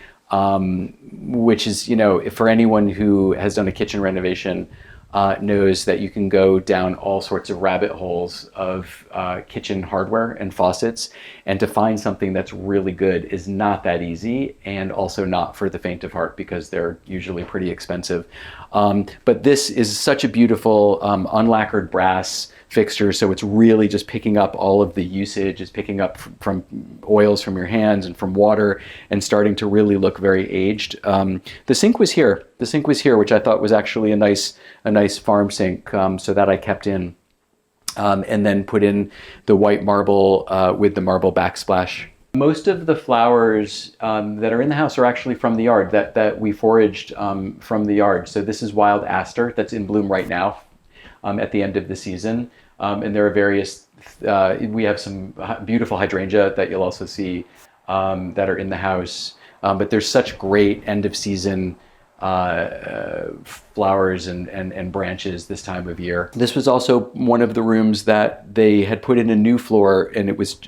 S6: Which is, for anyone who has done a kitchen renovation, knows that you can go down all sorts of rabbit holes of kitchen hardware and faucets, and to find something that's really good is not that easy, and also not for the faint of heart because they're usually pretty expensive. But this is such a beautiful unlacquered brass fixture, so it's really just picking up all of the usage. It's picking up from oils from your hands and from water, and starting to really look very aged. The sink was here. The sink was here, which I thought was actually a nice farm sink, so that I kept in, and then put in the white marble with the marble backsplash. Most of the flowers that are in the house are actually from the yard that we foraged from the yard. So this is wild aster that's in bloom right now at the end of the season. And there are various, we have some beautiful hydrangea that you'll also see that are in the house. But there's such great end of season flowers and branches this time of year. This was also one of the rooms that they had put in a new floor, and it was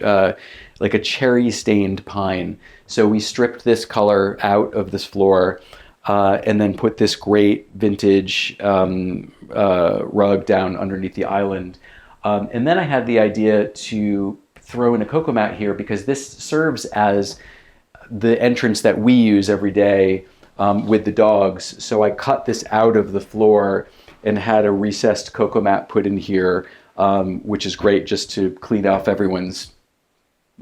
S6: like a cherry stained pine. So we stripped this color out of this floor and then put this great vintage rug down underneath the island. And then I had the idea to throw in a cocoa mat here because this serves as the entrance that we use every day with the dogs. So I cut this out of the floor and had a recessed cocoa mat put in here, which is great just to clean off everyone's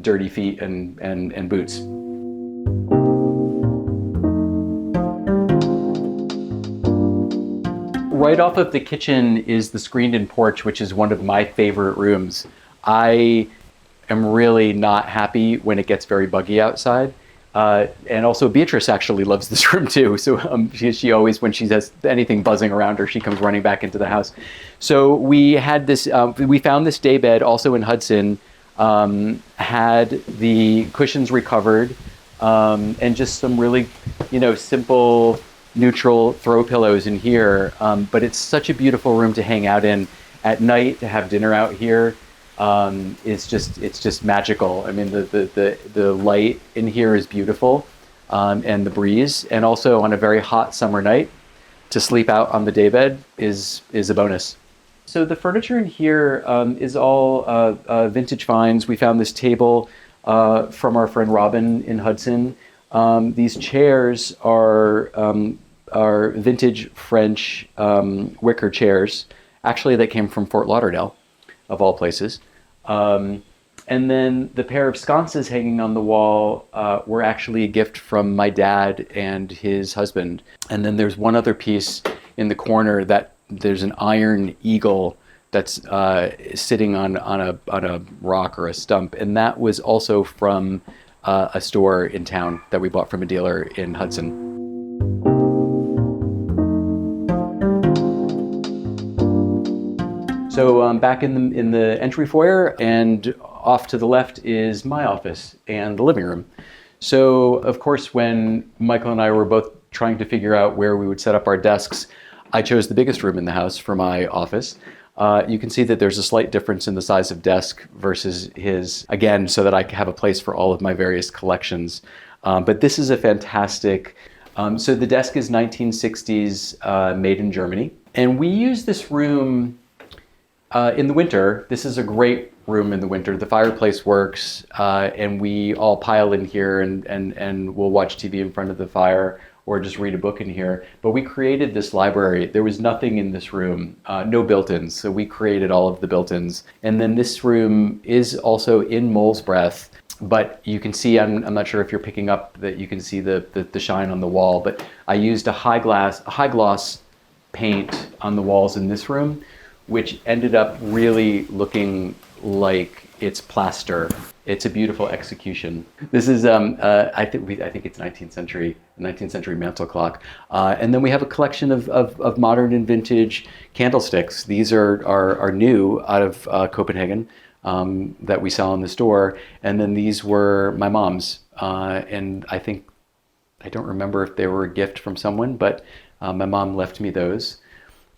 S6: dirty feet and boots. Right off of the kitchen is the screened-in porch, which is one of my favorite rooms. I am really not happy when it gets very buggy outside. And also Beatrice actually loves this room too. So she always, when she has anything buzzing around her, she comes running back into the house. So we had this, we found this day bed also in Hudson, had the cushions recovered, and just some really, simple, neutral throw pillows in here. But it's such a beautiful room to hang out in at night, to have dinner out here. It's just magical. I mean, the light in here is beautiful, and the breeze, and also on a very hot summer night, to sleep out on the daybed is a bonus. So the furniture in here is all vintage finds. We found this table from our friend Robin in Hudson. These chairs are vintage French wicker chairs. Actually, they came from Fort Lauderdale, of all places. And then the pair of sconces hanging on the wall were actually a gift from my dad and his husband. And then there's one other piece in the corner that there's an iron eagle that's sitting on a rock or a stump. And that was also from a store in town that we bought from a dealer in Hudson. So back in the entry foyer, and off to the left is my office and the living room. So of course, when Michael and I were both trying to figure out where we would set up our desks, I chose the biggest room in the house for my office. You can see that there's a slight difference in the size of desk versus his, again, so that I have a place for all of my various collections. But this is a fantastic, so the desk is 1960s, made in Germany. And we use this room in the winter. This is a great room in the winter. The fireplace works, and we all pile in here and we'll watch TV in front of the fire or just read a book in here. But we created this library. There was nothing in this room, no built-ins. So we created all of the built-ins. And then this room is also in mole's breath, but you can see, I'm not sure if you're picking up that you can see the shine on the wall, but I used a high gloss paint on the walls in this room, which ended up really looking like it's plaster. It's a beautiful execution. This is, I think it's 19th century mantel clock. And then we have a collection of modern and vintage candlesticks. These are new out of Copenhagen, that we sell in the store. And then these were my mom's. And I don't remember if they were a gift from someone, but my mom left me those.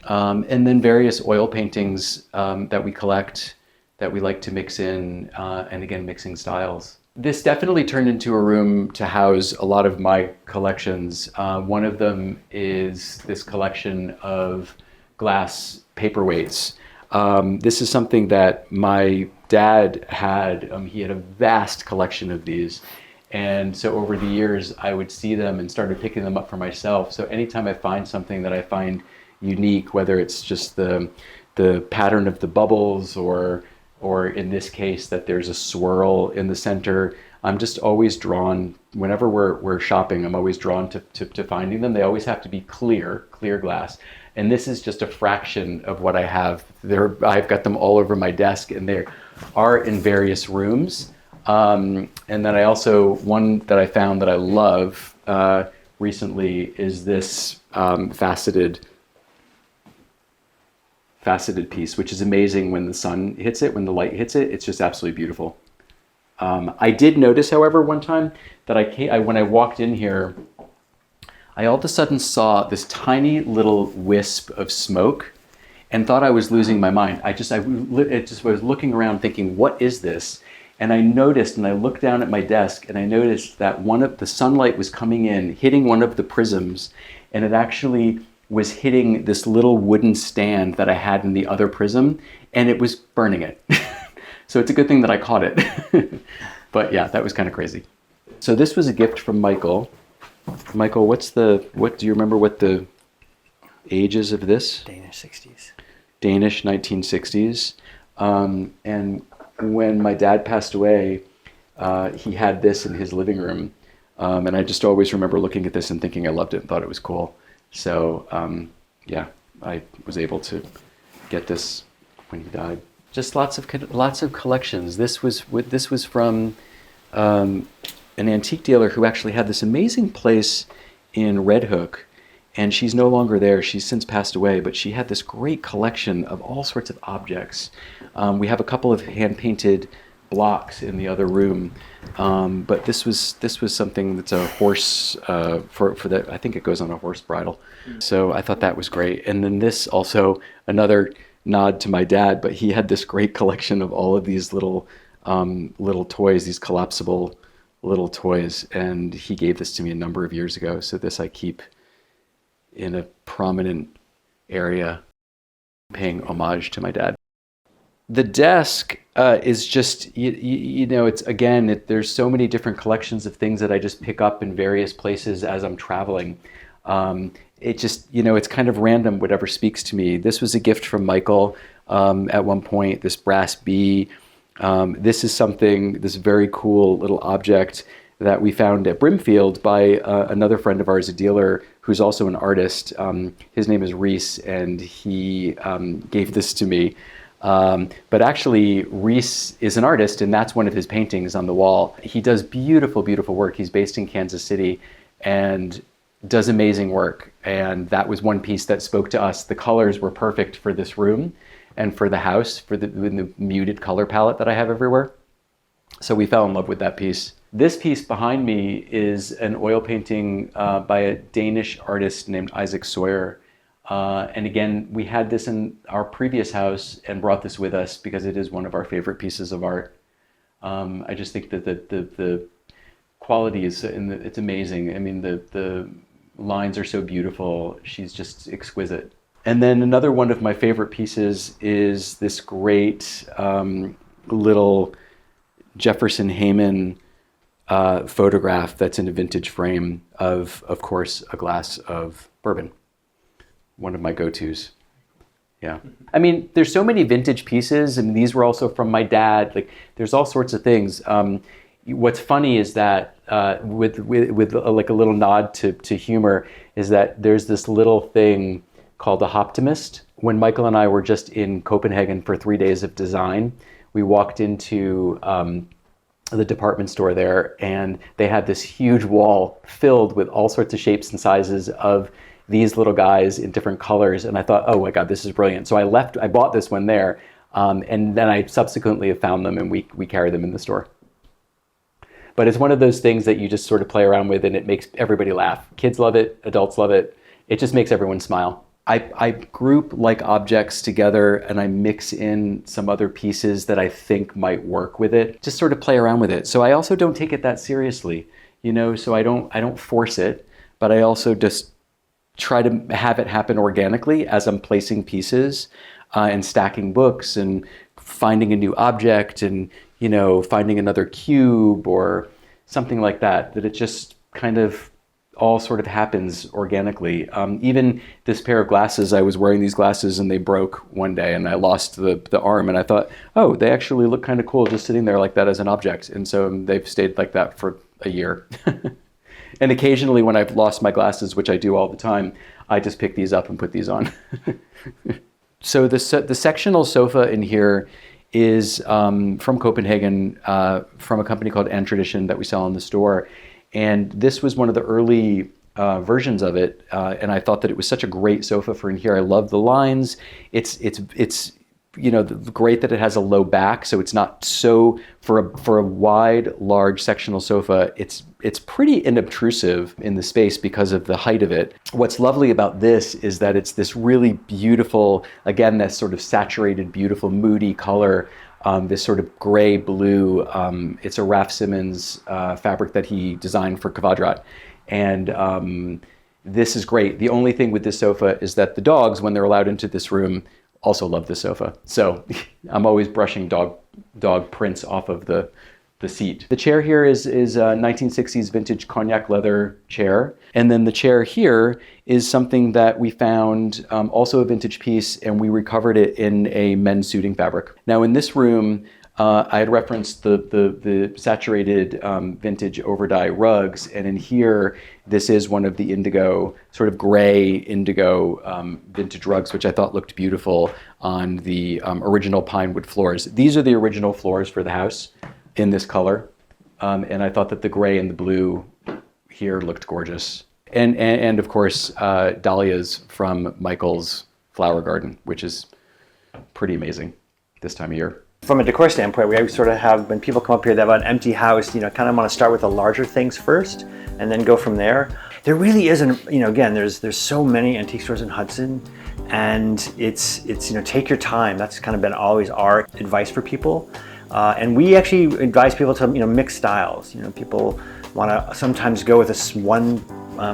S6: And then various oil paintings that we collect, that we like to mix in, and again, mixing styles. This definitely turned into a room to house a lot of my collections. One of them is this collection of glass paperweights. This is something that my dad had. He had a vast collection of these. And so over the years, I would see them and started picking them up for myself. So anytime I find something that I find unique, whether it's just the pattern of the bubbles or in this case that there's a swirl in the center, I'm just always drawn, whenever we're shopping, I'm always drawn to finding them. They always have to be clear glass. And this is just a fraction of what I have. I've got them all over my desk, and they are in various rooms. And then I also, one that I found that I love recently is this faceted piece, which is amazing when the sun hits it, when the light hits it. It's just absolutely beautiful. I did notice, however, one time that when I walked in here, I all of a sudden saw this tiny little wisp of smoke and thought I was losing my mind. I was looking around thinking, what is this? And I noticed, and I looked down at my desk, and I noticed that the sunlight was coming in, hitting one of the prisms, and it actually was hitting this little wooden stand that I had in the other prism, and it was burning it. So it's a good thing that I caught it. But yeah, that was kind of crazy. So this was a gift from Michael. Michael, do you remember what the age is of this?
S7: Danish 60s.
S6: Danish 1960s. And when my dad passed away, he had this in his living room. And I just always remember looking at this and thinking I loved it and thought it was cool. So yeah, I was able to get this when he died. Just lots of collections. This was from an antique dealer who actually had this amazing place in Red Hook, and she's no longer there. She's since passed away, but she had this great collection of all sorts of objects. We have a couple of hand-painted blocks in the other room, but this was something that's a horse for the, I think it goes on a horse bridle. So I thought that was great. And then this also, another nod to my dad, but he had this great collection of all of these little toys, these collapsible little toys, and he gave this to me a number of years ago. So this I keep in a prominent area, paying homage to my dad. The desk is just, you know, it's, again, there's so many different collections of things that I just pick up in various places as I'm traveling. It just, you know, it's kind of random, whatever speaks to me. This was a gift from Michael at one point, this brass bee. This is this very cool little object that we found at Brimfield by another friend of ours, a dealer who's also an artist. His name is Reese, and he gave this to me. But actually, Reese is an artist, and that's one of his paintings on the wall. He does beautiful, beautiful work. He's based in Kansas City and does amazing work. And that was one piece that spoke to us. The colors were perfect for this room and for the house, for the muted color palette that I have everywhere. So we fell in love with that piece. This piece behind me is an oil painting by a Danish artist named Isaac Sawyer. And again, we had this in our previous house and brought this with us because it is one of our favorite pieces of art. I just think that the quality is, it's amazing. I mean, the lines are so beautiful. She's just exquisite. And then another one of my favorite pieces is this great little Jefferson Heyman photograph that's in a vintage frame of course, a glass of bourbon. One of my go-tos. Yeah. I mean, there's so many vintage pieces, and these were also from my dad. Like, there's all sorts of things. What's funny is that with like a little nod to humor is that there's this little thing called a Hoptimist. When Michael and I were just in Copenhagen for 3 days of design, we walked into the department store there, and they had this huge wall filled with all sorts of shapes and sizes of these little guys in different colors. And I thought, oh my God, this is brilliant. So I bought this one there. And then I subsequently have found them, and we carry them in the store. But it's one of those things that you just sort of play around with, and it makes everybody laugh. Kids love it, adults love it. It just makes everyone smile. I group like objects together, and I mix in some other pieces that I think might work with it. Just sort of play around with it. So I also don't take it that seriously, you know. So I don't force it, but I also just try to have it happen organically as I'm placing pieces and stacking books and finding a new object and, you know, finding another cube or something like that, that it just kind of all sort of happens organically. Even this pair of glasses, I was wearing these glasses and they broke one day and I lost the arm, and I thought, oh, they actually look kind of cool just sitting there like that as an object. And so they've stayed like that for a year. And occasionally when I've lost my glasses, which I do all the time, I just pick these up and put these on. So the sectional sofa in here is from Copenhagen, from a company called Entryway that we sell in the store. And this was one of the early versions of it, and I thought that it was such a great sofa for in here. I love the lines. It's you know, great that it has a low back, so it's not so for a wide, large sectional sofa. It's pretty inobtrusive in the space because of the height of it. What's lovely about this is that it's this really beautiful, again, this sort of saturated, beautiful, moody color. This sort of gray blue. It's a Raf Simons fabric that he designed for Kvadrat, and this is great. The only thing with this sofa is that the dogs, when they're allowed into this room, also love the sofa. So I'm always brushing dog prints off of the seat. The chair here is a 1960s vintage cognac leather chair. And then the chair here is something that we found, also a vintage piece, and we recovered it in a men's suiting fabric. Now in this room, I had referenced the saturated vintage overdye rugs, and in here, this is one of the indigo, sort of gray indigo vintage rugs, which I thought looked beautiful on the original pine wood floors. These are the original floors for the house in this color, and I thought that the gray and the blue here looked gorgeous. And of course, dahlias from Michael's flower garden, which is pretty amazing this time of year.
S7: From a decor standpoint, we sort of have, when people come up here, they have an empty house, kind of want to start with the larger things first and then go from there. There really isn't, again, there's so many antique stores in Hudson, and it's take your time. That's kind of been always our advice for people. And we actually advise people to, mix styles. People want to sometimes go with this one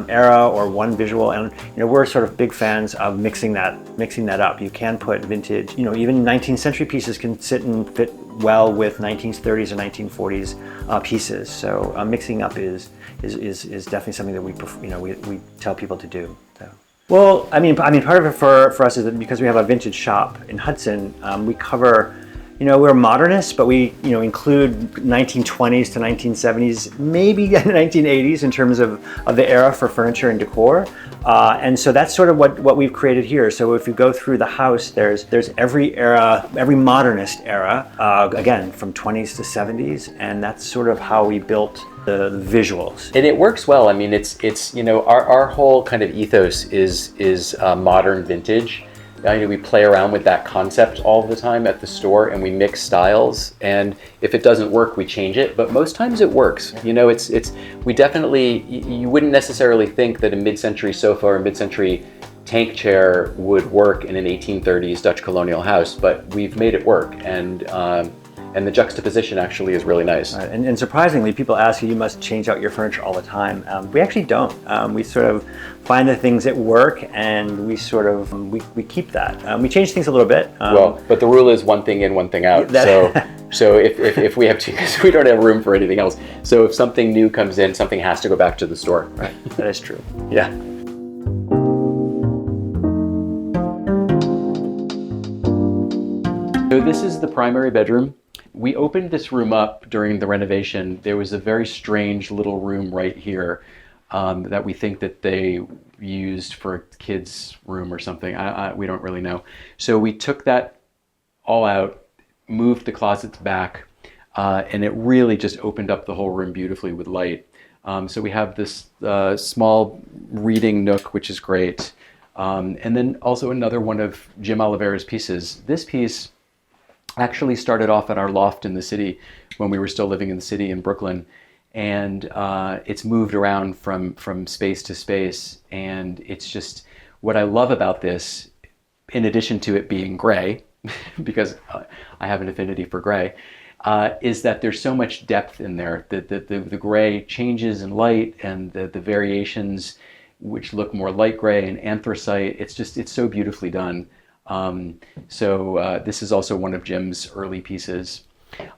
S7: era or one visual, and we're sort of big fans of mixing that up. You can put vintage, even 19th century pieces can sit and fit well with 1930s or 1940s pieces. So mixing up is definitely something that we tell people to do. So. Well, I mean, part of it for us is that because we have a vintage shop in Hudson, we cover. We're modernists, but we, include 1920s to 1970s, maybe 1980s in terms of the era for furniture and decor. And so that's sort of what we've created here. So if you go through the house, there's every era, every modernist era, again, from 20s to 70s. And that's sort of how we built the visuals.
S4: And it works well. I mean, it's our whole kind of ethos is modern vintage. We play around with that concept all the time at the store, and we mix styles, and if it doesn't work, we change it, but most times it works. We definitely, you wouldn't necessarily think that a mid-century sofa or a mid-century tank chair would work in an 1830s Dutch colonial house, but we've made it work, and the juxtaposition actually is really nice.
S7: Right. And surprisingly, people ask you must change out your furniture all the time. We actually don't. We sort of find the things that work, and we sort of, we keep that. We change things a little bit.
S4: But the rule is one thing in, one thing out. So if we have to, because we don't have room for anything else. So if something new comes in, something has to go back to the store.
S7: Right, that is true.
S4: Yeah. So this is the primary bedroom. We opened this room up during the renovation. There was a very strange little room right here that we think that they used for a kid's room or something. We don't really know. So we took that all out, moved the closets back, and it really just opened up the whole room beautifully with light. So we have this small reading nook, which is great. And then also another one of Jim Oliveira's pieces. This piece actually started off at our loft in the city when we were still living in the city in Brooklyn, and it's moved around from space to space, and it's just what I love about this, in addition to it being gray, because I have an affinity for gray, is that there's so much depth in there. The gray changes in light, and the variations which look more light gray and anthracite, it's so beautifully done. So this is also one of Jim's early pieces.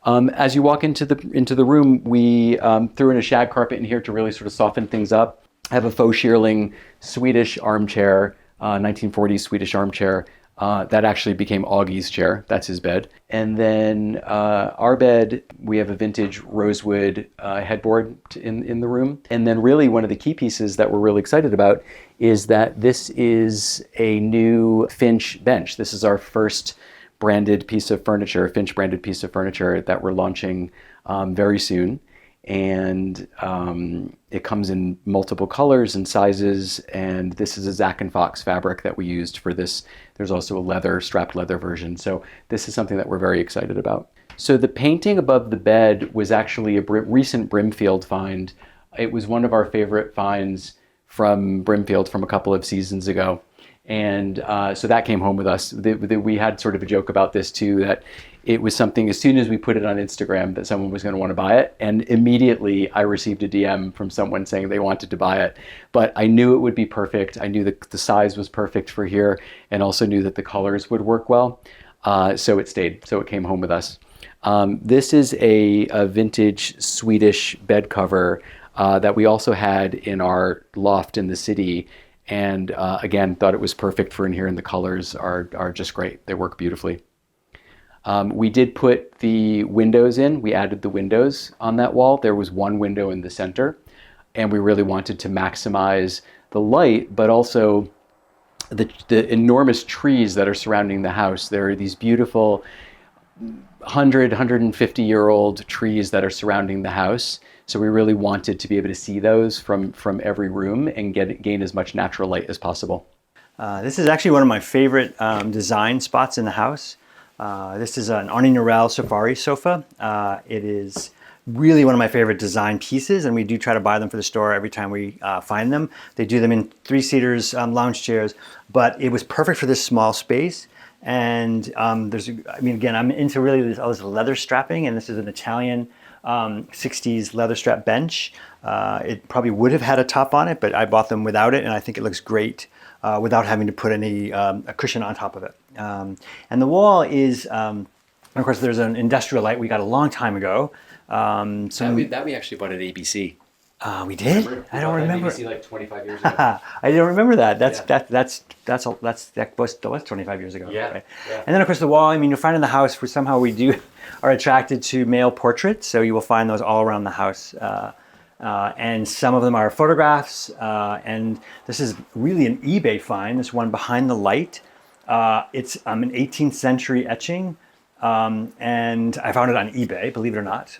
S4: As you walk into the room, we threw in a shag carpet in here to really sort of soften things up. I have a faux shearling Swedish armchair, 1940s Swedish armchair. That actually became Augie's chair. That's his bed. And then our bed, we have a vintage rosewood headboard in the room. And then really one of the key pieces that we're really excited about is that this is a new Finch bench. This is our first branded piece of furniture, Finch branded piece of furniture that we're launching very soon. And it comes in multiple colors and sizes, and this is a Zack and Fox fabric that we used for this. There's also a strapped leather version, so this is something that we're very excited about. So the painting above the bed was actually a recent Brimfield find. It was one of our favorite finds from Brimfield from a couple of seasons ago, and so that came home with us. We had sort of a joke about this too, that it was something, as soon as we put it on Instagram, that someone was going to want to buy it. And immediately I received a DM from someone saying they wanted to buy it. But I knew it would be perfect. I knew that the size was perfect for here, and also knew that the colors would work well. So it stayed. So it came home with us. This is a vintage Swedish bed cover that we also had in our loft in the city. And again, thought it was perfect for in here, and the colors are just great. They work beautifully.
S6: We did put the windows in. We added the windows on that wall. There was one window in the center, and we really wanted to maximize the light, but also the enormous trees that are surrounding the house. There are these beautiful 150-year-old trees that are surrounding the house. So we really wanted to be able to see those from every room and gain as much natural light as possible.
S7: This is actually one of my favorite design spots in the house. This is an Arnie Norell Safari sofa. It is really one of my favorite design pieces, and we do try to buy them for the store every time we find them. They do them in 3-seaters, lounge chairs, but it was perfect for this small space. And again, I'm into really all this leather strapping, and this is an Italian 60s leather strap bench. It probably would have had a top on it, but I bought them without it, and I think it looks great without having to put any a cushion on top of it. And the wall is, of course, there's an industrial light we got a long time ago.
S6: That we actually bought at ABC.
S7: We did?
S6: Remember?
S7: I don't remember.
S6: ABC like 25 years ago.
S7: I don't remember that. That was 25 years ago.
S6: Yeah,
S7: right?
S6: yeah.
S7: And then of course the wall. I mean, you'll find in the house somehow we are attracted to male portraits, so you will find those all around the house. And some of them are photographs. And this is really an eBay find. This one behind the light. It's an 18th century etching. And I found it on eBay, believe it or not.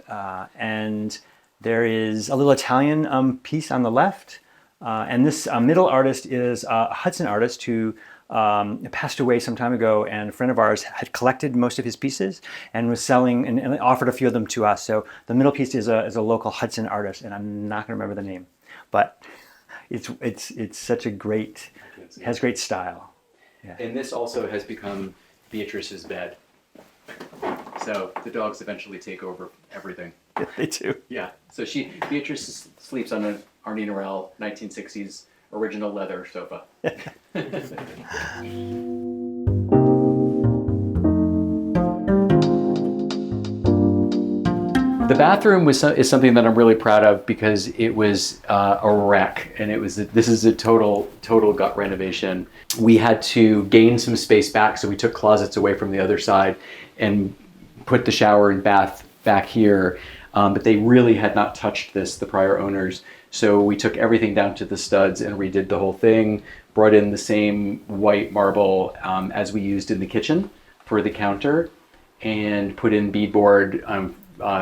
S7: And there is a little Italian piece on the left. And this middle artist is a Hudson artist who passed away some time ago, and a friend of ours had collected most of his pieces and was selling and offered a few of them to us. So the middle piece is a local Hudson artist, and I'm not going to remember the name, but it's such a great, it has great style. Yeah.
S6: And this also has become Beatrice's bed. So the dogs eventually take over everything.
S7: Yeah, they do.
S6: Yeah. So Beatrice sleeps on an Arnie Norell 1960s original leather sofa. The bathroom is something that I'm really proud of because it was a wreck, and this is a total gut renovation. We had to gain some space back, so we took closets away from the other side and put the shower and bath back here. But they really had not touched this, the prior owners. So we took everything down to the studs and redid the whole thing, brought in the same white marble as we used in the kitchen for the counter, and put in beadboard,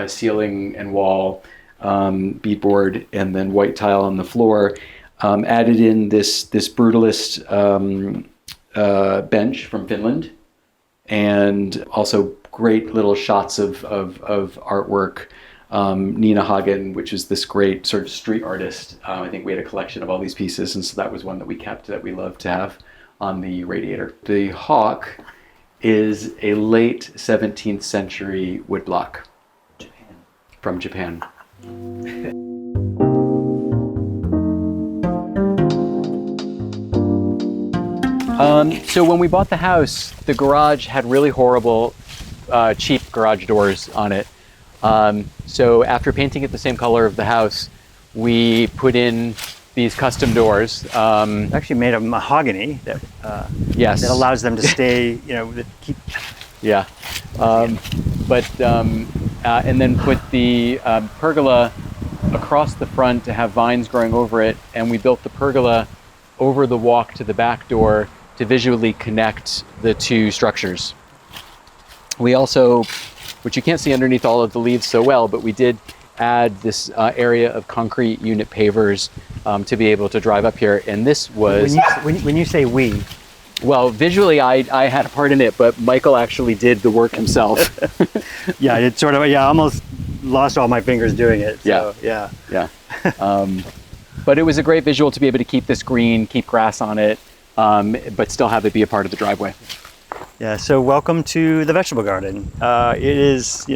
S6: ceiling and wall beadboard, and then white tile on the floor. Added in this brutalist bench from Finland, and also great little shots of artwork. Nina Hagen, which is this great sort of street artist. I think we had a collection of all these pieces, and so that was one that we kept that we love to have on the radiator. The hawk is a late 17th century woodblock from Japan. So when we bought the house, the garage had really horrible, cheap garage doors on it. So after painting it the same color of the house, we put in these custom doors.
S7: Actually made of mahogany that
S6: yes,
S7: that allows them to stay, that keep.
S6: Yeah, and then put the pergola across the front to have vines growing over it, and we built the pergola over the walk to the back door to visually connect the two structures. We also, which you can't see underneath all of the leaves so well, but we did add this area of concrete unit pavers to be able to drive up here. And this was...
S7: When you say we...
S6: Well, visually I had a part in it, but Michael actually did the work himself.
S7: Yeah, it sort of, I almost lost all my fingers doing it. So,
S6: yeah. But it was a great visual to be able to keep this green, keep grass on it, but still have it be a part of the driveway.
S7: Yeah, so welcome to the vegetable garden. It is,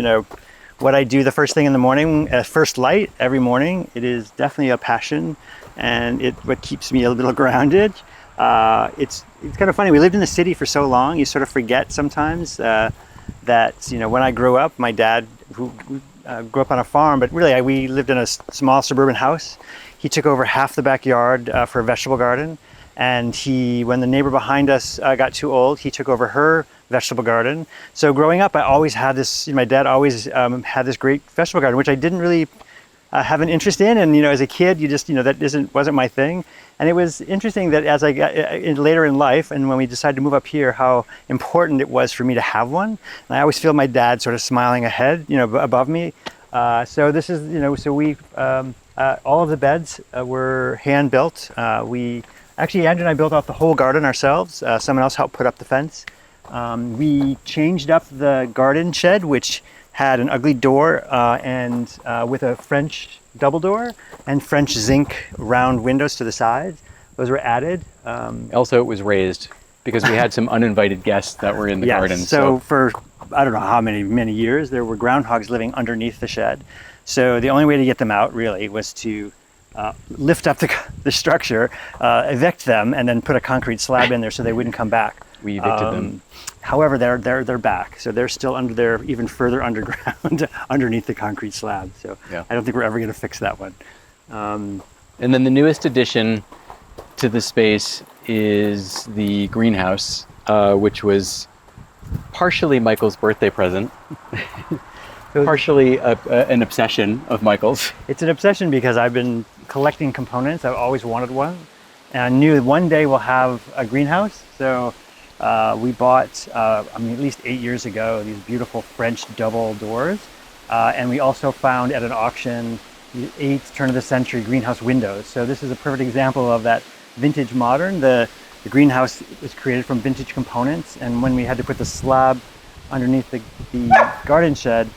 S7: what I do the first thing in the morning, at first light every morning. It is definitely a passion, and what keeps me a little grounded. It's kind of funny. We lived in the city for so long, you sort of forget sometimes that, when I grew up, my dad, who grew up on a farm, but really we lived in a small suburban house. He took over half the backyard for a vegetable garden. And when the neighbor behind us got too old, he took over her vegetable garden. So growing up, I always had this, my dad always had this great vegetable garden, which I didn't really have an interest in. And, as a kid, you just, that wasn't my thing. And it was interesting that as I got later in life, and when we decided to move up here, how important it was for me to have one. And I always feel my dad sort of smiling ahead, above me. So this is, so we, all of the beds were hand built. Actually, Andrew and I built out the whole garden ourselves. Someone else helped put up the fence. We changed up the garden shed, which had an ugly door and with a French double door and French zinc round windows to the sides. Those were added.
S6: Also, it was raised because we had some uninvited guests that were in the garden.
S7: So for, I don't know how many years, there were groundhogs living underneath the shed. So the only way to get them out really was to lift up the structure, evict them, and then put a concrete slab in there so they wouldn't come back.
S6: We evicted them.
S7: However, they're back, so they're still under there, even further underground, underneath the concrete slab. So
S6: yeah.
S7: I don't think we're ever going to fix that one.
S6: And then the newest addition to the space is the greenhouse, which was partially Michael's birthday present. Partially an obsession of Michael's.
S7: It's an obsession because I've been collecting components. I've always wanted one. And I knew one day we'll have a greenhouse. So we bought, at least 8 years ago, these beautiful French double doors. And we also found at an auction the 8th turn of the century greenhouse windows. So this is a perfect example of that vintage modern. The greenhouse was created from vintage components. And when we had to put the slab underneath the garden shed,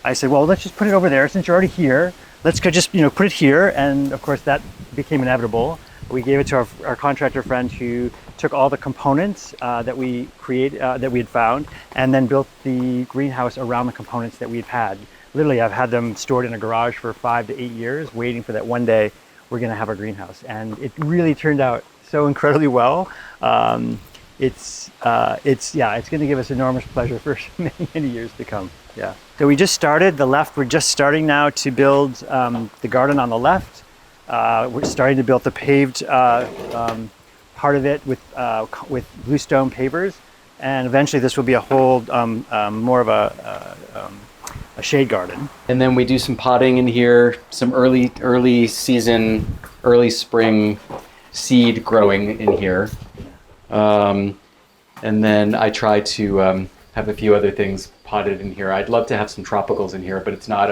S7: I said, well, let's just put it over there since you're already here. Let's go just, put it here. And of course that became inevitable. We gave it to our contractor friend who took all the components that we had found and then built the greenhouse around the components that we've had. Literally, I've had them stored in a garage for 5 to 8 years, waiting for that one day we're going to have a greenhouse. And it really turned out so incredibly well. It's going to give us enormous pleasure for many years to come. Yeah. So we just started we're just starting now to build the garden on the left. We're starting to build the paved part of it with bluestone pavers, and eventually this will be a whole more of a shade garden.
S6: And then we do some potting in here, some early season, early spring seed growing in here, and then I try to have a few other things potted in here. I'd love to have some tropicals in here, but it's not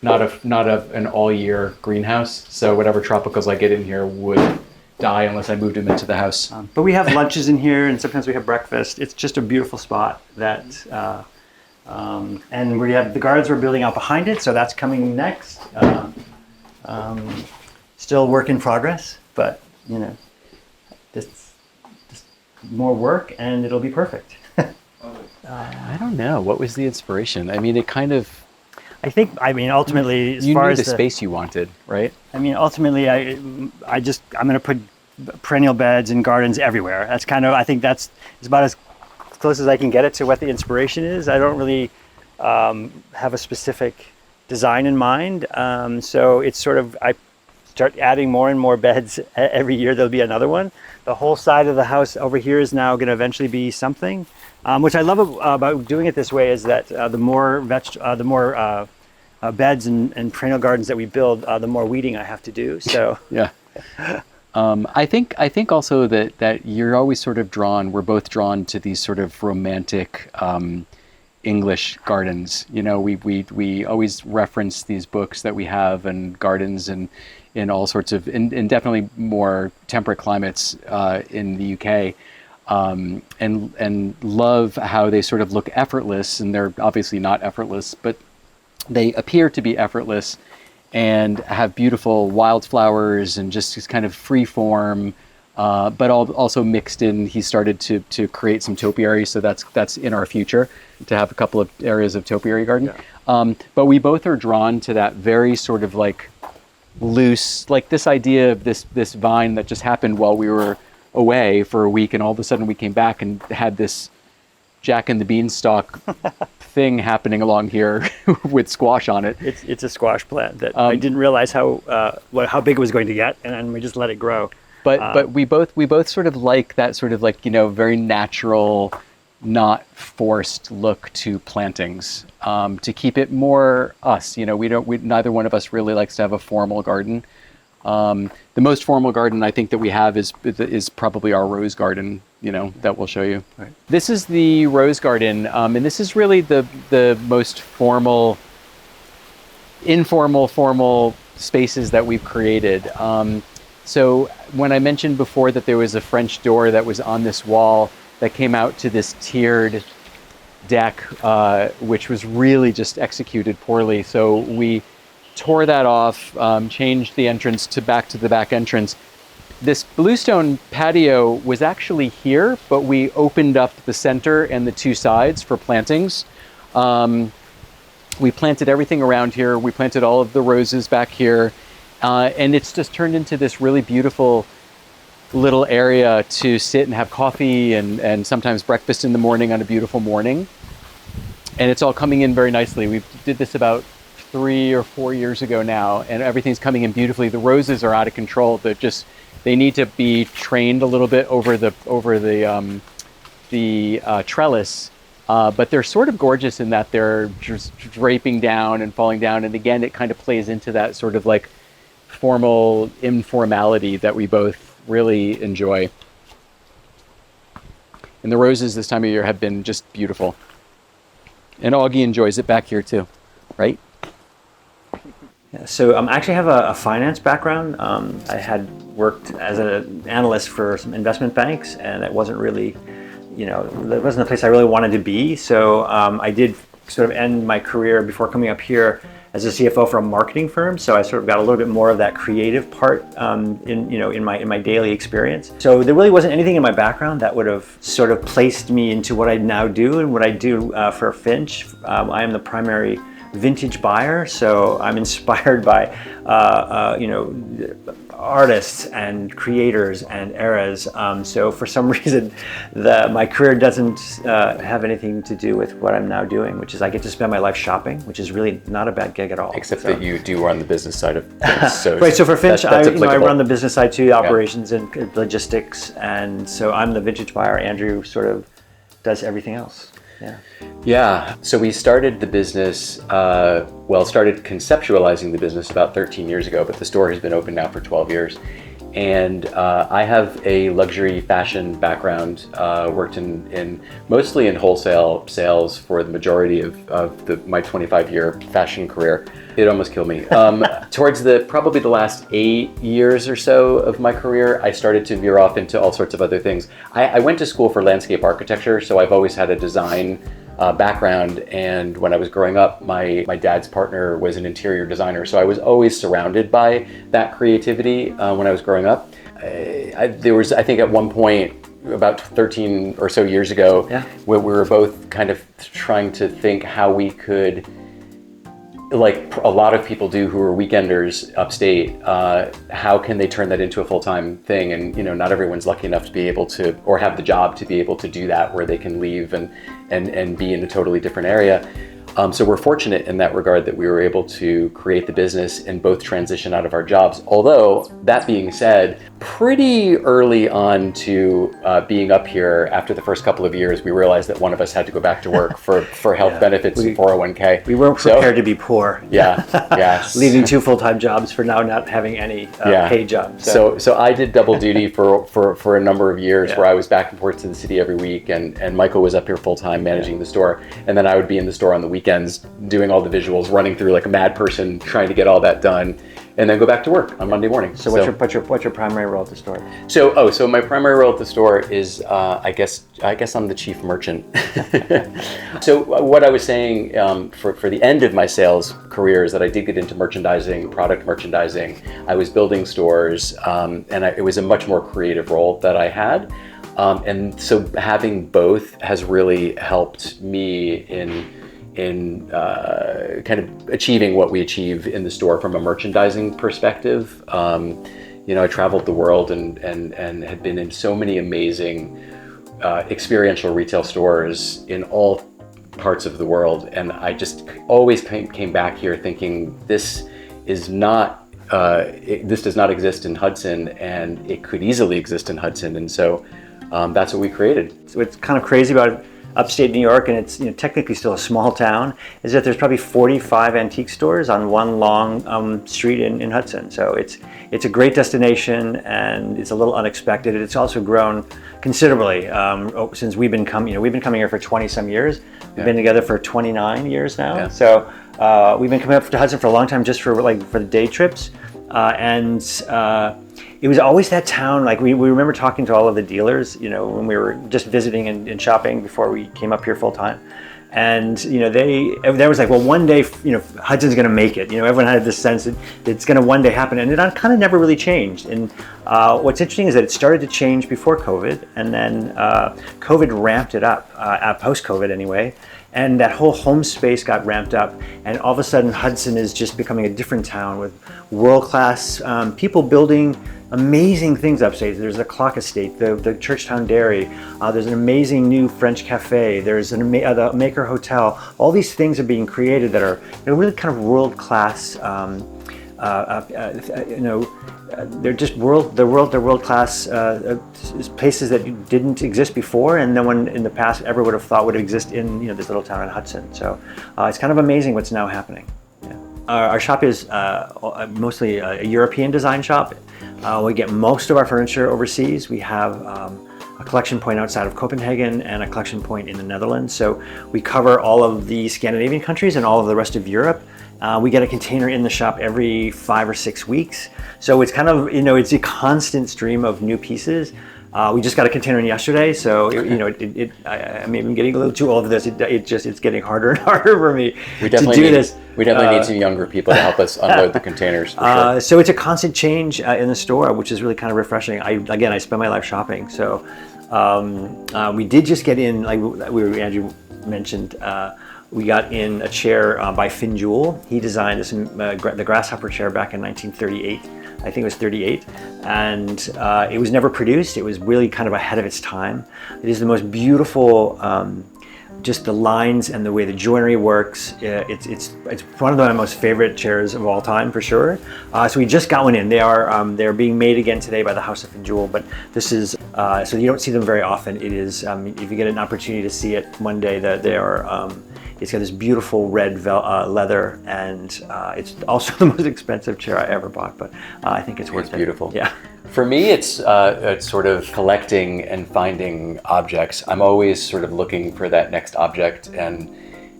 S6: an all-year greenhouse. So whatever tropicals I get in here would die unless I moved them into the house.
S7: But we have lunches in here, and sometimes we have breakfast. It's just a beautiful spot. And we have the gardens we're building out behind it, so that's coming next. Still work in progress, but just more work, and it'll be perfect.
S6: I don't know. What was the inspiration? I mean, it kind of...
S7: ultimately, as
S6: you
S7: far
S6: knew
S7: as
S6: the space you wanted, right?
S7: Ultimately, I'm going to put perennial beds and gardens everywhere. I think that's about as close as I can get it to what the inspiration is. I don't really have a specific design in mind. So it's sort of, I start adding more and more beds every year. There'll be another one. The whole side of the house over here is now going to eventually be something. Which I love about doing it this way is that the more beds and perennial gardens that we build, the more weeding I have to do. So
S6: yeah. I think also that you're always sort of we're both drawn to these sort of romantic English gardens. We always reference these books that we have and gardens and in all sorts of, in definitely more temperate climates in the UK. And love how they sort of look effortless, and they're obviously not effortless, but they appear to be effortless and have beautiful wildflowers and just kind of free form, but also mixed in. He started to create some topiary, so that's in our future to have a couple of areas of topiary garden. Yeah. But we both are drawn to that very sort of like loose, like this idea of this vine that just happened while we were away for a week, and all of a sudden we came back and had this Jack and the Beanstalk thing happening along here with squash on it.
S7: It's a squash plant that I didn't realize how big it was going to get, and we just let it grow.
S6: But we both sort of like that sort of like very natural, not forced look to plantings, to keep it more us. You know, neither one of us really likes to have a formal garden. The most formal garden I think that we have is probably our rose garden, you know, that we'll show you. Right. This is the rose garden, and this is really the most formal, informal, formal spaces that we've created. So when I mentioned before that there was a French door that was on this wall that came out to this tiered deck, which was really just executed poorly. So we tore that off, changed the entrance back to the back entrance. This bluestone patio was actually here, but we opened up the center and the two sides for plantings. We planted everything around here. We planted all of the roses back here. And it's just turned into this really beautiful little area to sit and have coffee and sometimes breakfast in the morning on a beautiful morning. And it's all coming in very nicely. We did this about 3 or 4 years ago now, and everything's coming in beautifully. The roses are out of control. They need to be trained a little bit over the trellis, but they're sort of gorgeous in that they're just draping down and falling down. And again, it kind of plays into that sort of like formal informality that we both really enjoy. And the roses this time of year have been just beautiful. And Augie enjoys it back here too, right?
S7: Yeah, so I actually have a finance background. I had worked as an analyst for some investment banks, and it wasn't really, you know, that wasn't the place I really wanted to be. So I did sort of end my career before coming up here as a CFO for a marketing firm. So I sort of got a little bit more of that creative part in my daily experience. So there really wasn't anything in my background that would have sort of placed me into what I now do and what I do for Finch. I am the primary vintage buyer, so I'm inspired by artists and creators and eras. So for some reason, my career doesn't have anything to do with what I'm now doing, which is I get to spend my life shopping, which is really not a bad gig at all.
S4: Except that you do run the business side of things. So
S7: right. So for Finch, I run the business side too, operations and logistics, and so I'm the vintage buyer. Andrew sort of does everything else.
S4: Yeah. So we started the business, started conceptualizing the business about 13 years ago, but the store has been open now for 12 years. And I have a luxury fashion background, worked mostly in wholesale sales for the majority of my 25-year fashion career. It almost killed me. Towards probably the last 8 years or so of my career, I started to veer off into all sorts of other things. I went to school for landscape architecture, so I've always had a design background. And when I was growing up, my dad's partner was an interior designer, so I was always surrounded by that creativity when I was growing up. There was, I think at one point, about 13 or so years ago, where we were both kind of trying to think how we could, like a lot of people do who are weekenders upstate, how can they turn that into a full-time thing? And not everyone's lucky enough to be able to, or have the job to be able to do that, where they can leave and be in a totally different area. So we're fortunate in that regard that we were able to create the business and both transition out of our jobs. Although, that being said, pretty early on to being up here, after the first couple of years, we realized that one of us had to go back to work for health benefits and 401k.
S7: We weren't prepared to be poor.
S4: Yeah.
S7: Leaving 2 full-time jobs for now not having any paid jobs.
S4: So I did double duty for a number of years, where I was back and forth to the city every week, and Michael was up here full-time managing the store, and then I would be in the store on the weekends doing all the visuals, running through like a mad person, trying to get all that done, and then go back to work on Monday morning.
S7: So what's your primary role at the store?
S4: So my primary role at the store is I guess I'm the chief merchant. So what I was saying for the end of my sales career is that I did get into merchandising, product merchandising. I was building stores, and it was a much more creative role that I had. And so having both has really helped me in kind of achieving what we achieve in the store from a merchandising perspective. I traveled the world and had been in so many amazing experiential retail stores in all parts of the world, and I just always came back here thinking this does not exist in Hudson, and it could easily exist in Hudson, and so that's what we created.
S7: So what's kind of crazy about upstate New York, and it's technically still a small town, is that there's probably 45 antique stores on one long street in Hudson. So it's a great destination, and it's a little unexpected. It's also grown considerably since we've been coming. We've been coming here for 20 some years. We've been together for 29 years now. Yeah. So we've been coming up to Hudson for a long time, just for the day trips, and it was always that town. Like we remember talking to all of the dealers, when we were just visiting and shopping before we came up here full time. And there was like, well, one day, Hudson's going to make it. Everyone had this sense that it's going to one day happen, and it kind of never really changed. And what's interesting is that it started to change before COVID, and then COVID ramped it up, post-COVID anyway. And that whole home space got ramped up, and all of a sudden Hudson is just becoming a different town with world-class people building amazing things upstate. There's the Clock Estate, the Churchtown Dairy, there's an amazing new French cafe, there's the Maker Hotel. All these things are being created that are really kind of world-class, they're just world-class places that didn't exist before, and no one in the past ever would have thought would exist in this little town in Hudson. So it's kind of amazing what's now happening. Yeah. Our shop is mostly a European design shop. We get most of our furniture overseas. We have a collection point outside of Copenhagen and a collection point in the Netherlands. So we cover all of the Scandinavian countries and all of the rest of Europe. We get a container in the shop every 5 or 6 weeks. So it's kind of, it's a constant stream of new pieces. We just got a container in yesterday, so I mean, I'm getting a little too old for this. It's getting harder and harder for me to do this.
S4: We definitely need some younger people to help us unload the containers. For sure.
S7: So it's a constant change in the store, which is really kind of refreshing. I spend my life shopping, so we did just get in, like Andrew mentioned. We got in a chair by Finch. He designed this, the grasshopper chair back in 1938. I think it was 38, and it was never produced. It was really kind of ahead of its time. It is the most beautiful, just the lines and the way the joinery works. It's one of my most favorite chairs of all time, for sure. So we just got one in. They're being made again today by the House of Finch, but this is so you don't see them very often. It is if you get an opportunity to see it one day, that they are. It's got this beautiful red leather, and it's also the most expensive chair I ever bought, but I think it's worth it.
S4: It's beautiful.
S7: Yeah.
S4: For me, it's sort of collecting and finding objects. I'm always sort of looking for that next object and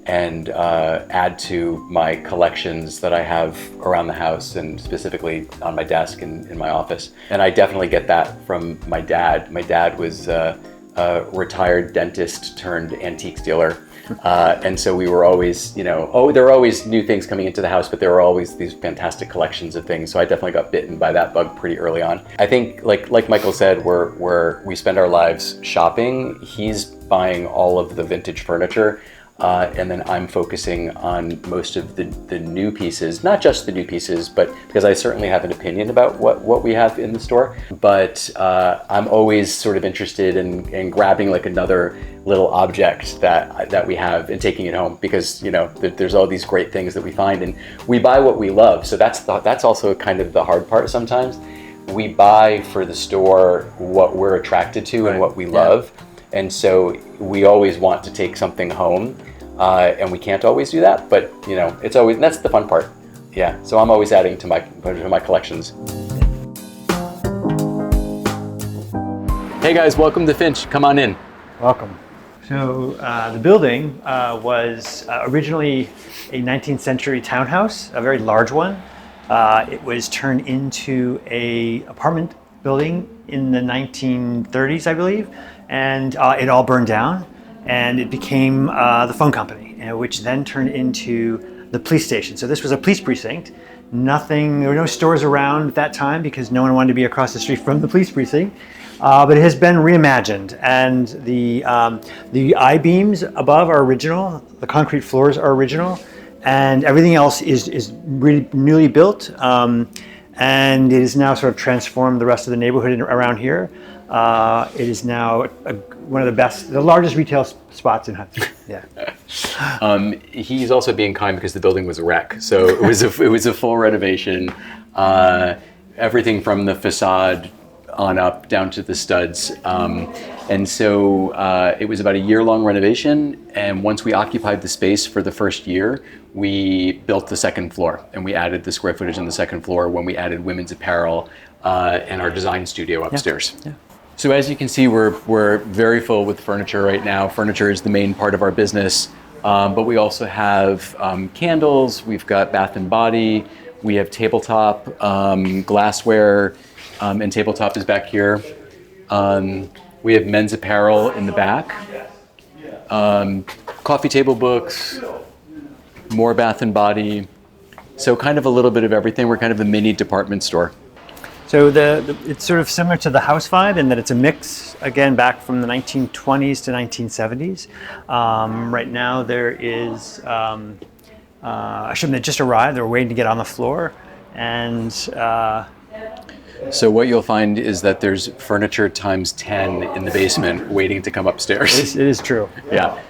S4: add to my collections that I have around the house, and specifically on my desk in my office. And I definitely get that from my dad. My dad was a retired dentist turned antiques dealer. And so we were always, there were always new things coming into the house, but there were always these fantastic collections of things. So I definitely got bitten by that bug pretty early on. I think, like Michael said, we spend our lives shopping. He's buying all of the vintage furniture. And then I'm focusing on most of the new pieces, not just the new pieces, but because I certainly have an opinion about what we have in the store. But I'm always sort of interested in grabbing like another little object that we have and taking it home, because there's all these great things that we find, and we buy what we love. So that's also kind of the hard part sometimes. We buy for the store what we're attracted to and what we love. And so we always want to take something home, and we can't always do that, but it's always, that's the fun part. Yeah, so I'm always adding to my collections. Hey guys, welcome to Finch. Come on in.
S7: Welcome. So the building was originally a 19th century townhouse, a very large one. It was turned into an apartment building in the 1930s, I believe. And it all burned down, and it became the phone company, which then turned into the police station. So this was a police precinct. There were no stores around at that time because no one wanted to be across the street from the police precinct. But it has been reimagined, and the I-beams above are original, the concrete floors are original, and everything else is really newly built. And it has now sort of transformed the rest of the neighborhood around here. It is now one of the largest retail spots in Hudson. Yeah.
S4: He's also being kind because the building was a wreck. So it was a full renovation. Everything from the facade on up down to the studs. And so it was about a year-long renovation, and once we occupied the space for the first year, we built the second floor, and we added the square footage on the second floor when we added women's apparel and our design studio upstairs.
S6: Yeah.
S4: So as you can see, we're very full with furniture right now. Furniture is the main part of our business, but we also have candles, we've got bath and body, we have tabletop, glassware, and tabletop is back here. We have men's apparel in the back, coffee table books, more bath and body. So kind of a little bit of everything. We're kind of a mini department store.
S7: So it's sort of similar to the house vibe in that it's a mix, again, back from the 1920s to 1970s. Right now there is a shipment that just arrived. They're waiting to get on the floor. And
S4: so what you'll find is that there's furniture times 10 in the basement waiting to come upstairs.
S7: it is true.
S4: Yeah.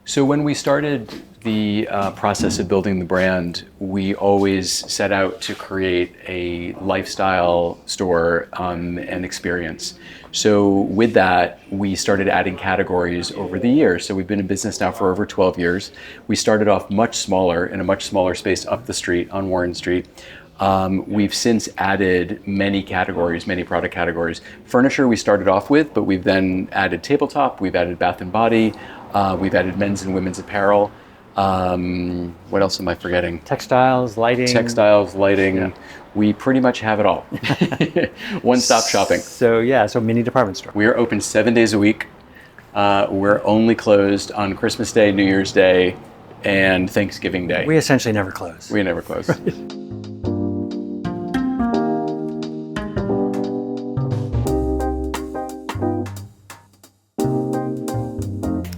S4: So when we started the process of building the brand, we always set out to create a lifestyle store and experience. So with that, we started adding categories over the years. So we've been in business now for over 12 years. We started off much smaller, in a much smaller space up the street on Warren Street. We've since added many categories, many product categories. Furniture we started off with, but we've then added tabletop, we've added bath and body, we've added men's and women's apparel. What else am I forgetting?
S7: Textiles, lighting.
S4: Yeah. We pretty much have it all. One-stop shopping.
S7: So mini department store.
S4: We are open 7 days a week. We're only closed on Christmas Day, New Year's Day, and Thanksgiving Day.
S7: We essentially never close.
S4: We never close.
S7: Right.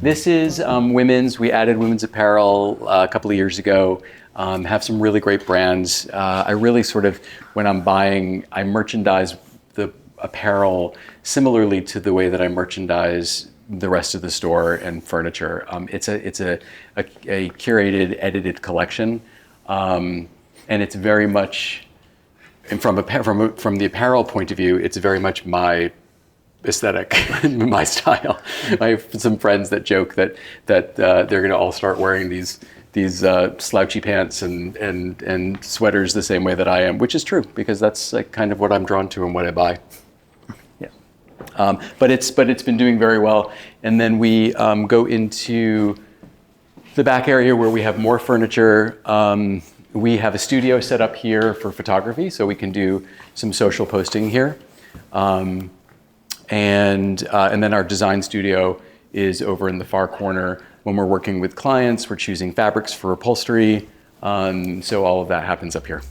S4: This is women's. We added women's apparel a couple of years ago. Have some really great brands. I really sort of, when I'm buying, I merchandise the apparel similarly to the way that I merchandise the rest of the store and furniture. It's a curated, edited collection, and it's very much, and from the apparel point of view, it's very much my aesthetic, my style. I have some friends that joke that they're going to all start wearing these slouchy pants and sweaters the same way that I am, which is true because that's like kind of what I'm drawn to and what I buy.
S7: Yeah.
S4: But it's been doing very well. And then we go into the back area where we have more furniture. We have a studio set up here for photography, so we can do some social posting here. And then our design studio is over in the far corner. When we're working with clients, we're choosing fabrics for upholstery. So all of that happens up here.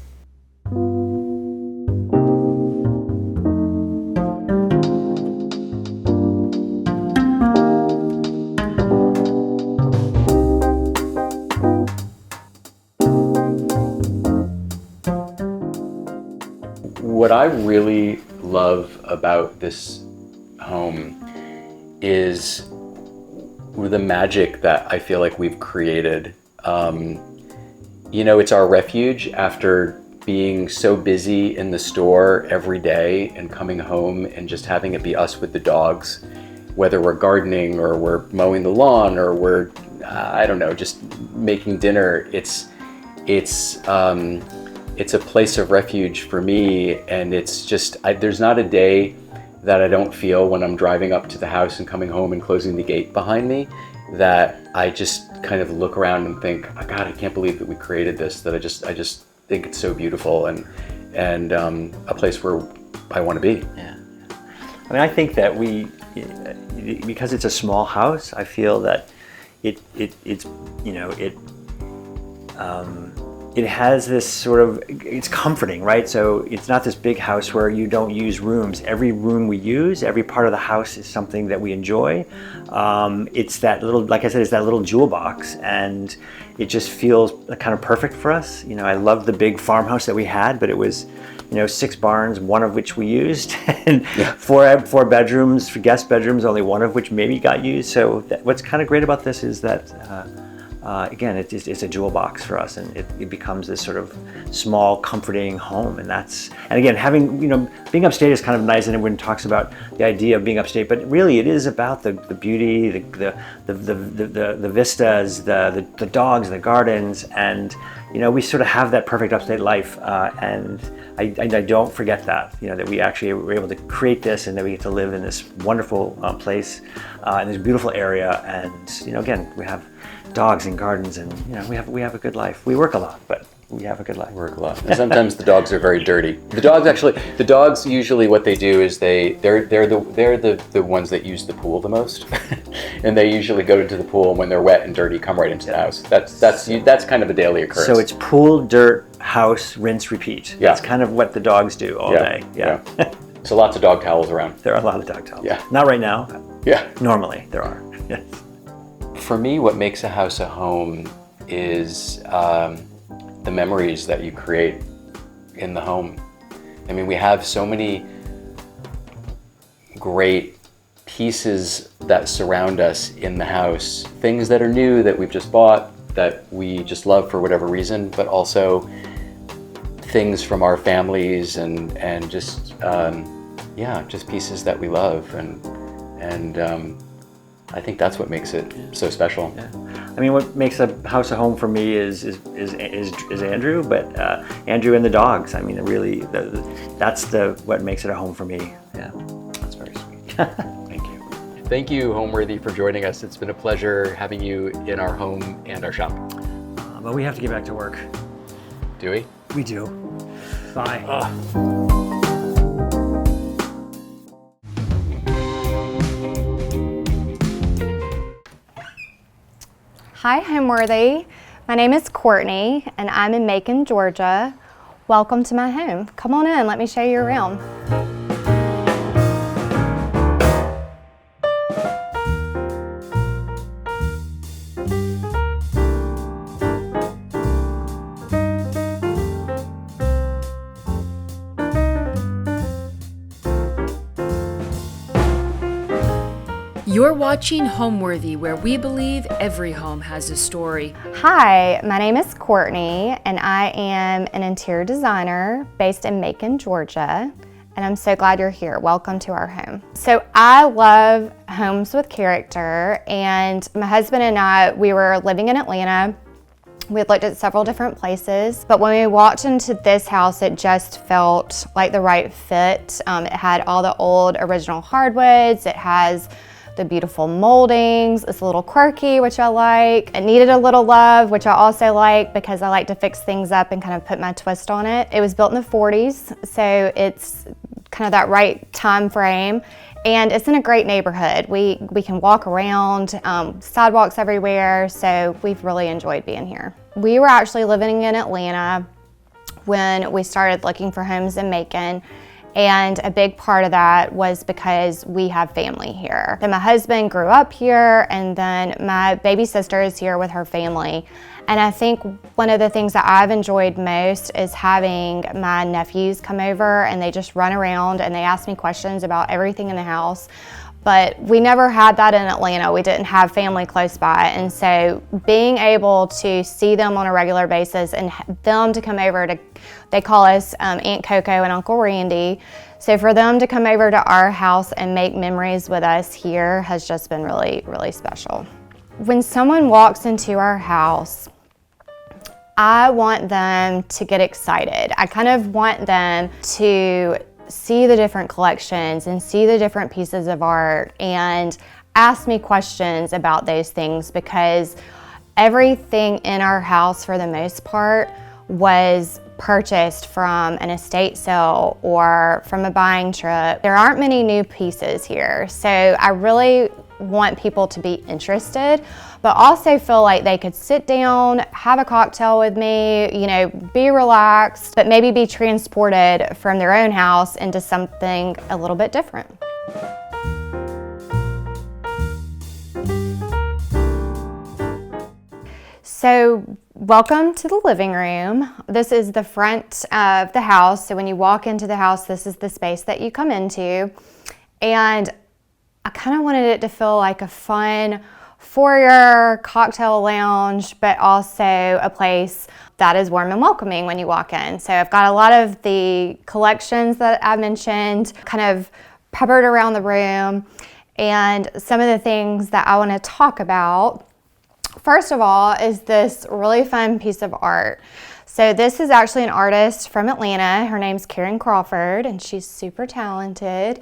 S4: What I really love about this home is the magic that I feel like we've created. It's our refuge after being so busy in the store every day and coming home and just having it be us with the dogs, whether we're gardening or we're mowing the lawn or we're, just making dinner. It's a place of refuge for me, and it's just, there's not a day that I don't feel when I'm driving up to the house and coming home and closing the gate behind me that I just kind of look around and think, oh God, I can't believe that we created this, that I just think it's so beautiful and a place where I want to be.
S7: Yeah. I mean, I think that because it's a small house, I feel that it has this sort of, it's comforting, right? So it's not this big house where you don't use rooms. Every room we use, every part of the house is something that we enjoy. It's that little, like I said, it's that little jewel box, and it just feels kind of perfect for us. I love the big farmhouse that we had, but it was, 6 barns, one of which we used, and four bedrooms, guest bedrooms, only one of which maybe got used. So what's kind of great about this is that again, it's a jewel box for us, and it becomes this sort of small, comforting home. And again, having, being upstate is kind of nice, and everyone talks about the idea of being upstate, but really it is about the beauty, the vistas, the dogs, the gardens, and we sort of have that perfect upstate life, and I don't forget that, that we actually were able to create this, and that we get to live in this wonderful place, in this beautiful area, and again, we have dogs and gardens, and we have a good life. We work a lot, but we have a good life.
S4: We work a lot. And sometimes the dogs are very dirty. The dogs usually what they do is they're the ones that use the pool the most, and they usually go into the pool, and when they're wet and dirty, come right into the house. That's kind of a daily occurrence.
S7: So it's pool, dirt, house, rinse, repeat.
S4: Yeah.
S7: That's kind of what the dogs do all day. Yeah.
S4: So lots of dog towels around.
S7: There are a lot of dog towels.
S4: Yeah.
S7: Not right now.
S4: Yeah.
S7: Normally there are. Yes.
S4: For me, what makes a house a home is the memories that you create in the home. I mean, we have so many great pieces that surround us in the house. Things that are new that we've just bought, that we just love for whatever reason, but also things from our families and just pieces that we love, and I think that's what makes it so special.
S7: Yeah. I mean, what makes a house a home for me is Andrew, but Andrew and the dogs. I mean, that's what makes it a home for me. Yeah,
S4: that's very sweet. Thank you. Thank you, Homeworthy, for joining us. It's been a pleasure having you in our home and our shop.
S7: But we have to get back to work.
S4: Do we?
S7: We do. Bye.
S3: Hi, Homeworthy. My name is Courtney, and I'm in Macon, Georgia. Welcome to my home. Come on in, let me show you around.
S1: You're watching Homeworthy, where we believe every home has a story.
S3: Hi, my name is Courtney, and I am an interior designer based in Macon, Georgia, and I'm so glad you're here. Welcome to our home. So I love homes with character, and my husband and I, we were living in Atlanta. We had looked at several different places, but when we walked into this house, it just felt like the right fit. It had all the old original hardwoods. It has the beautiful moldings. It's a little quirky, which I like. It needed a little love, which I also like because I like to fix things up and kind of put my twist on it. It was built in the 40s, so it's kind of that right time frame. And it's in a great neighborhood. We can walk around, sidewalks everywhere, so we've really enjoyed being here. We were actually living in Atlanta when we started looking for homes in Macon. And a big part of that was because we have family here. Then my husband grew up here, and then my baby sister is here with her family. And I think one of the things that I've enjoyed most is having my nephews come over, and they just run around and they ask me questions about everything in the house. But we never had that in Atlanta. We didn't have family close by. And so being able to see them on a regular basis and them to come over they call us Aunt Coco and Uncle Randy. So for them to come over to our house and make memories with us here has just been really, really special. When someone walks into our house, I want them to get excited. I kind of want them to see the different collections and see the different pieces of art and ask me questions about those things, because everything in our house for the most part was purchased from an estate sale or from a buying trip. There aren't many new pieces here, so I really want people to be interested, but also feel like they could sit down, have a cocktail with me, be relaxed, but maybe be transported from their own house into something a little bit different. So welcome to the living room. This is the front of the house. So when you walk into the house, this is the space that you come into. And I kind of wanted it to feel like a fun foyer, cocktail lounge, but also a place that is warm and welcoming when you walk in. So I've got a lot of the collections that I mentioned kind of peppered around the room, and some of the things that I want to talk about. First of all is this really fun piece of art. So this is actually an artist from Atlanta. Her name's Karen Crawford, and she's super talented.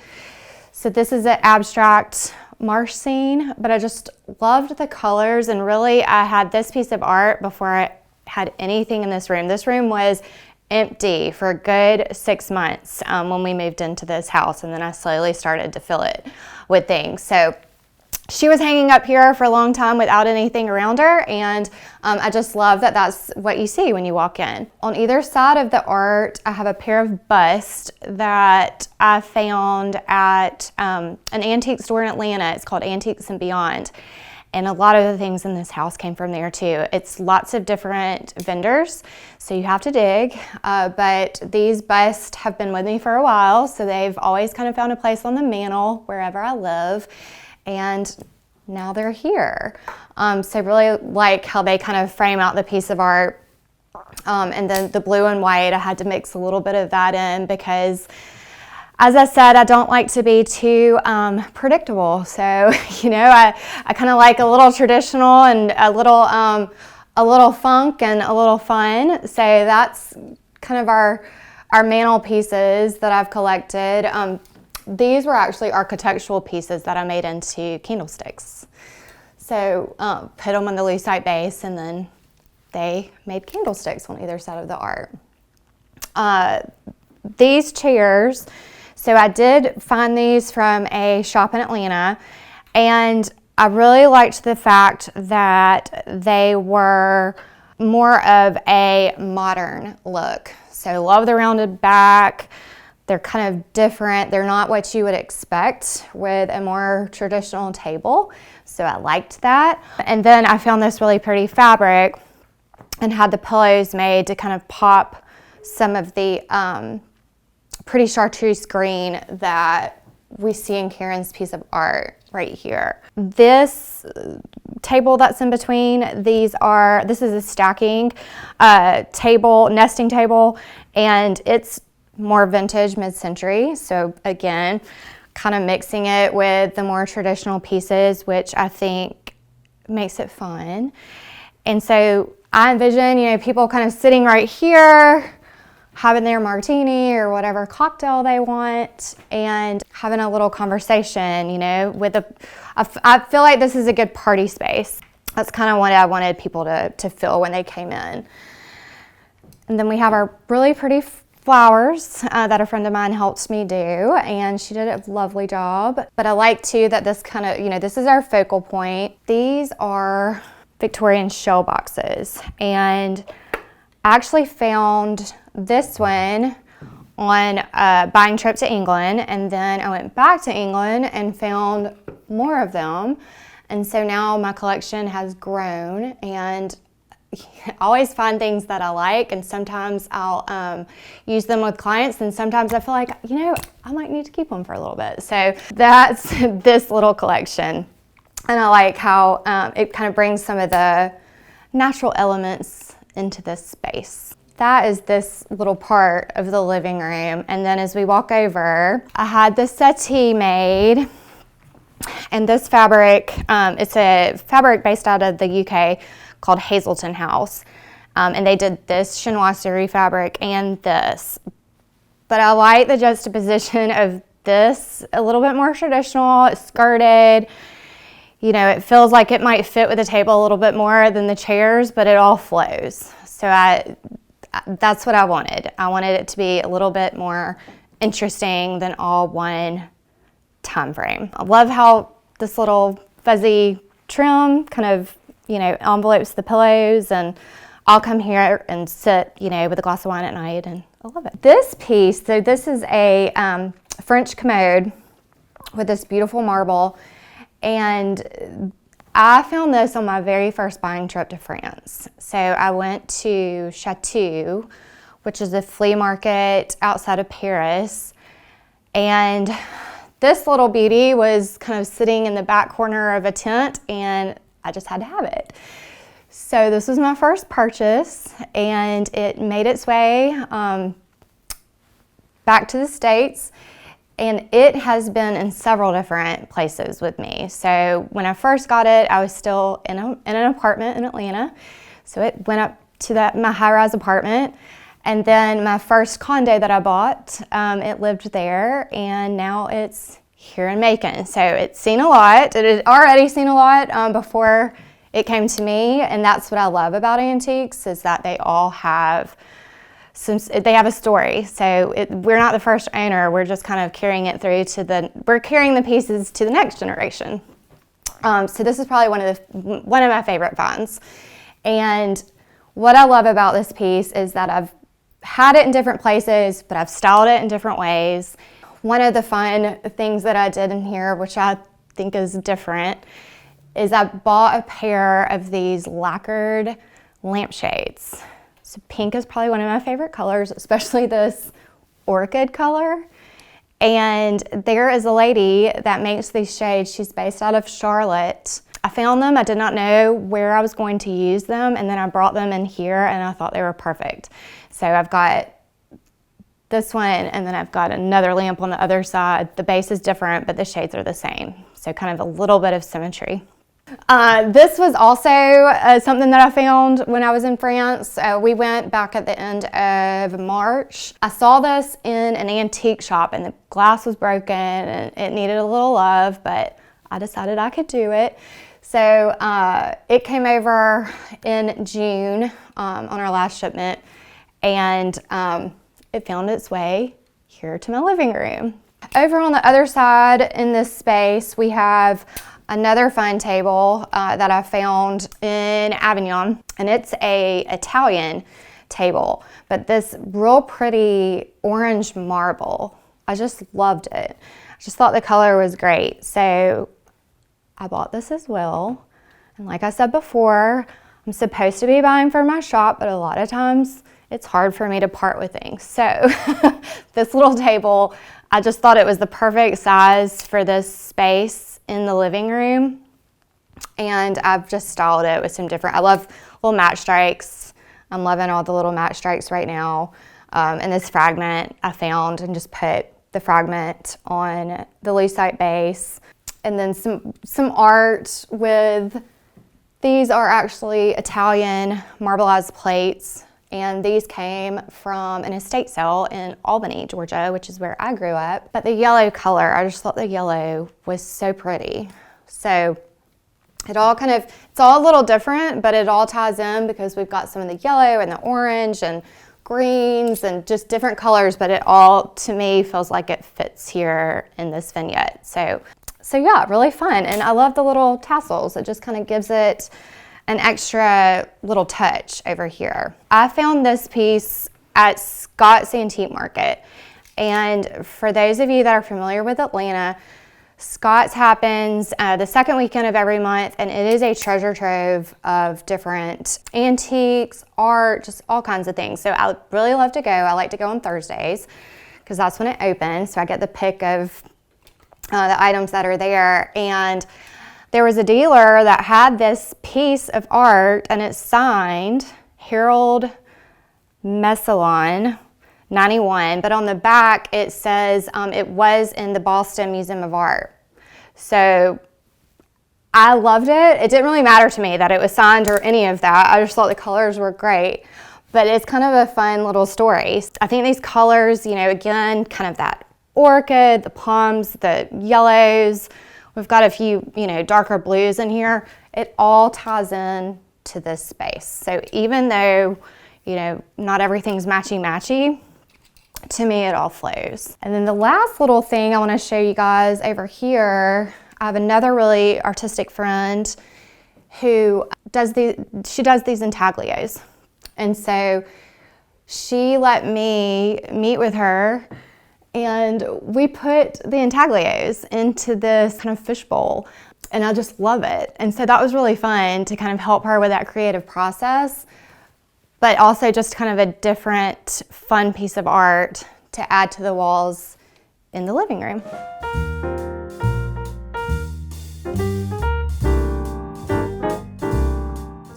S3: So this is an abstract marsh scene, but I just loved the colors, and really I had this piece of art before I had anything in this room. This room was empty for a good 6 months when we moved into this house, and then I slowly started to fill it with things. So she was hanging up here for a long time without anything around her, and I just love that that's what you see when you walk in. On either side of the art, I have a pair of busts that I found at an antique store in Atlanta. It's called Antiques and Beyond, and a lot of the things in this house came from there too. It's lots of different vendors, so you have to dig, but these busts have been with me for a while, so they've always kind of found a place on the mantle wherever I live. And now they're here. So really like how they kind of frame out the piece of art. And then the blue and white, I had to mix a little bit of that in because, as I said, I don't like to be too predictable. So, you know, I kind of like a little traditional and a little funk and a little fun. So that's kind of our mantle pieces that I've collected. These were actually architectural pieces that I made into candlesticks. So put them on the lucite base, and then they made candlesticks on either side of the art. These chairs, so I did find these from a shop in Atlanta, and I really liked the fact that they were more of a modern look. So love the rounded back. They're kind of different. They're not what you would expect with a more traditional table. So I liked that. And then I found this really pretty fabric and had the pillows made to kind of pop some of the pretty chartreuse green that we see in Karen's piece of art right here. This table that's in between, this is a stacking table, nesting table, and it's more vintage, mid-century. So again, kind of mixing it with the more traditional pieces, which I think makes it fun. And so I envision, you know, people kind of sitting right here, having their martini or whatever cocktail they want, and having a little conversation, you know, I feel like this is a good party space. That's kind of what I wanted people to feel when they came in. And then we have our really pretty flowers that a friend of mine helped me do, and she did a lovely job. But I like too that this kind of, you know, this is our focal point. These are Victorian shell boxes, and I actually found this one on a buying trip to England, and then I went back to England and found more of them, and so now my collection has grown, and I always find things that I like, and sometimes I'll use them with clients, and sometimes I feel like, you know, I might need to keep them for a little bit. So that's this little collection, and I like how it kind of brings some of the natural elements into this space. That is this little part of the living room, and then as we walk over, I had this settee made, and this fabric, it's a fabric based out of the UK called Hazelton House, and they did this chinoiserie fabric and this. But I like the juxtaposition of this, a little bit more traditional, it's skirted. You know, it feels like it might fit with the table a little bit more than the chairs, but it all flows. So that's what I wanted. I wanted it to be a little bit more interesting than all one time frame. I love how this little fuzzy trim kind of, you know, envelopes the pillows, and I'll come here and sit, you know, with a glass of wine at night, and I love it. This piece, so this is a French commode with this beautiful marble, and I found this on my very first buying trip to France. So I went to Chateau, which is a flea market outside of Paris, and this little beauty was kind of sitting in the back corner of a tent, and I just had to have it. So this was my first purchase, and it made its way back to the States, and it has been in several different places with me. So when I first got it, I was still in an apartment in Atlanta. So it went up to my high-rise apartment, and then my first condo that I bought, it lived there, and now it's here in Macon. So it's seen a lot. It had already seen a lot before it came to me, and that's what I love about antiques, is that they all have they have a story. So we're not the first owner, we're just kind of carrying it through we're carrying the pieces to the next generation. So this is probably one of my favorite finds. And what I love about this piece is that I've had it in different places, but I've styled it in different ways. One of the fun things that I did in here, which I think is different, is I bought a pair of these lacquered lampshades. So pink is probably one of my favorite colors, especially this orchid color. And there is a lady that makes these shades. She's based out of Charlotte. I found them, I did not know where I was going to use them, and then I brought them in here and I thought they were perfect. So I've got this one, and then I've got another lamp on the other side. The base is different, but the shades are the same. So kind of a little bit of symmetry. This was also something that I found when I was in France. We went back at the end of March. I saw this in an antique shop, and the glass was broken and it needed a little love, but I decided I could do it. So it came over in June on our last shipment, and it found its way here to my living room. Over on the other side in this space, we have another fun table that I found in Avignon, and it's a Italian table, but this real pretty orange marble. I just loved it. I just thought the color was great. So I bought this as well. And like I said before, I'm supposed to be buying for my shop, but a lot of times it's hard for me to part with things. So this little table, I just thought it was the perfect size for this space in the living room. And I've just styled it with some different, I love little match strikes. I'm loving all the little match strikes right now. And this fragment I found and just put the fragment on the lucite base. And then some art with, these are actually Italian marbleized plates. And these came from an estate sale in Albany, Georgia, which is where I grew up. But the yellow color, I just thought the yellow was so pretty. So it all kind of, it's all a little different, but it all ties in because we've got some of the yellow and the orange and greens and just different colors, but it all, to me, feels like it fits here in this vignette. So yeah, really fun. And I love the little tassels. It just kind of gives it an extra little touch over here. I found this piece at Scott's Antique Market. And for those of you that are familiar with Atlanta, Scott's happens the second weekend of every month, and it is a treasure trove of different antiques, art, just all kinds of things. So I really love to go. I like to go on Thursdays because that's when it opens. So I get the pick of the items that are there. And there was a dealer that had this piece of art, and it's signed Harold Messalon, 91, but on the back it says it was in the Boston Museum of Art. So I loved it. It didn't really matter to me that it was signed or any of that. I just thought the colors were great, but it's kind of a fun little story. I think these colors, you know, again, kind of that orchid, the plums, the yellows, we've got a few, you know, darker blues in here. It all ties in to this space. So even though, you know, not everything's matchy-matchy, to me it all flows. And then the last little thing I want to show you guys over here, I have another really artistic friend who does these intaglios. And so she let me meet with her, and we put the intaglios into this kind of fishbowl, and I just love it. And so that was really fun to kind of help her with that creative process, but also just kind of a different fun piece of art to add to the walls in the living room.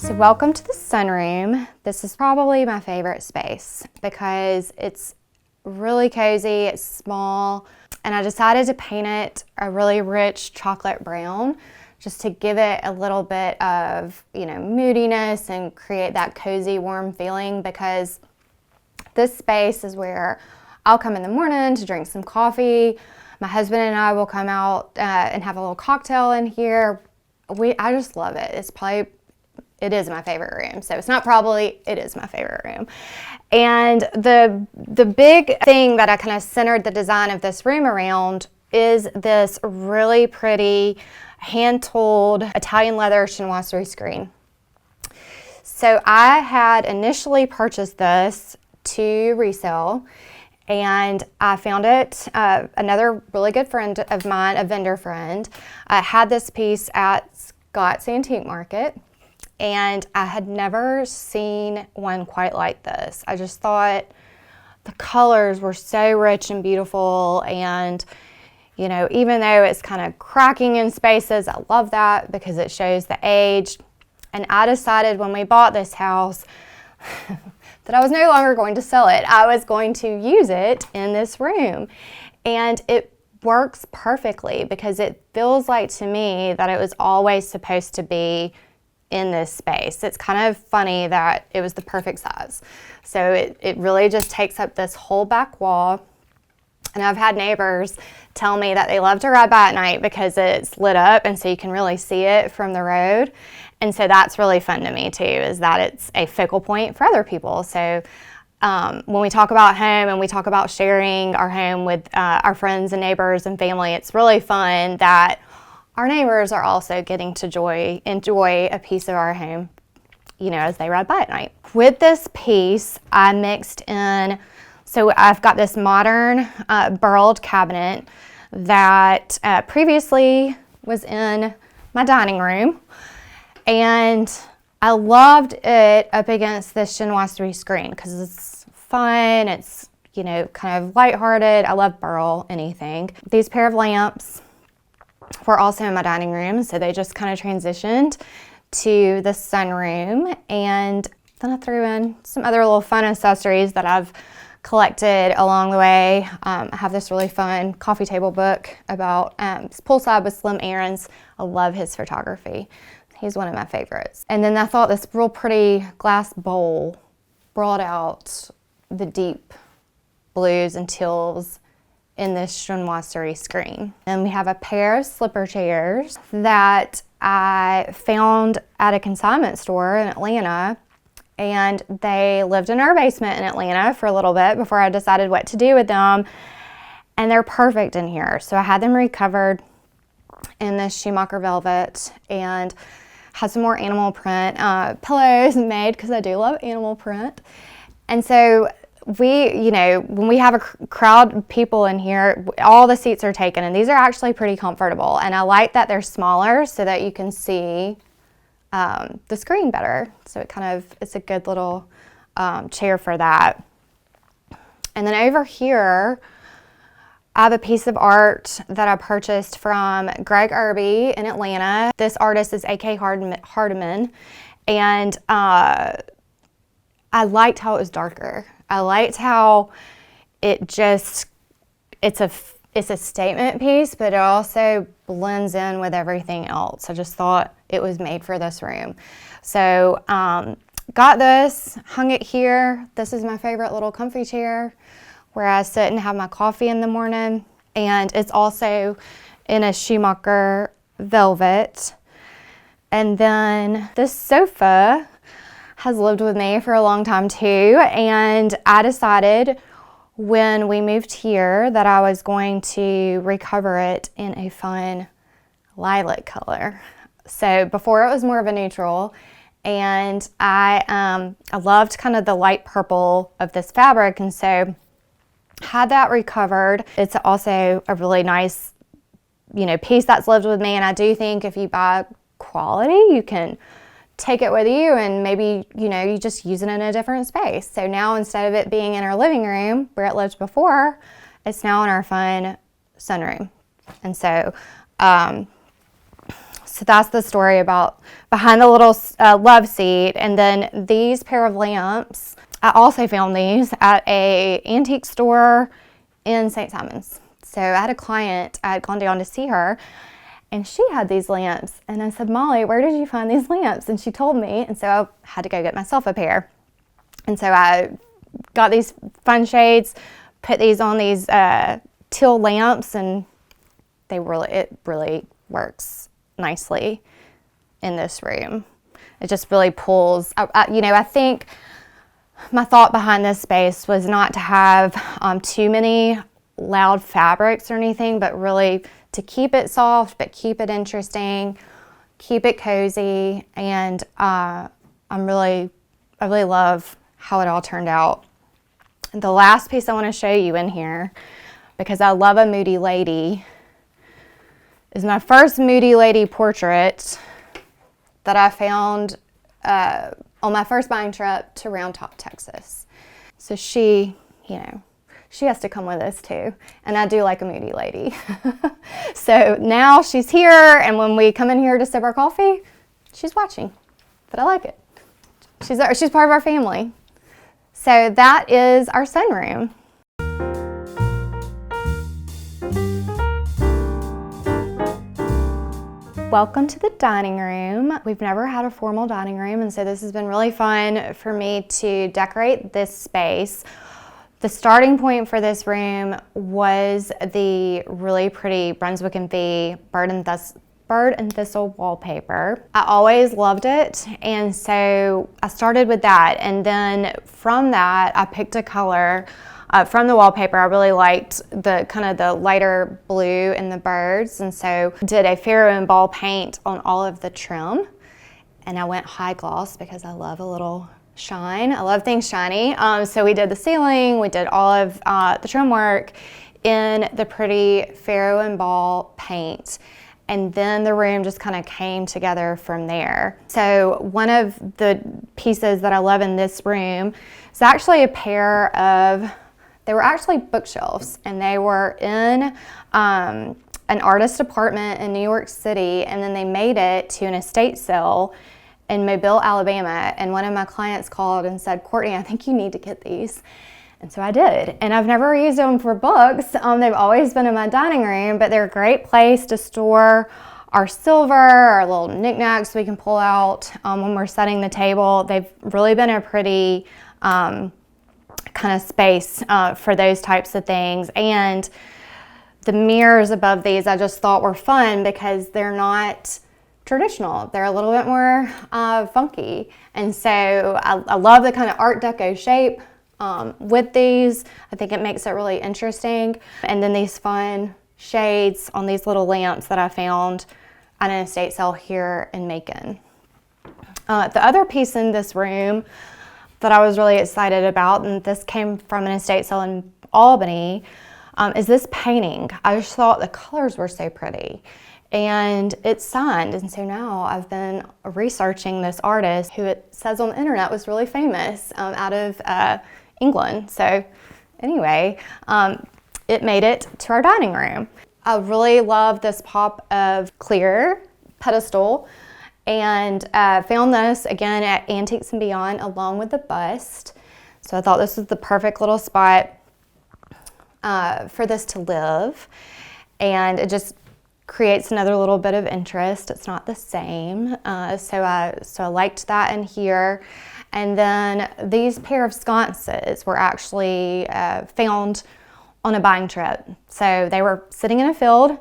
S3: So welcome to the sunroom. This is probably my favorite space because it's really cozy, it's small, and I decided to paint it a really rich chocolate brown just to give it a little bit of, moodiness and create that cozy, warm feeling, because this space is where I'll come in the morning to drink some coffee. My husband and I will come out and have a little cocktail in here. I just love it. It is my favorite room. So it's not probably, it is my favorite room. And the big thing that I kind of centered the design of this room around is this really pretty hand-tooled Italian leather chinoiserie screen. So I had initially purchased this to resell, and I found it, another really good friend of mine, a vendor friend, had this piece at Scott's Antique Market. And I had never seen one quite like this. I just thought the colors were so rich and beautiful, and even though it's kind of cracking in spaces, I love that because it shows the age. And I decided when we bought this house that I was no longer going to sell it. I was going to use it in this room. And it works perfectly because it feels like to me that it was always supposed to be in this space. It's kind of funny that it was the perfect size. So it really just takes up this whole back wall. And I've had neighbors tell me that they love to ride by at night because it's lit up and so you can really see it from the road. And so that's really fun to me too, is that it's a focal point for other people. So when we talk about home and we talk about sharing our home with our friends and neighbors and family, it's really fun that our neighbors are also getting to enjoy a piece of our home, as they ride by at night. With this piece, I mixed in, so I've got this modern burled cabinet that previously was in my dining room, and I loved it up against this chinoiserie screen because it's fun, it's, kind of lighthearted. I love burl anything. These pair of lamps were also in my dining room, so they just kind of transitioned to the sunroom. And then I threw in some other little fun accessories that I've collected along the way. I have this really fun coffee table book about poolside with Slim Aarons. I love his photography. He's one of my favorites. And then I thought this real pretty glass bowl brought out the deep blues and teals in this chinoiserie screen. And we have a pair of slipper chairs that I found at a consignment store in Atlanta, and they lived in our basement in Atlanta for a little bit before I decided what to do with them, and they're perfect in here. So I had them recovered in this Schumacher velvet and had some more animal print pillows made because I do love animal print. And so when we have a crowd of people in here, all the seats are taken, and these are actually pretty comfortable. And I like that they're smaller so that you can see the screen better. So it's a good little chair for that. And then over here, I have a piece of art that I purchased from Greg Irby in Atlanta. This artist is A.K. Hardiman, and I liked how it was darker. I liked how it's a statement piece, but it also blends in with everything else. I just thought it was made for this room. So got this, hung it here. This is my favorite little comfy chair where I sit and have my coffee in the morning. And it's also in a Schumacher velvet. And then this sofa has lived with me for a long time too, and I decided when we moved here that I was going to recover it in a fun lilac color. So before it was more of a neutral, and I loved kind of the light purple of this fabric, and so had that recovered. It's also a really nice, piece that's lived with me, and I do think if you buy quality, you can take it with you and maybe, you just use it in a different space. So now instead of it being in our living room where it lived before, it's now in our fun sunroom. And so So that's the story about behind the little love seat. And then these pair of lamps, I also found these at a antique store in St. Simons. So I had a client, I had gone down to see her, and she had these lamps. And I said, Molly, where did you find these lamps? And she told me, and so I had to go get myself a pair. And so I got these fun shades, put these on these teal lamps, and it really works nicely in this room. It just really pulls. I think my thought behind this space was not to have too many loud fabrics or anything, but really to keep it soft, but keep it interesting, keep it cozy, and I really love how it all turned out. The last piece I want to show you in here, because I love a moody lady, is my first moody lady portrait that I found on my first buying trip to Round Top, Texas. So she has to come with us too. And I do like a moody lady. So now she's here, and when we come in here to sip our coffee, she's watching. But I like it. She's part of our family. So that is our sunroom. Welcome to the dining room. We've never had a formal dining room, and so this has been really fun for me to decorate this space. The starting point for this room was the really pretty Brunswick and Fee bird and thistle wallpaper. I always loved it, and so I started with that, and then from that I picked a color. From the wallpaper, I really liked the kind of the lighter blue in the birds, and so did a Faro and Ball paint on all of the trim. And I went high gloss because I love a little shine. I love things shiny. So we did the ceiling, we did all of the trim work in the pretty Faro and Ball paint. And then the room just kind of came together from there. So one of the pieces that I love in this room is actually a pair of, they were actually bookshelves, and they were in an artist apartment in New York City, and then they made it to an estate sale in Mobile, Alabama, and one of my clients called and said, Courtney, I think you need to get these. And so I did, and I've never used them for books. They've always been in my dining room, but they're a great place to store our silver, our little knickknacks we can pull out when we're setting the table. They've really been a pretty kind of space for those types of things. And the mirrors above these I just thought were fun because they're not traditional. They're a little bit more funky. And so I love the kind of Art Deco shape with these. I think it makes it really interesting. And then these fun shades on these little lamps that I found at an estate sale here in Macon. The other piece in this room that I was really excited about, and this came from an estate sale in Albany, is this painting. I just thought the colors were so pretty, and it's signed. And so now I've been researching this artist who it says on the internet was really famous out of England. So anyway, it made it to our dining room. I really love this pop of clear pedestal, and found this again at Antiques and Beyond along with the bust. So I thought this was the perfect little spot for this to live, and it just creates another little bit of interest. It's not the same, so I liked that in here. And then these pair of sconces were actually found on a buying trip. So they were sitting in a field,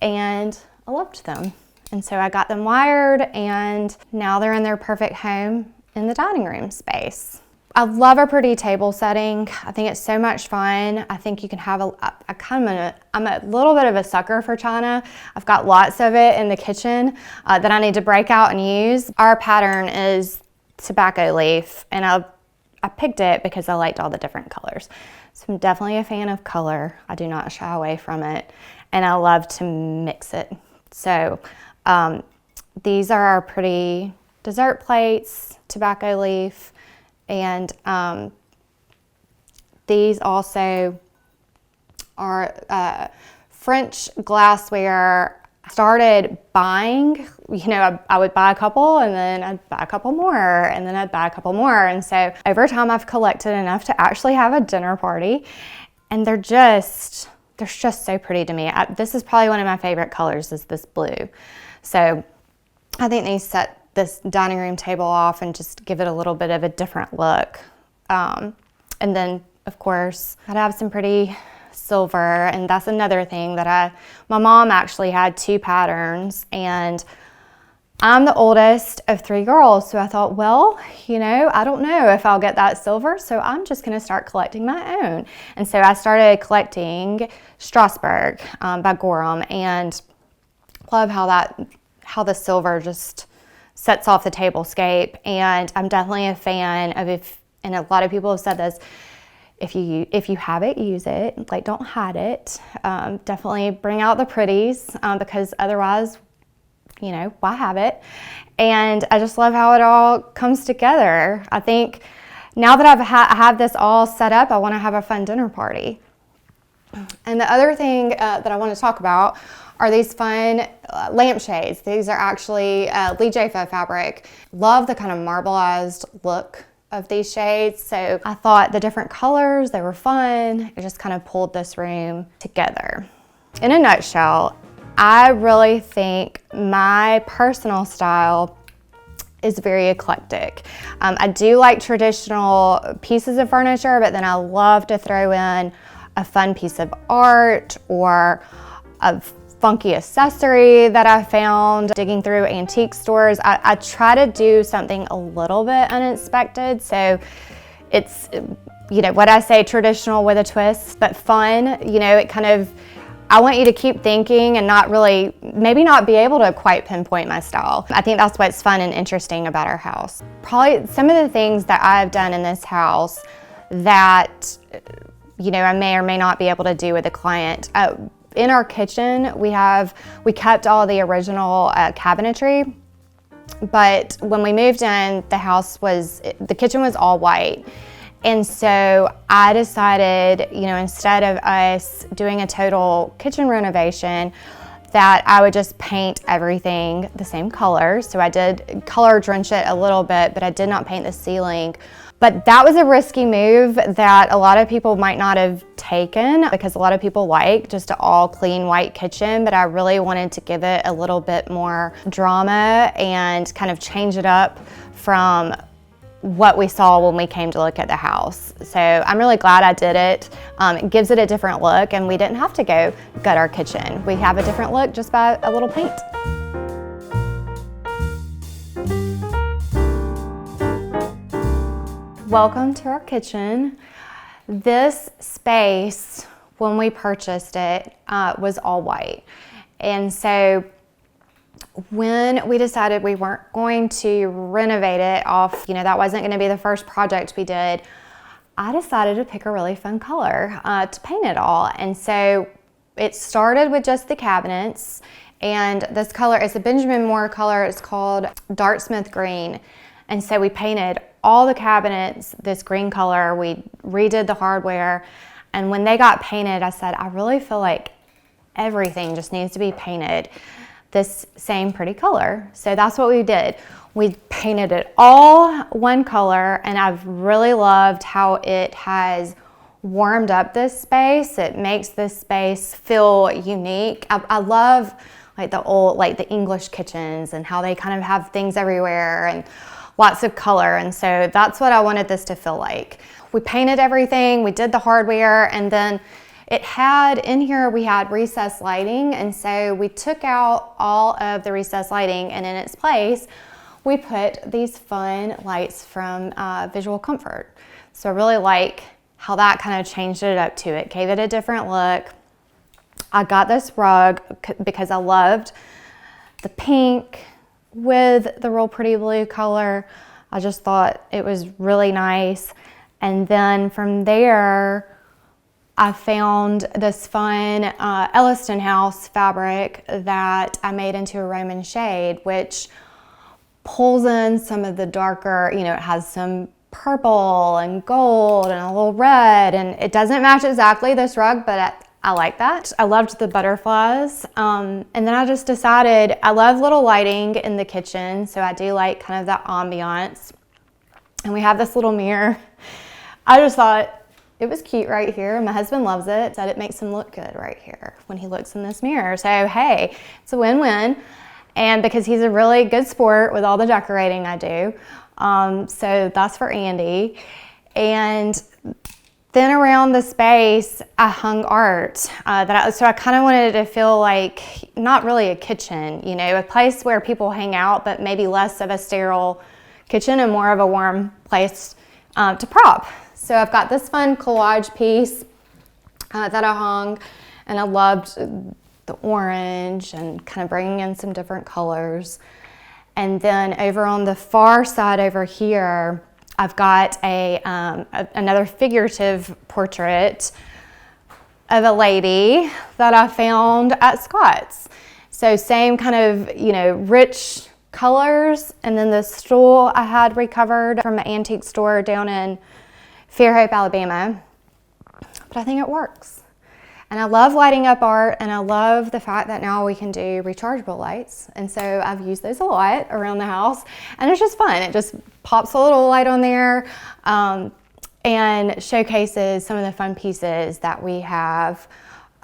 S3: and I loved them. And so I got them wired, and now they're in their perfect home in the dining room space. I love a pretty table setting. I think it's so much fun. I think you can have I'm a little bit of a sucker for china. I've got lots of it in the kitchen that I need to break out and use. Our pattern is tobacco leaf, and I picked it because I liked all the different colors. So I'm definitely a fan of color. I do not shy away from it, and I love to mix it. So these are our pretty dessert plates, tobacco leaf, and these also are French glassware I started buying, I would buy a couple and then I'd buy a couple more and then I'd buy a couple more. And so over time I've collected enough to actually have a dinner party, and they're just so pretty to me. This is probably one of my favorite colors, is this blue. So I think these set this dining room table off and just give it a little bit of a different look. And then of course I'd have some pretty silver, and that's another thing that my mom actually had 2 patterns, and I'm the oldest of 3 girls, so I thought, well, I don't know if I'll get that silver, so I'm just gonna start collecting my own. And so I started collecting Strasbourg by Gorham, and love how the silver just sets off the tablescape. And I'm definitely a fan of, and a lot of people have said this, if you have it, use it. Like, don't hide it. Definitely bring out the pretties, because otherwise, why have it? And I just love how it all comes together. I think now that I have this all set up, I want to have a fun dinner party. And the other thing that I want to talk about are these fun lampshades. These are actually Lee Jaffa fabric. Love the kind of marbleized look of these shades. So I thought the different colors, they were fun. It just kind of pulled this room together. In a nutshell, I really think my personal style is very eclectic. I do like traditional pieces of furniture, but then I love to throw in a fun piece of art or a funky accessory that I found digging through antique stores. I try to do something a little bit unexpected, so it's, what I say, traditional with a twist, but fun. It kind of, I want you to keep thinking and maybe not be able to quite pinpoint my style. I think that's what's fun and interesting about our house. Probably some of the things that I've done in this house that, I may or may not be able to do with a client. In our kitchen, we kept all the original cabinetry, but when we moved in, the kitchen was all white. And so I decided, instead of us doing a total kitchen renovation, that I would just paint everything the same color. So I did color drench it a little bit, but I did not paint the ceiling. But that was a risky move that a lot of people might not have taken, because a lot of people like just an all clean white kitchen, but I really wanted to give it a little bit more drama and kind of change it up from what we saw when we came to look at the house. So I'm really glad I did it. It gives it a different look, and we didn't have to go gut our kitchen. We have a different look just by a little paint. Welcome to our kitchen. This space, when we purchased it, was all white. And so when we decided we weren't going to renovate it off, that wasn't going to be the first project we did, I decided to pick a really fun color to paint it all. And so it started with just the cabinets, and this color is a Benjamin Moore color. It's called Dartmouth Green. And so we painted all the cabinets this green color. We redid the hardware, and when they got painted, I said, I really feel like everything just needs to be painted this same pretty color. So that's what we did. We painted it all one color, and I've really loved how it has warmed up this space. It makes this space feel unique. I love the English kitchens and how they kind of have things everywhere and lots of color, and so that's what I wanted this to feel like. We painted everything, we did the hardware, and then in here we had recessed lighting, and so we took out all of the recessed lighting, and in its place we put these fun lights from Visual Comfort. So I really like how that kind of changed it up to it, gave it a different look. I got this rug because I loved the pink with the real pretty blue color. I just thought it was really nice. And then from there, I found this fun Elliston House fabric that I made into a Roman shade, which pulls in some of the darker, it has some purple and gold and a little red, and it doesn't match exactly this rug, but I like that. I loved the butterflies. And then I just decided I love little lighting in the kitchen. So I do like kind of that ambiance. And we have this little mirror. I just thought it was cute right here. My husband loves it. Said it makes him look good right here when he looks in this mirror. So hey, it's a win-win. And because he's a really good sport with all the decorating I do. So that's for Andy. And then around the space, I hung art so I kind of wanted it to feel like not really a kitchen, you know, a place where people hang out, but maybe less of a sterile kitchen and more of a warm place to prop. So I've got this fun collage piece that I hung, and I loved the orange and kind of bringing in some different colors. And then over on the far side over here, I've got another figurative portrait of a lady that I found at Scott's. So same kind of, you know, rich colors. And then the stool I had recovered from an antique store down in Fairhope, Alabama. But I think it works. And I love lighting up art, and I love the fact that now we can do rechargeable lights. And so I've used those a lot around the house, and it's just fun. It just pops a little light on there and showcases some of the fun pieces that we have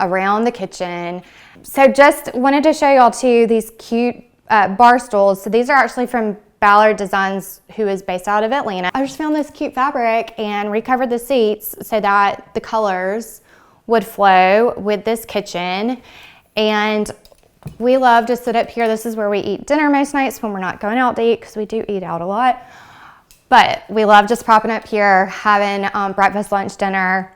S3: around the kitchen. So just wanted to show y'all too these cute bar stools. So these are actually from Ballard Designs, who is based out of Atlanta. I just found this cute fabric and recovered the seats so that the colors would flow with this kitchen. And we love to sit up here. This is where we eat dinner most nights when we're not going out to eat, because we do eat out a lot. But we love just propping up here, having breakfast, lunch, dinner.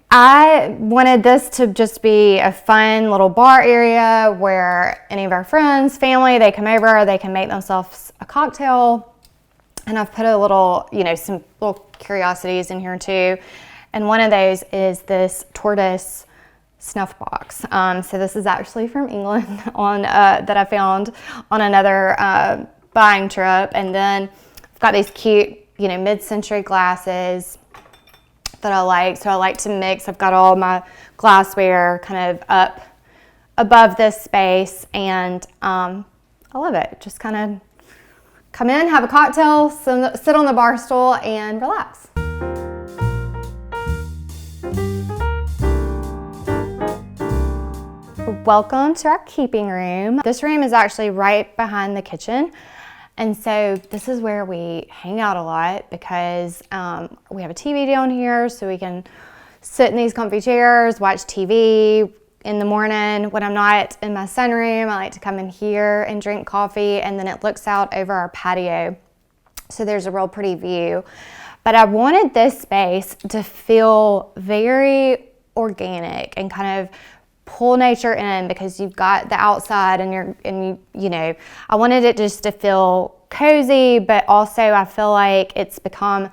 S3: I wanted this to just be a fun little bar area where any of our friends, family, they come over, they can make themselves a cocktail. And I've put a little, you know, some little curiosities in here too. And one of those is this tortoise snuff box. So this is actually from England that I found on another buying trip. And then I've got these cute, you know, mid-century glasses that I like. So I like to mix. I've got all my glassware kind of up above this space, and I love it. Just kind of come in, have a cocktail, sit on the bar stool, and relax. Welcome to our keeping room. This room is actually right behind the kitchen. And so this is where we hang out a lot, because we have a TV down here, so we can sit in these comfy chairs, watch TV in the morning. When I'm not in my sunroom, I like to come in here and drink coffee, and then it looks out over our patio. So there's a real pretty view. But I wanted this space to feel very organic and kind of pull nature in, because you've got the outside and you know, I wanted it just to feel cozy, but also I feel like it's become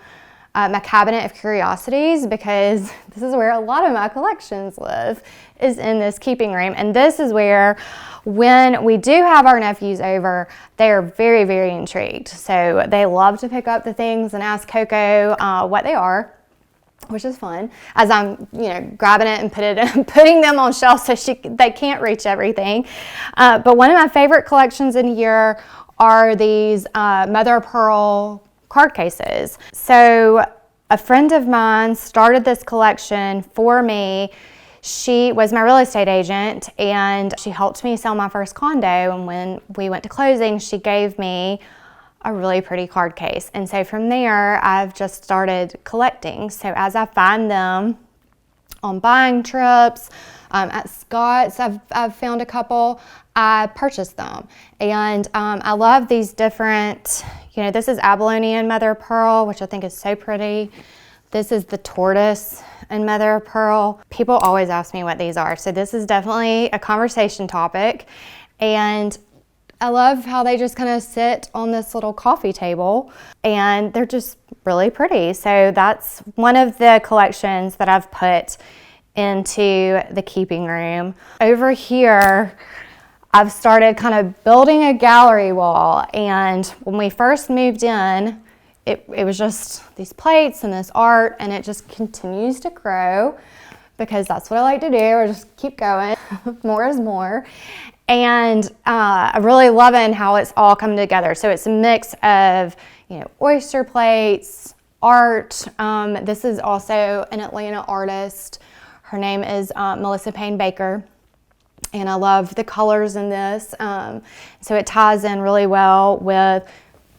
S3: my cabinet of curiosities, because this is where a lot of my collections live, is in this keeping room. And this is where, when we do have our nephews over, they are very, very intrigued. So they love to pick up the things and ask Coco what they are, which is fun, as I'm, you know, grabbing it and putting them on shelves so they can't reach everything. But one of my favorite collections in here are these mother of pearl card cases. So a friend of mine started this collection for me. She was my real estate agent, and she helped me sell my first condo. And when we went to closing, she gave me a really pretty card case. And so from there, I've just started collecting. So as I find them on buying trips, at Scott's, I've found a couple, I purchase them. And I love these different, you know, this is abalone and mother of pearl, which I think is so pretty. This is the tortoise and mother of pearl. People always ask me what these are. So this is definitely a conversation topic. And I love how they just kind of sit on this little coffee table, and they're just really pretty. So that's one of the collections that I've put into the keeping room. Over here, I've started kind of building a gallery wall. And when we first moved in, it was just these plates and this art, and it just continues to grow. because that's what I like to do. I just keep going. More is more. And I'm really loving how it's all coming together. So it's a mix of, oyster plates, art. This is also an Atlanta artist. Her name is Melissa Payne Baker. And I love the colors in this. So it ties in really well with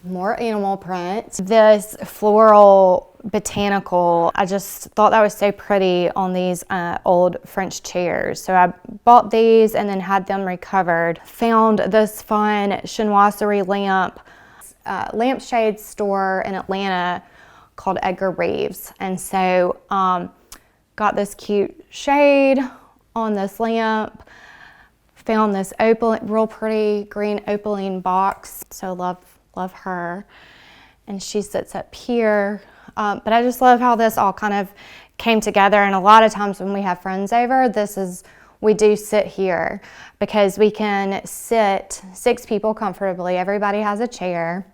S3: more animal print. This floral botanical, I just thought that was so pretty on these old French chairs. So I bought these and then had them recovered. Found this fun chinoiserie lampshade store in Atlanta called Edgar Reeves. And so got this cute shade on this lamp. Found this real pretty green opaline box. So love her. And she sits up here. But I just love how this all kind of came together. And a lot of times when we have friends over, we do sit here because we can sit 6 people comfortably. Everybody has a chair.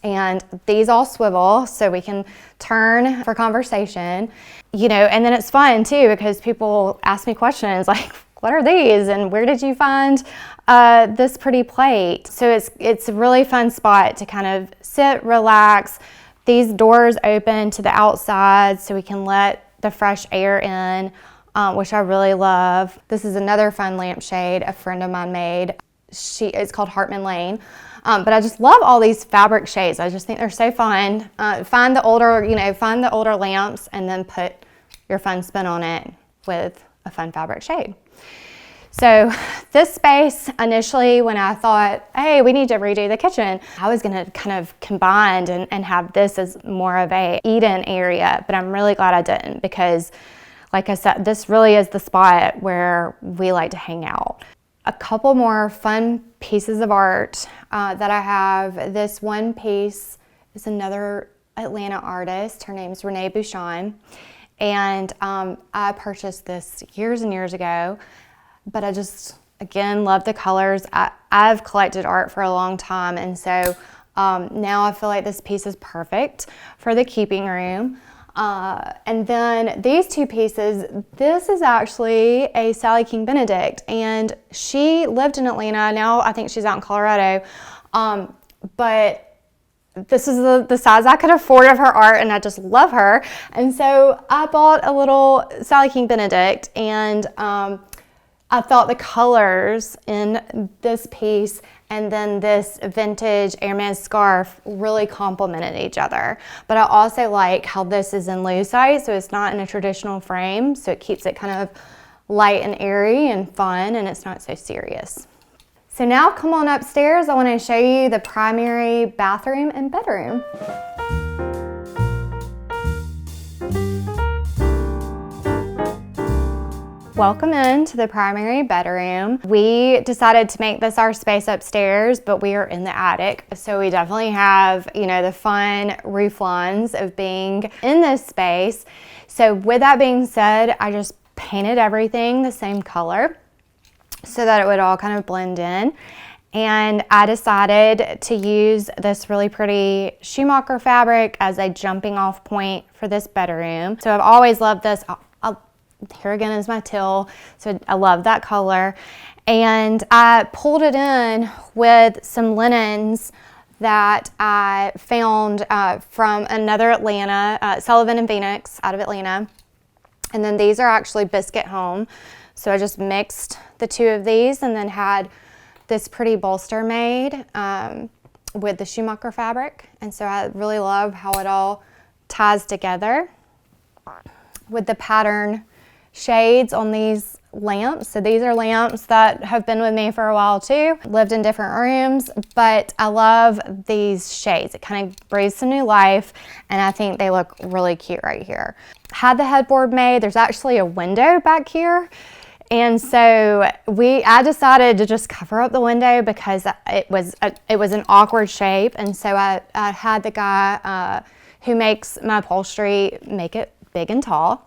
S3: And these all swivel so we can turn for conversation, and then it's fun too because people ask me questions like, what are these? And where did you find this pretty plate? So it's a really fun spot to kind of sit, relax. These doors open to the outside so we can let the fresh air in, which I really love. This is another fun lampshade a friend of mine made. It's called Hartman Lane. But I just love all these fabric shades. I just think they're so fun. Find the older lamps and then put your fun spin on it with a fun fabric shade. So this space, initially when I thought, hey, we need to redo the kitchen, I was gonna kind of combine and have this as more of a eat-in area, but I'm really glad I didn't because, like I said, this really is the spot where we like to hang out. A couple more fun pieces of art that I have. This one piece is another Atlanta artist. Her name's Renee Bouchon. And I purchased this years and years ago, but I just, again, love the colors. I've collected art for a long time, and so now I feel like this piece is perfect for the keeping room. And then these 2 pieces, this is actually a Sally King Benedict, and she lived in Atlanta. Now I think she's out in Colorado. But this is the size I could afford of her art, and I just love her. And so I bought a little Sally King Benedict, and I thought the colors in this piece and then this vintage Hermes scarf really complemented each other. But I also like how this is in lucite, so it's not in a traditional frame, so it keeps it kind of light and airy and fun, and it's not so serious. So now come on upstairs. I want to show you the primary bathroom and bedroom. Welcome into the primary bedroom. We decided to make this our space upstairs, but we are in the attic. So we definitely have, the fun roof lines of being in this space. So with that being said, I just painted everything the same color so that it would all kind of blend in. And I decided to use this really pretty Schumacher fabric as a jumping off point for this bedroom. So I've always loved this. Here again is my teal, so I love that color. And I pulled it in with some linens that I found from another Atlanta, Sullivan and Phoenix out of Atlanta. And then these are actually biscuit home. So I just mixed the 2 of these and then had this pretty bolster made with the Schumacher fabric. And so I really love how it all ties together with the pattern shades on these lamps. So these are lamps that have been with me for a while too. Lived in different rooms, but I love these shades. It kind of breathes some new life, and I think they look really cute right here. Had the headboard made. There's actually a window back here, and so I decided to just cover up the window because it was an awkward shape, and so I had the guy who makes my upholstery make it big and tall.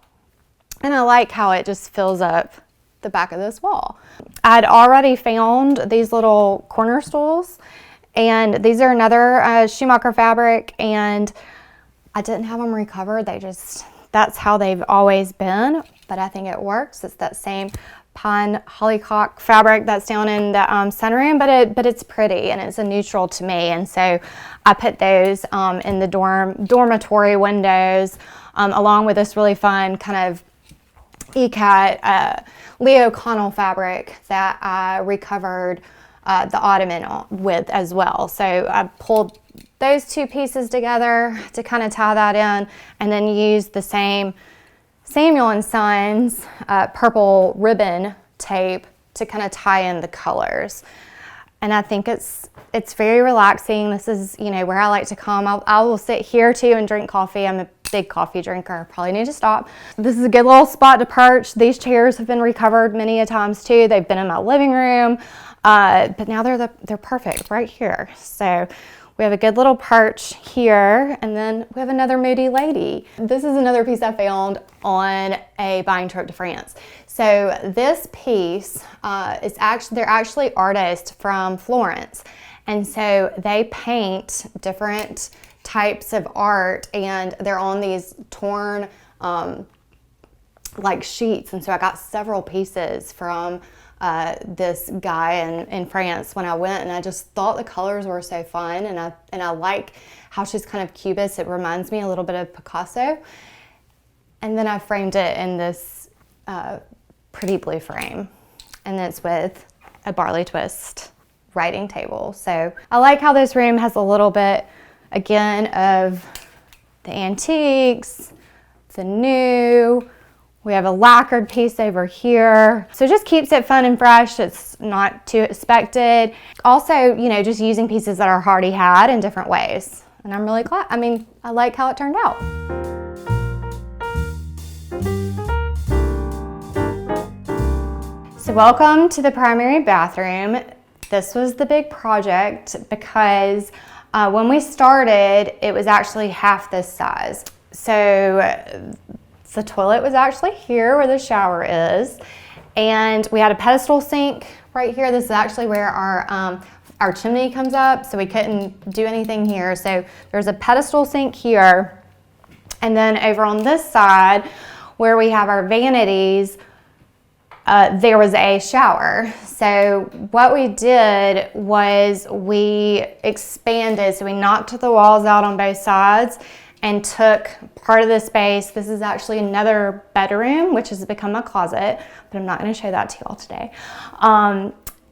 S3: And I like how it just fills up the back of this wall. I'd already found these little corner stools, and these are another Schumacher fabric, and I didn't have them recovered. That's how they've always been. but I think it works. It's that same pine hollyhock fabric that's down in the sunroom, but it's pretty and it's a neutral to me. And so I put those in the dormitory windows, along with this really fun kind of Leo Connell fabric that I recovered the ottoman with as well. So I pulled those two pieces together to kind of tie that in, and then use the same Samuel & Sons purple ribbon tape to kind of tie in the colors. And I think it's very relaxing. This is, you know, where I like to come. I will sit here too and drink coffee. I'm a big coffee drinker. Probably need to stop. This is a good little spot to perch. These chairs have been recovered many a times too. They've been in my living room, but now they're perfect right here. So we have a good little perch here, and then we have another moody lady. This is another piece I found on a buying trip to France. So this piece they're actually artists from Florence, and so they paint different types of art, and they're on these torn like sheets. And so I got several pieces from this guy in France when I went, and I just thought the colors were so fun, and I like how she's kind of cubist. It reminds me a little bit of Picasso. And then I framed it in this pretty blue frame, and it's with a barley twist writing table. So I like how this room has a little bit, again, of the antiques, the new. We have a lacquered piece over here. So it just keeps it fun and fresh. It's not too expected. Also, you know, just using pieces that are already had in different ways. And I'm really glad. I mean, I like how it turned out. So welcome to the primary bathroom. This was the big project because when we started, it was actually half this size. So the toilet was actually here where the shower is, and we had a pedestal sink right here. This is actually where our chimney comes up, so we couldn't do anything here. So there's a pedestal sink here, and then over on this side where we have our vanities, there was a shower. So what we did was we expanded, so we knocked the walls out on both sides and took part of the space. This is actually another bedroom, which has become a closet, but I'm not gonna show that to y'all today.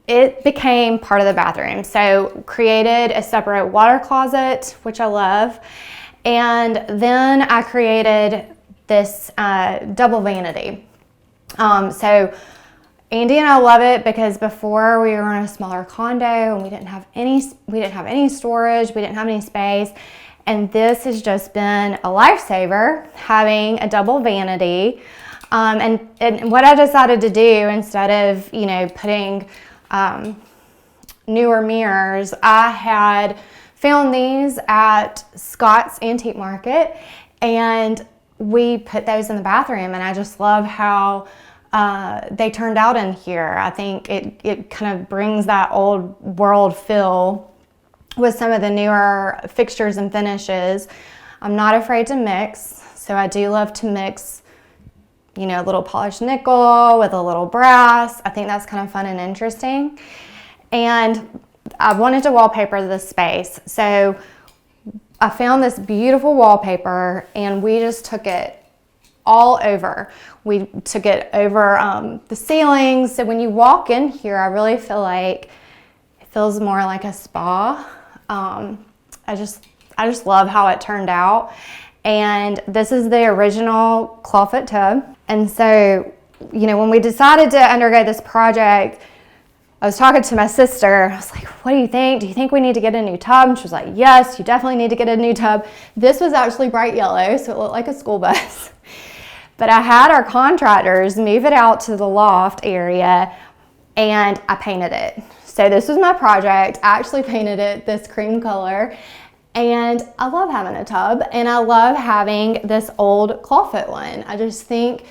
S3: It became part of the bathroom. So created a separate water closet, which I love. And then I created this double vanity. So Andy and I love it because before we were in a smaller condo and we didn't have any storage, we didn't have any space. And this has just been a lifesaver, having a double vanity. And what I decided to do, instead of, you know, putting newer mirrors, I had found these at Scott's Antique Market, and we put those in the bathroom, and I just love how they turned out in here. I think it kind of brings that old world feel with some of the newer fixtures and finishes. I'm not afraid to mix, so I do love to mix, you know, a little polished nickel with a little brass. I think that's kind of fun and interesting. And I wanted to wallpaper this space, so I found this beautiful wallpaper, and we just took it all over. We took it over the ceilings, so when you walk in here, I really feel like it feels more like a spa. I just love how it turned out. And this is the original clawfoot tub. And so, you know, when we decided to undergo this project, I was talking to my sister. I was like, what do you think? Do you think we need to get a new tub? And she was like, yes, you definitely need to get a new tub. This was actually bright yellow, so it looked like a school bus. But I had our contractors move it out to the loft area, and I painted it. So this was my project. I actually painted it this cream color, and I love having a tub, and I love having this old clawfoot one. I just think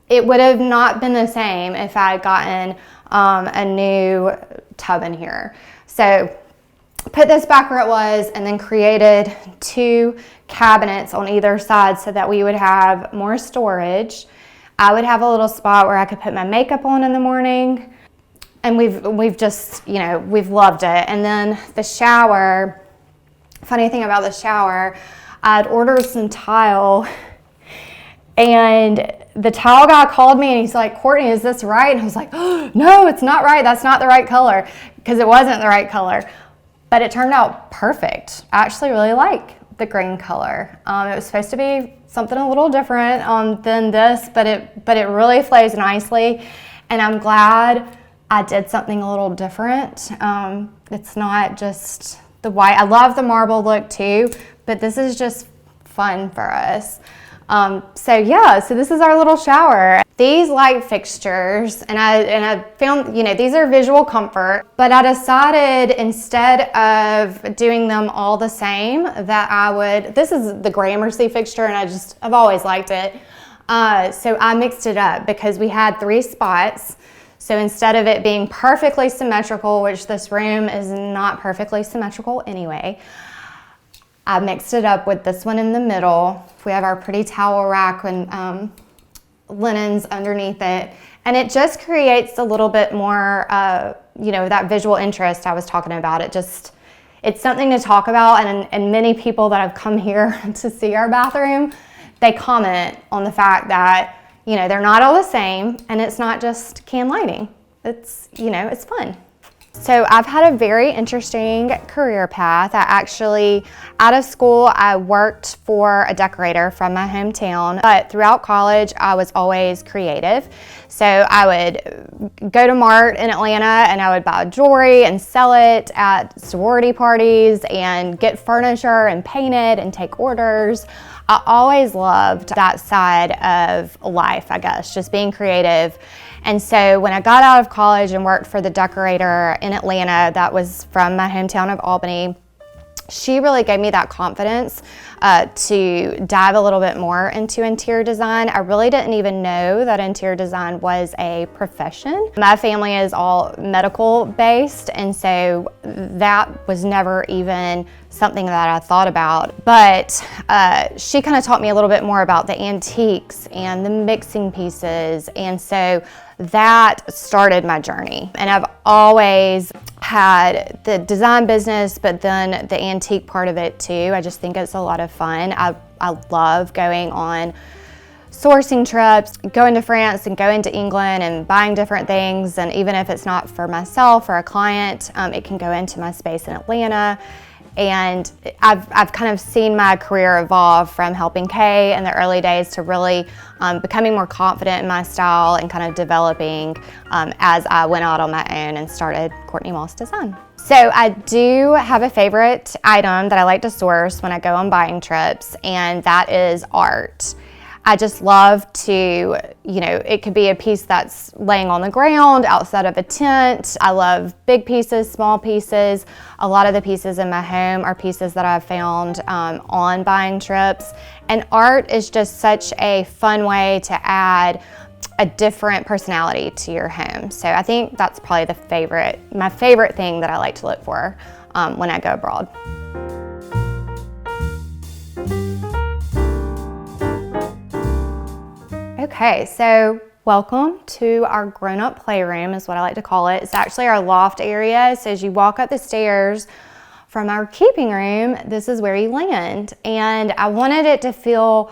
S3: it would have not been the same if I had gotten a new tub in here. So put this back where it was, and then created 2 cabinets on either side so that we would have more storage. I would have a little spot where I could put my makeup on in the morning. And we've just, you know, we've loved it. And then the shower, funny thing about the shower, I'd ordered some tile, and the tile guy called me and he's like, Courtney, is this right? And I was like, oh, no, it's not right. That's not the right color, because it wasn't the right color. But it turned out perfect. I actually really like the green color. It was supposed to be something a little different than this, but it really flows nicely. And I'm glad I did something a little different. It's not just the white. I love the marble look too, but this is just fun for us. So this is our little shower. These light fixtures, and I found, you know, these are visual comfort, but I decided instead of doing them all the same that this is the Gramercy fixture, and I've always liked it. So I mixed it up because we had 3 spots. So instead of it being perfectly symmetrical, which this room is not perfectly symmetrical anyway, I mixed it up with this one in the middle. We have our pretty towel rack and linens underneath it. And it just creates a little bit more, you know, that visual interest I was talking about. It's something to talk about. And many people that have come here to see our bathroom, they comment on the fact that, you know, they're not all the same, and it's not just can lighting. It's, you know, it's fun. So I've had a very interesting career path. I actually, out of school, I worked for a decorator from my hometown, but throughout college, I was always creative. So I would go to Mart in Atlanta and I would buy jewelry and sell it at sorority parties and get furniture and paint it and take orders. I always loved that side of life, I guess, just being creative. And so when I got out of college and worked for the decorator in Atlanta, that was from my hometown of Albany, she really gave me that confidence to dive a little bit more into interior design. I really didn't even know that interior design was a profession. My family is all medical based, and so that was never even something that I thought about. But she kind of taught me a little bit more about the antiques and the mixing pieces, and so that started my journey. And I've always had the design business, but then the antique part of it too. I just think it's a lot of fun. I love going on sourcing trips, going to France and going to England and buying different things. And even if it's not for myself or a client, it can go into my space in Atlanta. And I've kind of seen my career evolve from helping Kay in the early days to really becoming more confident in my style and kind of developing as I went out on my own and started Courtney Moss Design. So I do have a favorite item that I like to source when I go on buying trips, and that is art. I just love to, you know, it could be a piece that's laying on the ground outside of a tent. I love big pieces, small pieces. A lot of the pieces in my home are pieces that I've found on buying trips. And art is just such a fun way to add a different personality to your home. So I think that's probably my favorite thing that I like to look for when I go abroad. Okay, so welcome to our grown-up playroom is what I like to call it. It's actually our loft area. So as you walk up the stairs from our keeping room, this is where you land. And I wanted it to feel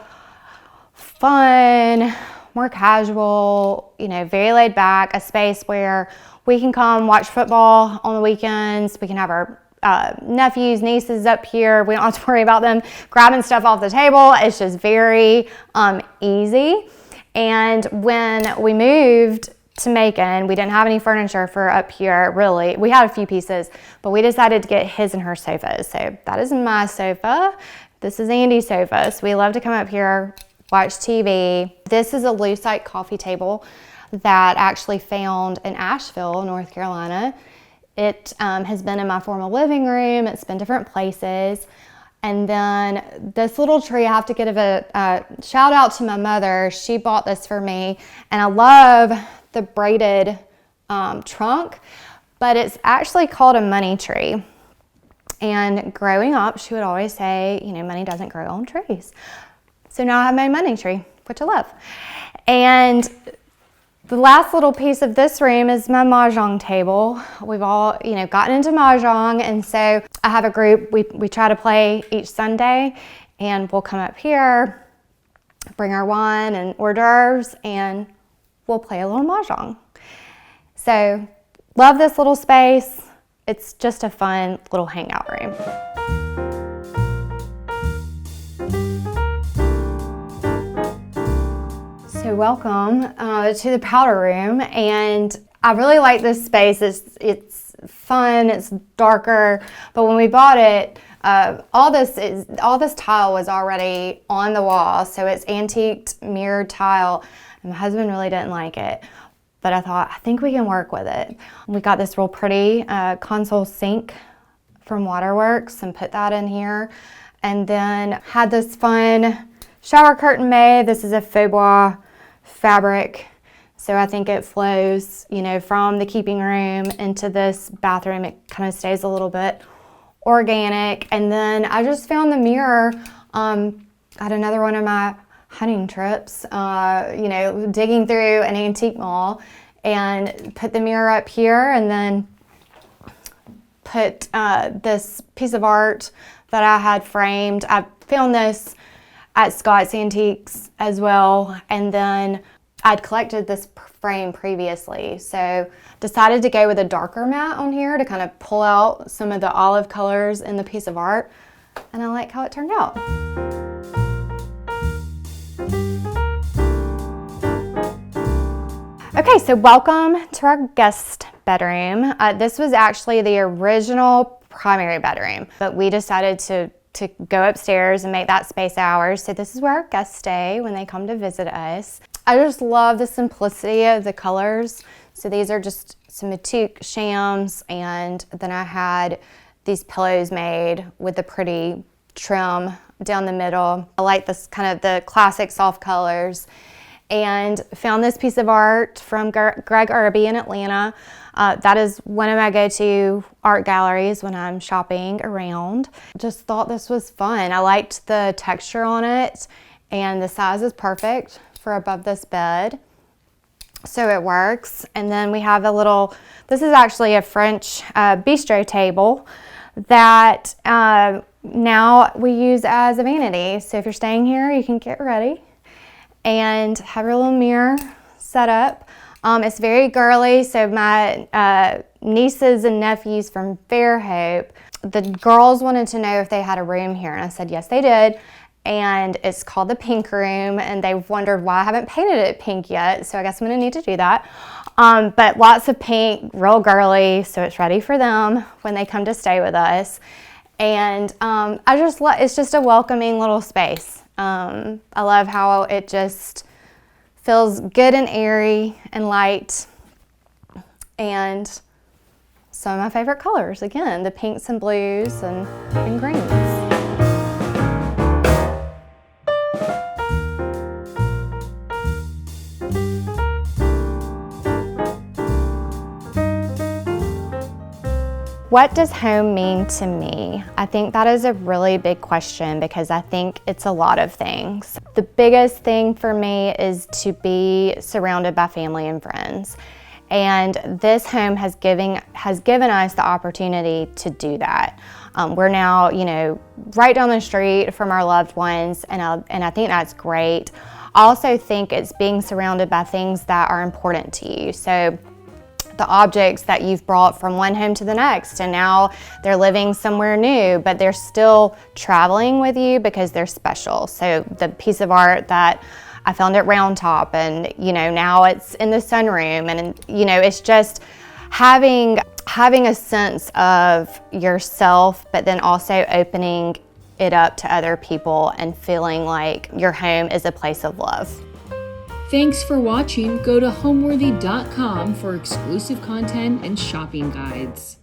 S3: fun, more casual, you know, very laid back, a space where we can come watch football on the weekends. We can have our nephews, nieces up here. We don't have to worry about them grabbing stuff off the table. It's just very easy. And when we moved to Macon, we didn't have any furniture for up here, really. We had a few pieces, but we decided to get his and her sofas. So that is my sofa. This is Andy's sofa. So we love to come up here, watch TV. This is a lucite coffee table that I actually found in Asheville, North Carolina. It has been in my formal living room. It's been different places. And then this little tree, I have to give a shout out to my mother. She bought this for me, and I love the braided trunk, but it's actually called a money tree. And growing up, she would always say, you know, money doesn't grow on trees. So now I have my money tree which I love. And the last little piece of this room is my mahjong table. We've all, gotten into mahjong, and so I have a group. We try to play each Sunday, and we'll come up here, bring our wine and hors d'oeuvres, and we'll play a little mahjong. So, love this little space. It's just a fun little hangout room. So welcome to the powder room, and I really like this space. It's fun, it's darker, but when we bought it, all this tile was already on the wall, so it's antiqued mirrored tile, and my husband really didn't like it, but I thought, I think we can work with it. We got this real pretty console sink from Waterworks and put that in here, and then had this fun shower curtain made. This is a faux bois fabric, so I think it flows, from the keeping room into this bathroom. It kind of stays a little bit organic. And then I just found the mirror at another one of my hunting trips, digging through an antique mall, and put the mirror up here, and then put this piece of art that I had framed. I found this at Scott's Antiques as well, and then I'd collected this frame previously, so decided to go with a darker matte on here to kind of pull out some of the olive colors in the piece of art, and I like how it turned out. Okay, so welcome to our guest bedroom. This was actually the original primary bedroom, but we decided to go upstairs and make that space ours. So this is where our guests stay when they come to visit us. I just love the simplicity of the colors. So these are just some Matuk shams, and then I had these pillows made with the pretty trim down the middle. I like this kind of the classic soft colors, and found this piece of art from Greg Irby in Atlanta. That is one of my go-to art galleries when I'm shopping around. Just thought this was fun. I liked the texture on it, and the size is perfect for above this bed, so it works. And then we have this is actually a French bistro table that now we use as a vanity. So if you're staying here, you can get ready and have your little mirror set up. It's very girly, so my nieces and nephews from Fairhope, the girls wanted to know if they had a room here, and I said yes they did, and it's called the Pink Room, and they wondered why I haven't painted it pink yet, so I guess I'm gonna need to do that. But lots of pink, real girly, so it's ready for them when they come to stay with us. And it's just a welcoming little space. I love how it just feels good and airy and light, and some of my favorite colors, again, the pinks and blues and greens. What does home mean to me? I think that is a really big question, because I think it's a lot of things. The biggest thing for me is to be surrounded by family and friends. And this home has given us the opportunity to do that. We're now, right down the street from our loved ones, and I think that's great. I also think it's being surrounded by things that are important to you. So the objects that you've brought from one home to the next, and now they're living somewhere new, but they're still traveling with you because they're special. So the piece of art that I found at Round Top, and now it's in the sunroom, and it's just having a sense of yourself, but then also opening it up to other people and feeling like your home is a place of love.
S1: Thanks for watching. Go to homeworthy.com for exclusive content and shopping guides.